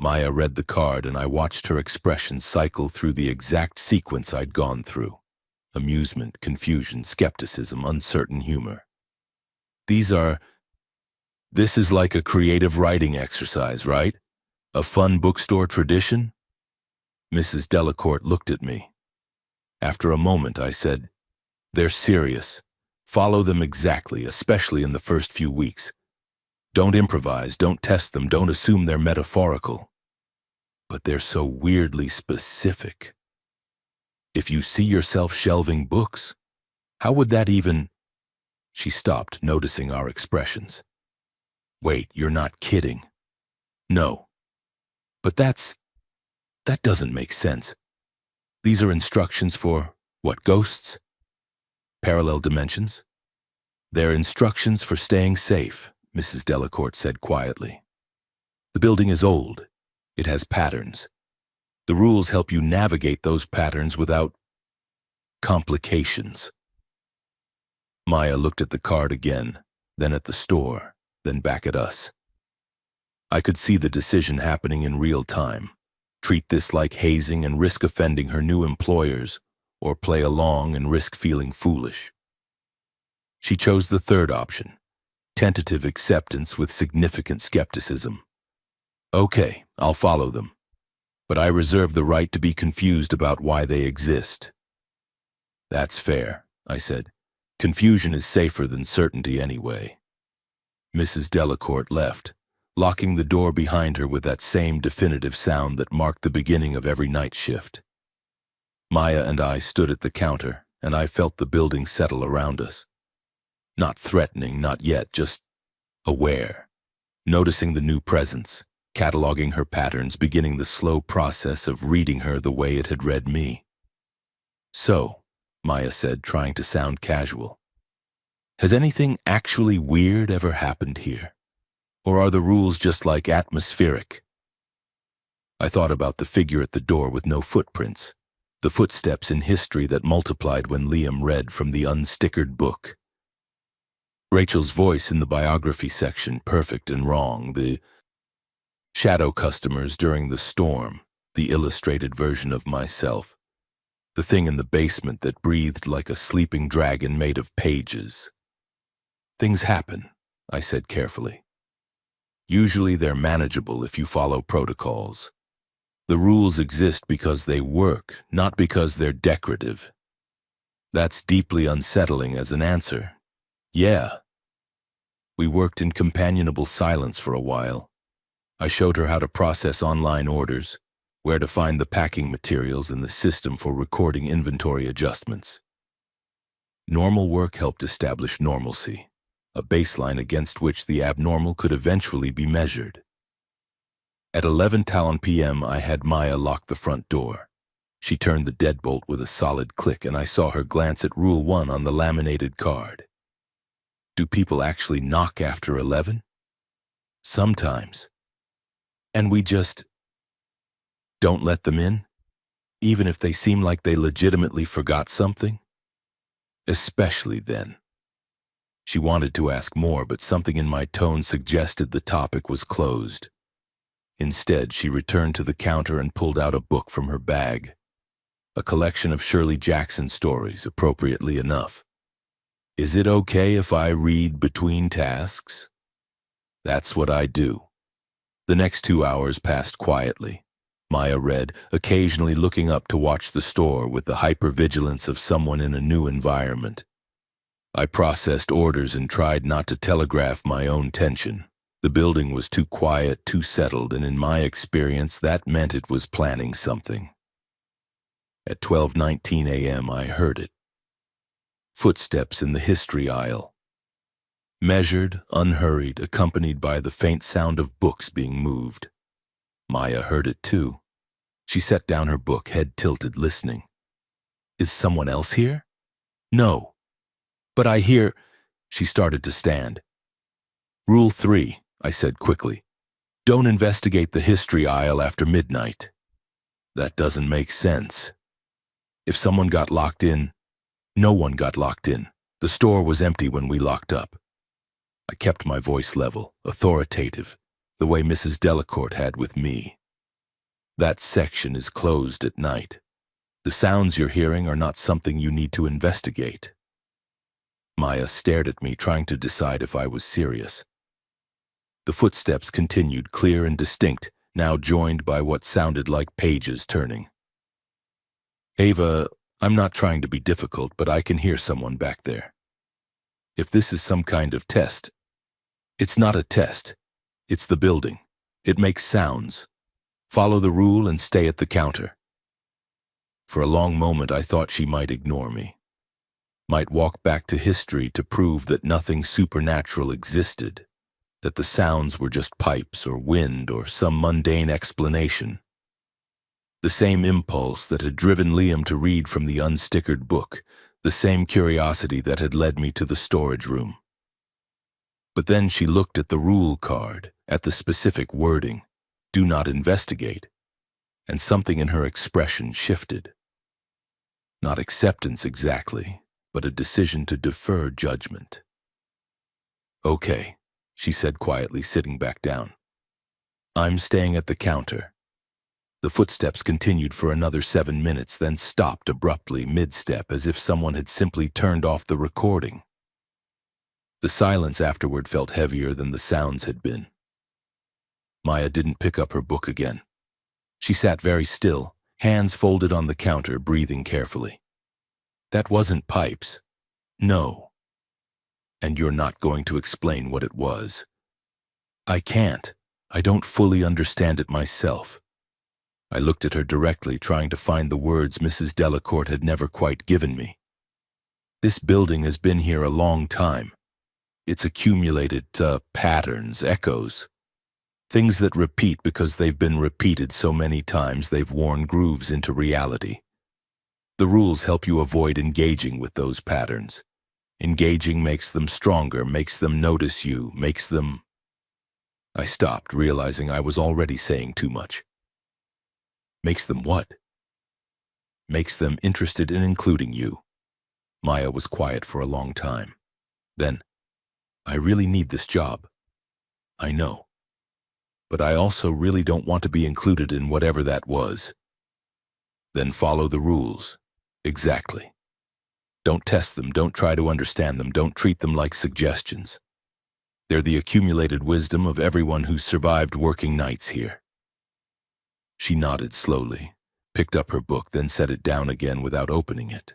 Maya read the card, and I watched her expression cycle through the exact sequence I'd gone through: amusement, confusion, skepticism, uncertain humor. This is like a creative writing exercise, right? A fun bookstore tradition? Mrs. Delacourt looked at me. After a moment, I said, "They're serious. Follow them exactly, especially in the first few weeks. Don't improvise, don't test them, don't assume they're metaphorical. But they're so weirdly specific. If you see yourself shelving books, how would that even—" She stopped, noticing our expressions. "Wait, you're not kidding." "No. But that doesn't make sense. These are instructions for, what, ghosts? Parallel dimensions?" "They're instructions for staying safe," Mrs. Delacourt said quietly. "The building is old. It has patterns. The rules help you navigate those patterns without complications." Maya looked at the card again, then at the store, then back at us. I could see the decision happening in real time. Treat this like hazing and risk offending her new employers, or play along and risk feeling foolish. She chose the third option: tentative acceptance with significant skepticism. "Okay, I'll follow them. But I reserve the right to be confused about why they exist." "That's fair," I said. "Confusion is safer than certainty anyway." Mrs. Delacourt left, locking the door behind her with that same definitive sound that marked the beginning of every night shift. Maya and I stood at the counter, and I felt the building settle around us. Not threatening, not yet, just aware, noticing the new presence, cataloging her patterns, beginning the slow process of reading her the way it had read me. "So," Maya said, trying to sound casual, "has anything actually weird ever happened here? Or are the rules just like atmospheric?" I thought about the figure at the door with no footprints, The footsteps in history that multiplied when Liam read from the unstickered book. Rachel's voice in the biography section, perfect and wrong. The shadow customers during the storm, the illustrated version of myself. The thing in the basement that breathed like a sleeping dragon made of pages. Things happen, I said carefully. Usually they're manageable if you follow protocols. The rules exist because they work, not because they're decorative. That's deeply unsettling as an answer. Yeah. We worked in companionable silence for a while. I showed her how to process online orders, where to find the packing materials and the system for recording inventory adjustments. Normal work helped establish normalcy, a baseline against which the abnormal could eventually be measured. At 11 p.m. I had Maya lock the front door. She turned the deadbolt with a solid click, and I saw her glance at Rule 1 on the laminated card. Do people actually knock after 11? Sometimes. And we just don't let them in, even if they seem like they legitimately forgot something? Especially then. She wanted to ask more, but something in my tone suggested the topic was closed. Instead, she returned to the counter and pulled out a book from her bag. A collection of Shirley Jackson stories, appropriately enough. Is it okay if I read between tasks? That's what I do. The next 2 hours passed quietly. Maya read, occasionally looking up to watch the store with the hypervigilance of someone in a new environment. I processed orders and tried not to telegraph my own tension. The building was too quiet, too settled, and in my experience, that meant it was planning something. At 12:19 a.m., I heard it. Footsteps in the history aisle. Measured, unhurried, accompanied by the faint sound of books being moved. Maya heard it too. She set down her book, head tilted, listening. Is someone else here? No. But I hear... She started to stand. Rule 3, I said quickly. Don't investigate the history aisle after midnight. That doesn't make sense. If someone got locked in, no one got locked in. The store was empty when we locked up. I kept my voice level, authoritative, the way Mrs. Delacourt had with me. That section is closed at night. The sounds you're hearing are not something you need to investigate. Maya stared at me, trying to decide if I was serious. The footsteps continued, clear and distinct, now joined by what sounded like pages turning. Ava, I'm not trying to be difficult, but I can hear someone back there. If this is some kind of test, it's not a test. It's the building. It makes sounds. Follow the rule and stay at the counter. For a long moment, I thought she might ignore me. Might walk back to history to prove that nothing supernatural existed, that the sounds were just pipes or wind or some mundane explanation. The same impulse that had driven Liam to read from the unstickered book, the same curiosity that had led me to the storage room. But then she looked at the rule card, at the specific wording, do not investigate, and something in her expression shifted. Not acceptance exactly, but a decision to defer judgment. Okay, she said quietly, sitting back down. I'm staying at the counter. The footsteps continued for another 7 minutes, then stopped abruptly mid-step as if someone had simply turned off the recording. The silence afterward felt heavier than the sounds had been. Maya didn't pick up her book again. She sat very still, hands folded on the counter, breathing carefully. That wasn't pipes. No. And you're not going to explain what it was. I can't. I don't fully understand it myself. I looked at her directly, trying to find the words Mrs. Delacourt had never quite given me. This building has been here a long time. It's accumulated patterns, echoes. Things that repeat because they've been repeated so many times they've worn grooves into reality. The rules help you avoid engaging with those patterns. Engaging makes them stronger, makes them notice you, makes them... I stopped, realizing I was already saying too much. Makes them what? makes them interested in including you. Maya was quiet for a long time. Then, I really need this job. I know. But I also really don't want to be included in whatever that was. Then follow the rules. Exactly. Don't test them, don't try to understand them, don't treat them like suggestions. They're the accumulated wisdom of everyone who's survived working nights here. She nodded slowly, picked up her book, then set it down again without opening it.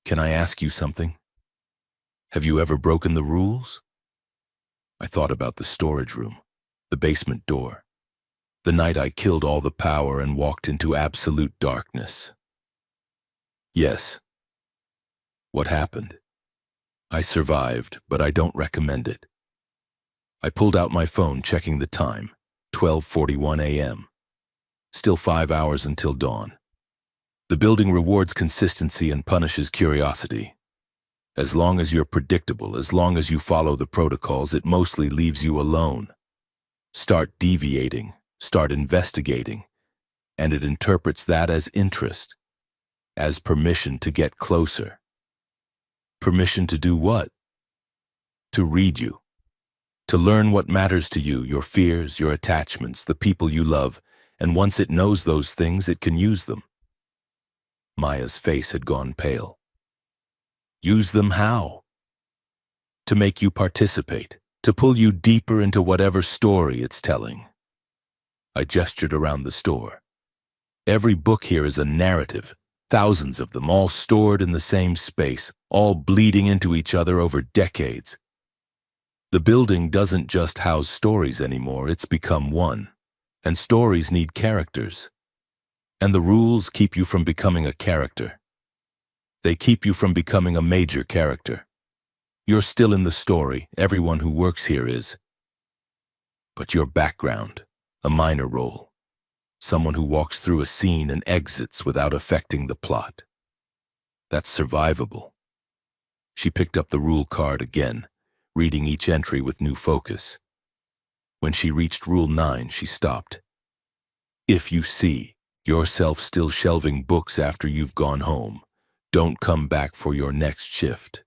Can I ask you something? Have you ever broken the rules? I thought about the storage room, the basement door, the night I killed all the power and walked into absolute darkness. Yes. What happened? I survived, but I don't recommend it. I pulled out my phone, checking the time, 12:41 a.m. Still 5 hours until dawn. The building rewards consistency and punishes curiosity. As long as you're predictable, as long as you follow the protocols, it mostly leaves you alone. Start deviating, start investigating, and it interprets that as interest, as permission to get closer. Permission to do what? To read you. To learn what matters to you, your fears, your attachments, the people you love, and once it knows those things, it can use them. Maya's face had gone pale. Use them how? To make you participate, to pull you deeper into whatever story it's telling. I gestured around the store. Every book here is a narrative, thousands of them, all stored in the same space, all bleeding into each other over decades. The building doesn't just house stories anymore, it's become one. And stories need characters. And the rules keep you from becoming a character. They keep you from becoming a major character. You're still in the story, everyone who works here is. But your background, a minor role. Someone who walks through a scene and exits without affecting the plot. That's survivable. She picked up the rule card again, reading each entry with new focus. When she reached Rule 9, she stopped. If you see yourself still shelving books after you've gone home, don't come back for your next shift.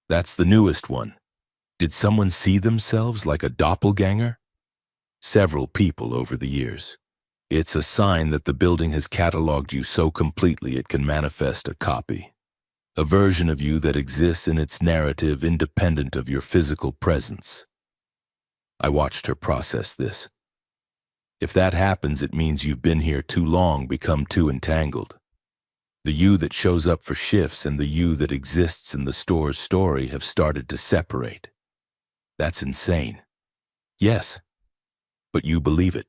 That's the newest one. Did someone see themselves like a doppelganger? Several people over the years. It's a sign that the building has cataloged you so completely it can manifest a copy. A version of you that exists in its narrative independent of your physical presence. I watched her process this. If that happens, it means you've been here too long, become too entangled. The you that shows up for shifts and the you that exists in the store's story have started to separate. That's insane. Yes, but you believe it.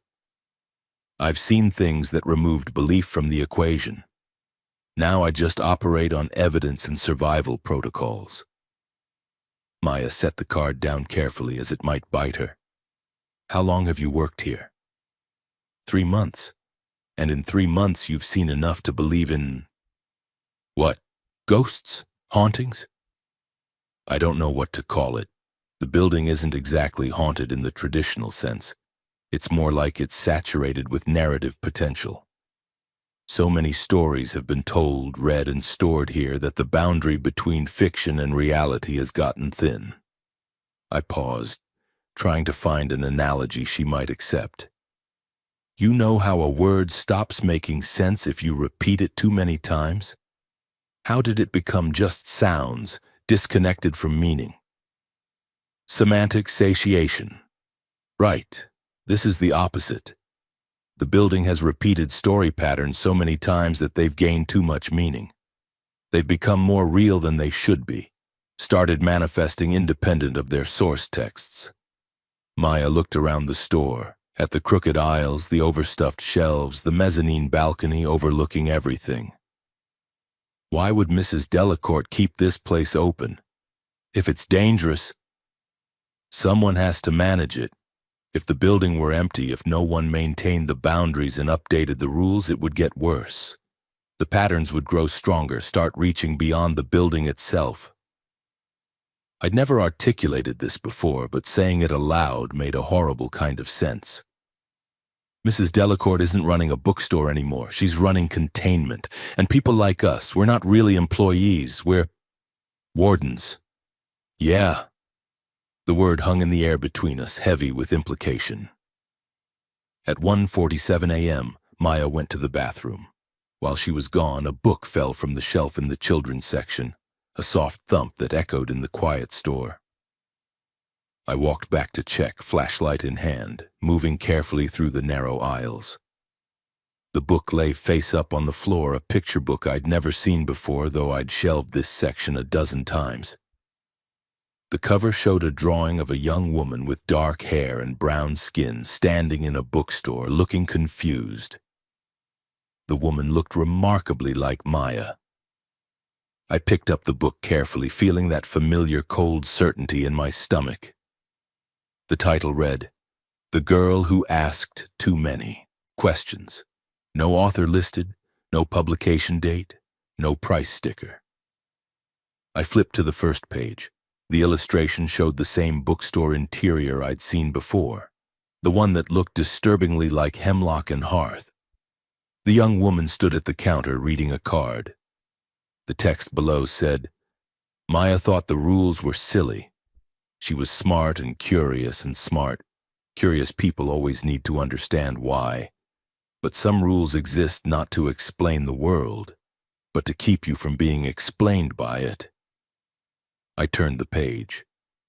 I've seen things that removed belief from the equation. Now I just operate on evidence and survival protocols. Maya set the card down carefully as it might bite her. How long have you worked here? 3 months. And in 3 months you've seen enough to believe in... What? Ghosts? Hauntings? I don't know what to call it. The building isn't exactly haunted in the traditional sense. It's more like it's saturated with narrative potential. So many stories have been told, read, and stored here that the boundary between fiction and reality has gotten thin. I paused, trying to find an analogy she might accept. You know how a word stops making sense if you repeat it too many times? How did it become just sounds, disconnected from meaning? Semantic satiation. Right, this is the opposite. The building has repeated story patterns so many times that they've gained too much meaning. They've become more real than they should be, started manifesting independent of their source texts. Maya looked around the store, at the crooked aisles, the overstuffed shelves, the mezzanine balcony overlooking everything. Why would Mrs. Delacourt keep this place open? If it's dangerous, someone has to manage it. If the building were empty, if no one maintained the boundaries and updated the rules, it would get worse. The patterns would grow stronger, start reaching beyond the building itself. I'd never articulated this before, but saying it aloud made a horrible kind of sense. Mrs. Delacourt isn't running a bookstore anymore. She's running containment. And people like us, we're not really employees. We're wardens. Yeah. The word hung in the air between us, heavy with implication. At 1:47 a.m., Maya went to the bathroom. While she was gone, a book fell from the shelf in the children's section, a soft thump that echoed in the quiet store. I walked back to check, flashlight in hand, moving carefully through the narrow aisles. The book lay face up on the floor, a picture book I'd never seen before, though I'd shelved this section a dozen times. The cover showed a drawing of a young woman with dark hair and brown skin standing in a bookstore, looking confused. The woman looked remarkably like Maya. I picked up the book carefully, feeling that familiar cold certainty in my stomach. The title read, "The Girl Who Asked Too Many Questions." No author listed, no publication date, no price sticker. I flipped to the first page. The illustration showed the same bookstore interior I'd seen before, the one that looked disturbingly like Hemlock and Hearth. The young woman stood at the counter reading a card. The text below said, "Maya thought the rules were silly. She was smart and curious and smart. Curious people always need to understand why. But some rules exist not to explain the world, but to keep you from being explained by it." I turned the page.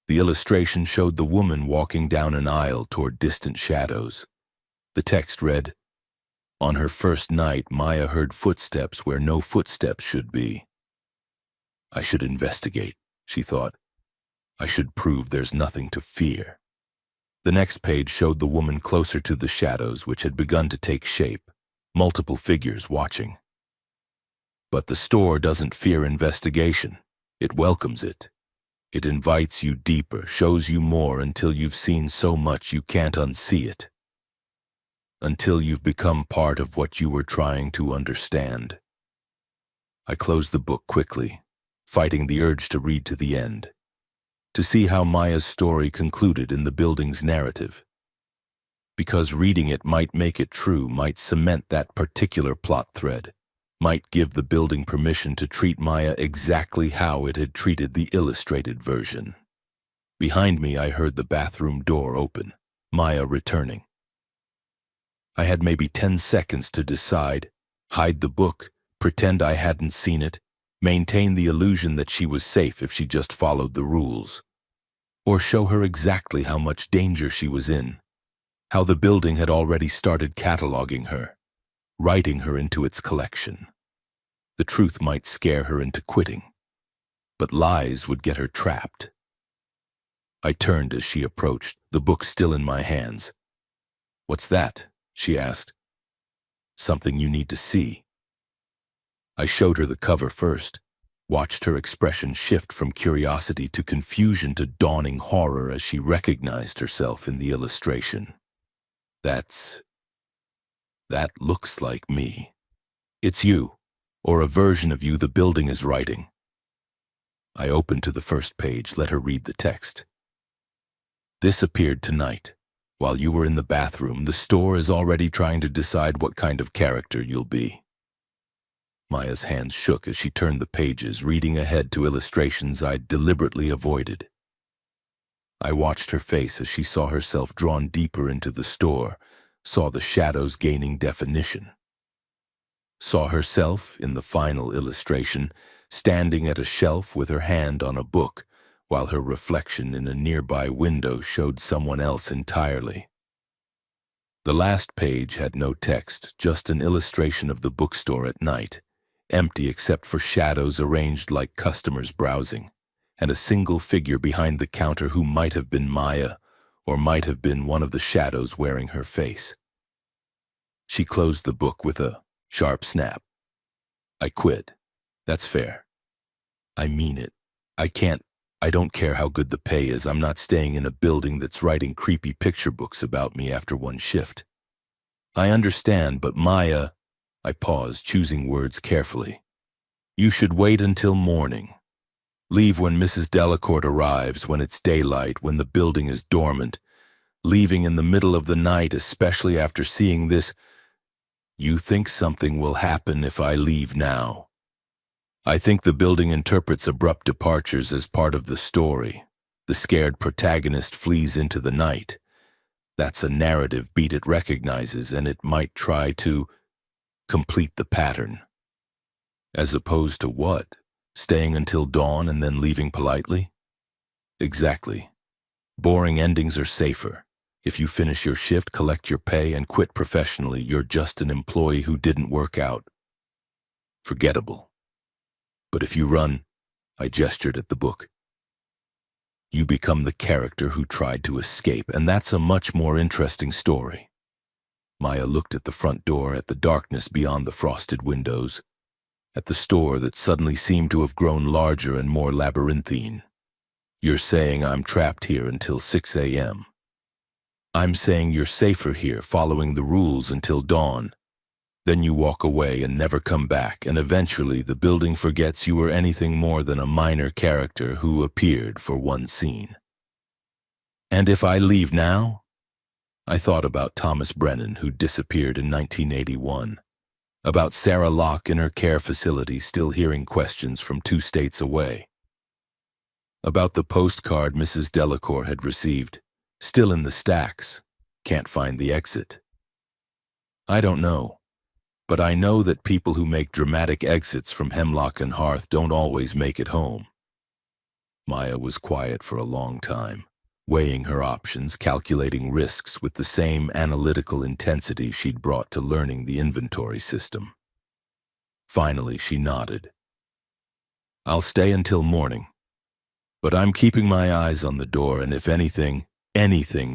The illustration showed the woman walking down an aisle toward distant shadows. The text read, "On her first night, Maya heard footsteps where no footsteps should be." I should investigate, she thought. I should prove there's nothing to fear. The next page showed the woman closer to the shadows, which had begun to take shape, multiple figures watching. But the store doesn't fear investigation. It welcomes it. It invites you deeper, shows you more until you've seen so much you can't unsee it. Until you've become part of what you were trying to understand. I closed the book quickly, fighting the urge to read to the end, to see how Maya's story concluded in the building's narrative. Because reading it might make it true, might cement that particular plot thread, might give the building permission to treat Maya exactly how it had treated the illustrated version. Behind me, I heard the bathroom door open, Maya returning. I had maybe 10 seconds to decide, hide the book, pretend I hadn't seen it, maintain the illusion that she was safe if she just followed the rules, or show her exactly how much danger she was in, how the building had already started cataloging her, writing her into its collection. The truth might scare her into quitting, but lies would get her trapped. I turned as she approached, the book still in my hands. "What's that?" she asked. "Something you need to see." I showed her the cover first, watched her expression shift from curiosity to confusion to dawning horror as she recognized herself in the illustration. That looks like me. It's you, or a version of you the building is writing." I opened to the first page, let her read the text. "This appeared tonight. While you were in the bathroom, the store is already trying to decide what kind of character you'll be." Maya's hands shook as she turned the pages, reading ahead to illustrations I'd deliberately avoided. I watched her face as she saw herself drawn deeper into the store, saw the shadows gaining definition. Saw herself, in the final illustration, standing at a shelf with her hand on a book, while her reflection in a nearby window showed someone else entirely. The last page had no text, just an illustration of the bookstore at night, empty except for shadows arranged like customers browsing, and a single figure behind the counter who might have been Maya, or might have been one of the shadows wearing her face. She closed the book with a sharp snap. "I quit. That's fair. I mean it. I don't care how good the pay is. I'm not staying in a building that's writing creepy picture books about me after one shift. I understand, but Maya," I paused, choosing words carefully. "You should wait until morning. Leave when Mrs. Delacourt arrives, when it's daylight, when the building is dormant. Leaving in the middle of the night, especially after seeing this. You think something will happen if I leave now. I think the building interprets abrupt departures as part of the story. The scared protagonist flees into the night. That's a narrative beat it recognizes, and it might try to complete the pattern. As opposed to what? Staying until dawn and then leaving politely? Exactly. Boring endings are safer. If you finish your shift, collect your pay, and quit professionally, you're just an employee who didn't work out. Forgettable. But if you run, I gestured at the book, you become the character who tried to escape, and that's a much more interesting story. Maya looked at the front door, at the darkness beyond the frosted windows, at the store that suddenly seemed to have grown larger and more labyrinthine. You're saying I'm trapped here until 6 a.m. I'm saying you're safer here, following the rules until dawn. Then you walk away and never come back, and eventually the building forgets you were anything more than a minor character who appeared for one scene. And if I leave now? I thought about Thomas Brennan, who disappeared in 1981, about Sarah Locke in her care facility still hearing questions from 2 states away, about the postcard Mrs. Delacour had received, still in the stacks, can't find the exit. I don't know. But I know that people who make dramatic exits from Hemlock and Hearth don't always make it home. Maya was quiet for a long time, weighing her options, calculating risks with the same analytical intensity she'd brought to learning the inventory system. Finally, she nodded. I'll stay until morning, but I'm keeping my eyes on the door, and if anything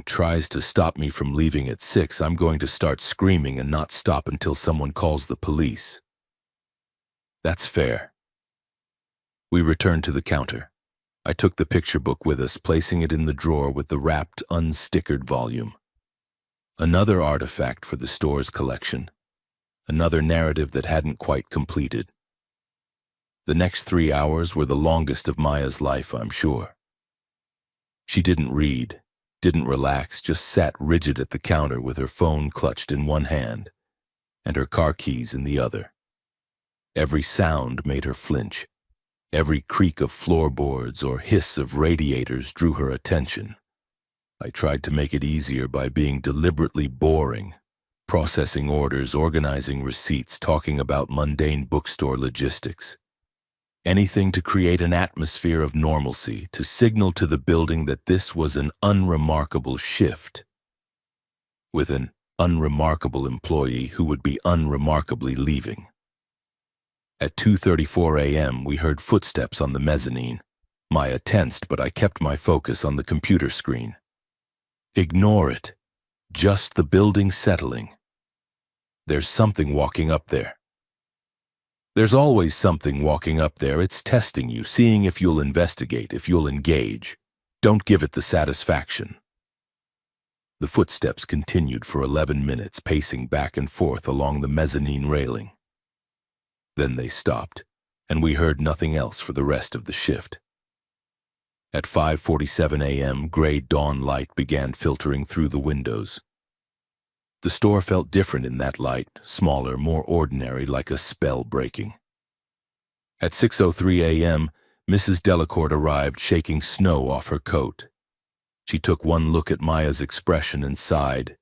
tries to stop me from leaving at 6, I'm going to start screaming and not stop until someone calls the police. That's fair. We returned to the counter. I took the picture book with us, placing it in the drawer with the wrapped, unstickered volume. Another artifact for the store's collection. Another narrative that hadn't quite completed. The next 3 hours were the longest of Maya's life, I'm sure. She didn't read. Didn't relax, just sat rigid at the counter with her phone clutched in one hand and her car keys in the other. Every sound made her flinch. Every creak of floorboards or hiss of radiators drew her attention. I tried to make it easier by being deliberately boring, processing orders, organizing receipts, talking about mundane bookstore logistics. Anything to create an atmosphere of normalcy, to signal to the building that this was an unremarkable shift, with an unremarkable employee who would be unremarkably leaving. At 2:34 a.m., we heard footsteps on the mezzanine. Maya tensed, but I kept my focus on the computer screen. Ignore it. Just the building settling. There's something walking up there. There's always something walking up there. It's testing you, seeing if you'll investigate, if you'll engage. Don't give it the satisfaction. The footsteps continued for 11 minutes, pacing back and forth along the mezzanine railing. Then they stopped, and we heard nothing else for the rest of the shift. At 5:47 a.m., gray dawn light began filtering through the windows. The store felt different in that light, smaller, more ordinary, like a spell breaking. At 6:03 a.m., Mrs. Delacour arrived, shaking snow off her coat. She took one look at Maya's expression and sighed.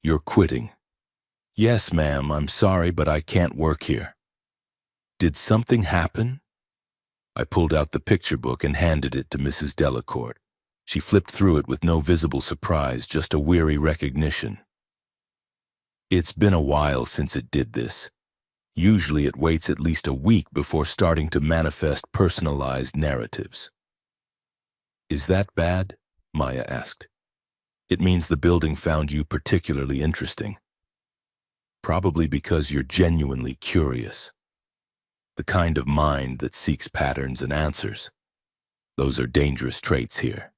You're quitting. Yes, ma'am, I'm sorry, but I can't work here. Did something happen? I pulled out the picture book and handed it to Mrs. Delacour. She flipped through it with no visible surprise, just a weary recognition. It's been a while since it did this. Usually it waits at least a week before starting to manifest personalized narratives. Is that bad? Maya asked. It means the building found you particularly interesting. Probably because you're genuinely curious. The kind of mind that seeks patterns and answers. Those are dangerous traits here.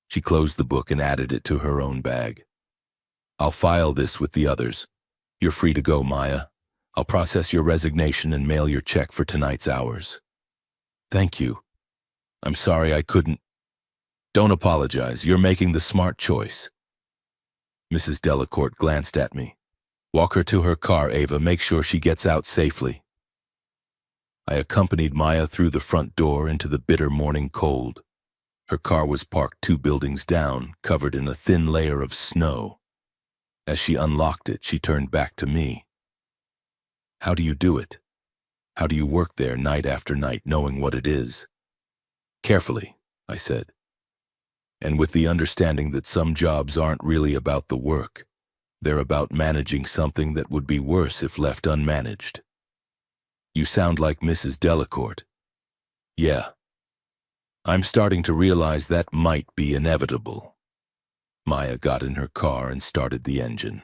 She closed the book and added it to her own bag. I'll file this with the others. You're free to go, Maya. I'll process your resignation and mail your check for tonight's hours. Thank you. I'm sorry I couldn't. Don't apologize. You're making the smart choice. Mrs. Delacourt glanced at me. Walk her to her car, Ava. Make sure she gets out safely. I accompanied Maya through the front door into the bitter morning cold. Her car was parked 2 buildings down, covered in a thin layer of snow. As she unlocked it, she turned back to me. How do you do it? How do you work there night after night, knowing what it is? Carefully, I said, and with the understanding that some jobs aren't really about the work. They're about managing something that would be worse if left unmanaged. You sound like Mrs. Delacourt. Yeah. I'm starting to realize that might be inevitable. Maya got in her car and started the engine.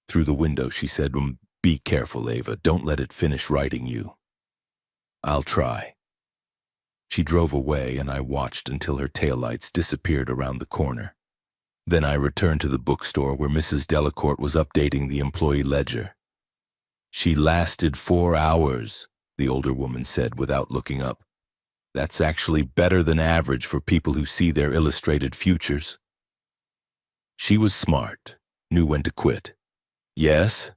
Through the window, she said, Be careful, Ava. Don't let it finish writing you. I'll try. She drove away, and I watched until her taillights disappeared around the corner. Then I returned to the bookstore where Mrs. Delacourt was updating the employee ledger. She lasted 4 hours, the older woman said without looking up. That's actually better than average for people who see their illustrated futures. She was smart, knew when to quit. Yes?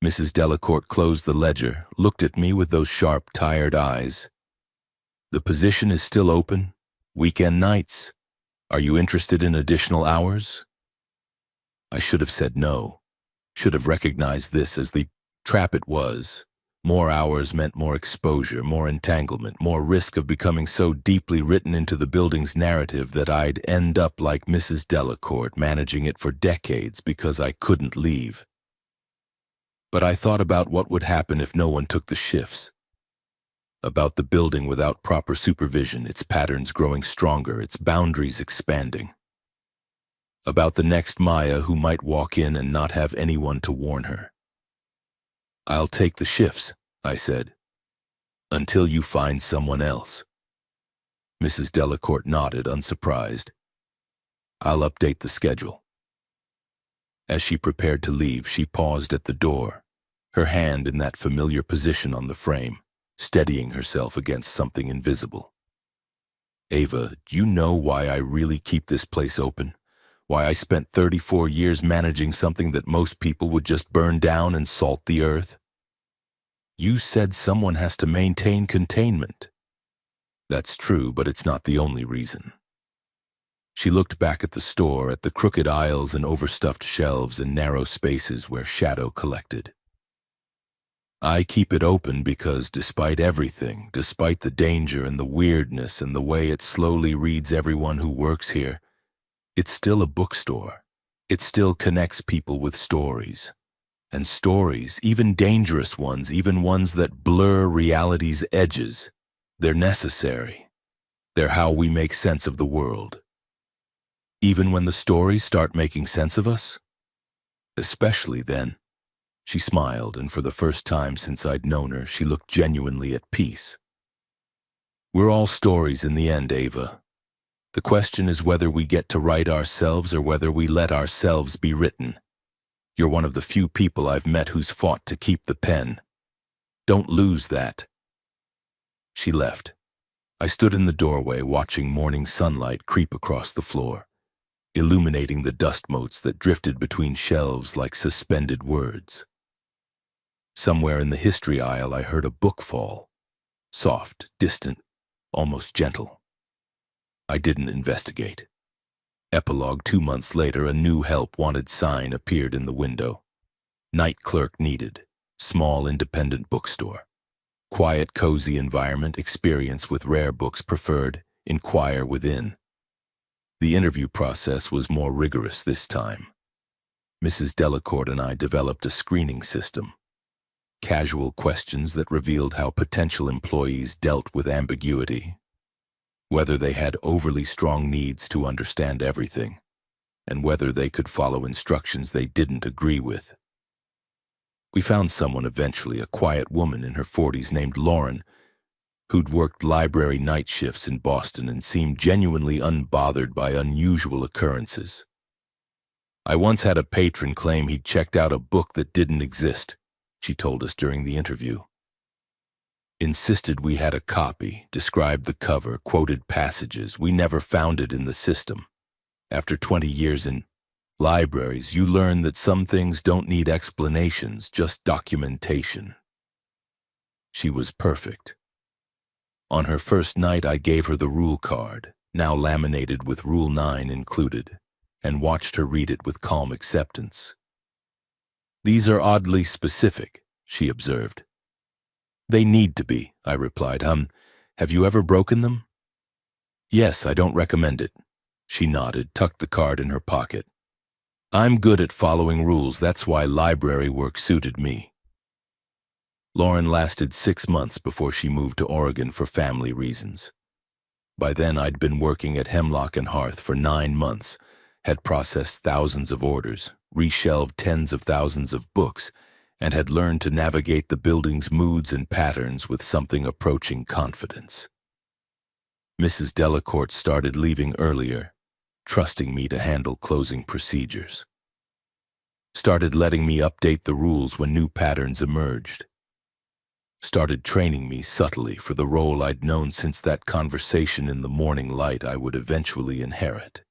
Mrs. Delacourt closed the ledger, looked at me with those sharp, tired eyes. The position is still open. Weekend nights. Are you interested in additional hours? I should have said no. Should have recognized this as the trap it was. More hours meant more exposure, more entanglement, more risk of becoming so deeply written into the building's narrative that I'd end up like Mrs. Delacourt, managing it for decades because I couldn't leave. But I thought about what would happen if no one took the shifts. About the building without proper supervision, its patterns growing stronger, its boundaries expanding. About the next Maya who might walk in and not have anyone to warn her. I'll take the shifts, I said, until you find someone else. Mrs. Delacourt nodded, unsurprised. I'll update the schedule. As she prepared to leave, she paused at the door, her hand in that familiar position on the frame, steadying herself against something invisible. Ava, do you know why I really keep this place open? Why I spent 34 years managing something that most people would just burn down and salt the earth? You said someone has to maintain containment. That's true, but it's not the only reason. She looked back at the store, at the crooked aisles and overstuffed shelves and narrow spaces where shadow collected. I keep it open because despite everything, despite the danger and the weirdness and the way it slowly reads everyone who works here, it's still a bookstore. It still connects people with stories. And stories, even dangerous ones, even ones that blur reality's edges, they're necessary. They're how we make sense of the world. Even when the stories start making sense of us? Especially then. She smiled, and for the first time since I'd known her, she looked genuinely at peace. We're all stories in the end, Ava. The question is whether we get to write ourselves or whether we let ourselves be written. You're one of the few people I've met who's fought to keep the pen. Don't lose that. She left. I stood in the doorway watching morning sunlight creep across the floor, illuminating the dust motes that drifted between shelves like suspended words. Somewhere in the history aisle I heard a book fall. Soft, distant, almost gentle. I didn't investigate. Epilogue 2 months later, a new help wanted sign appeared in the window. Night clerk needed. Small independent bookstore. Quiet, cozy environment, experience with rare books preferred. Inquire within. The interview process was more rigorous this time. Mrs. Delacourt and I developed a screening system. Casual questions that revealed how potential employees dealt with ambiguity, whether they had overly strong needs to understand everything, and whether they could follow instructions they didn't agree with. We found someone eventually, a quiet woman in her 40s named Lauren, who'd worked library night shifts in Boston and seemed genuinely unbothered by unusual occurrences. I once had a patron claim he'd checked out a book that didn't exist, she told us during the interview. Insisted we had a copy, described the cover, quoted passages. We never found it in the system. After 20 years in, Libraries, you learn that some things don't need explanations, just documentation. She was perfect. On her first night, I gave her the rule card, now laminated with Rule 9 included, and watched her read it with calm acceptance. "These are oddly specific," she observed. "They need to be," I replied. Have you ever broken them?" "Yes, I don't recommend it." She nodded, tucked the card in her pocket. "I'm good at following rules, that's why library work suited me." Lauren lasted 6 months before she moved to Oregon for family reasons. By then, I'd been working at Hemlock and Hearth for 9 months, had processed thousands of orders, reshelved tens of thousands of books, and had learned to navigate the building's moods and patterns with something approaching confidence. Mrs. Delacourt started leaving earlier, trusting me to handle closing procedures. Started letting me update the rules when new patterns emerged. Started training me subtly for the role I'd known since that conversation in the morning light I would eventually inherit.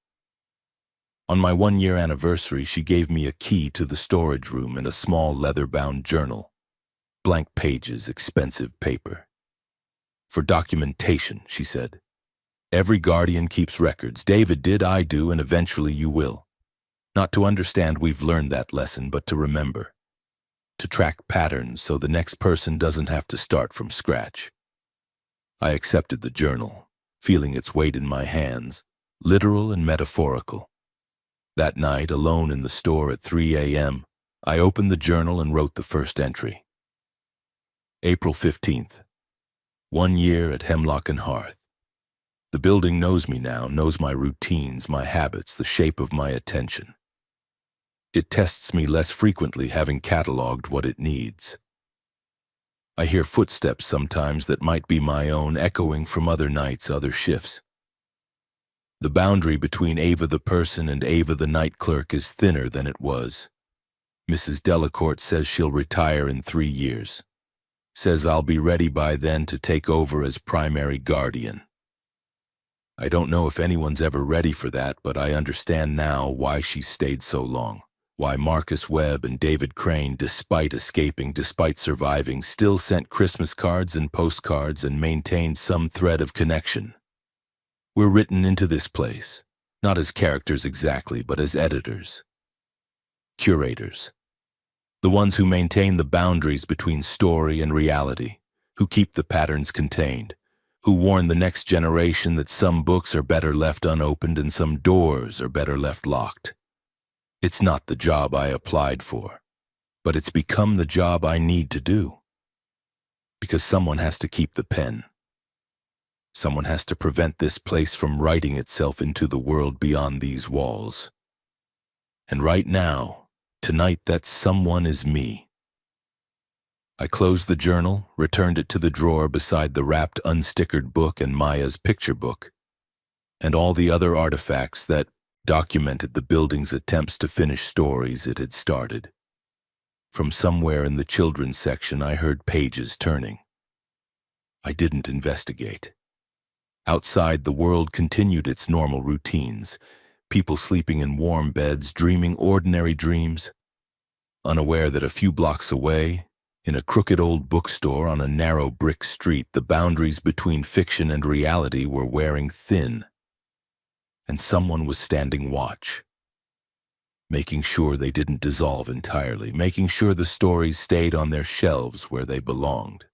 On my 1-year anniversary, she gave me a key to the storage room and a small leather-bound journal. Blank pages, expensive paper. "For documentation," she said. "Every guardian keeps records. David did, I do, and eventually you will. Not to understand we've learned that lesson, but to remember. To track patterns so the next person doesn't have to start from scratch." I accepted the journal, feeling its weight in my hands, literal and metaphorical. That night, alone in the store at 3 a.m., I opened the journal and wrote the first entry. April 15th. 1 year at Hemlock and Hearth. The building knows me now, knows my routines, my habits, the shape of my attention. It tests me less frequently, having cataloged what it needs. I hear footsteps sometimes that might be my own, echoing from other nights, other shifts. The boundary between Ava the person and Ava the night clerk is thinner than it was. Mrs. Delacourt says she'll retire in 3 years. Says I'll be ready by then to take over as primary guardian. I don't know if anyone's ever ready for that, but I understand now why she stayed so long. Why Marcus Webb and David Crane, despite escaping, despite surviving, still sent Christmas cards and postcards and maintained some thread of connection. We're written into this place, not as characters exactly, but as editors. Curators. The ones who maintain the boundaries between story and reality, who keep the patterns contained, who warn the next generation that some books are better left unopened and some doors are better left locked. It's not the job I applied for, but it's become the job I need to do. Because someone has to keep the pen. Someone has to prevent this place from writing itself into the world beyond these walls. And right now, tonight, that someone is me. I closed the journal, returned it to the drawer beside the wrapped, unstickered book and Maya's picture book, and all the other artifacts that documented the building's attempts to finish stories it had started. From somewhere in the children's section, I heard pages turning. I didn't investigate. Outside, the world continued its normal routines, people sleeping in warm beds, dreaming ordinary dreams, unaware that a few blocks away, in a crooked old bookstore on a narrow brick street, the boundaries between fiction and reality were wearing thin, and someone was standing watch, making sure they didn't dissolve entirely, making sure the stories stayed on their shelves where they belonged,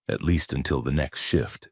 at least until the next shift.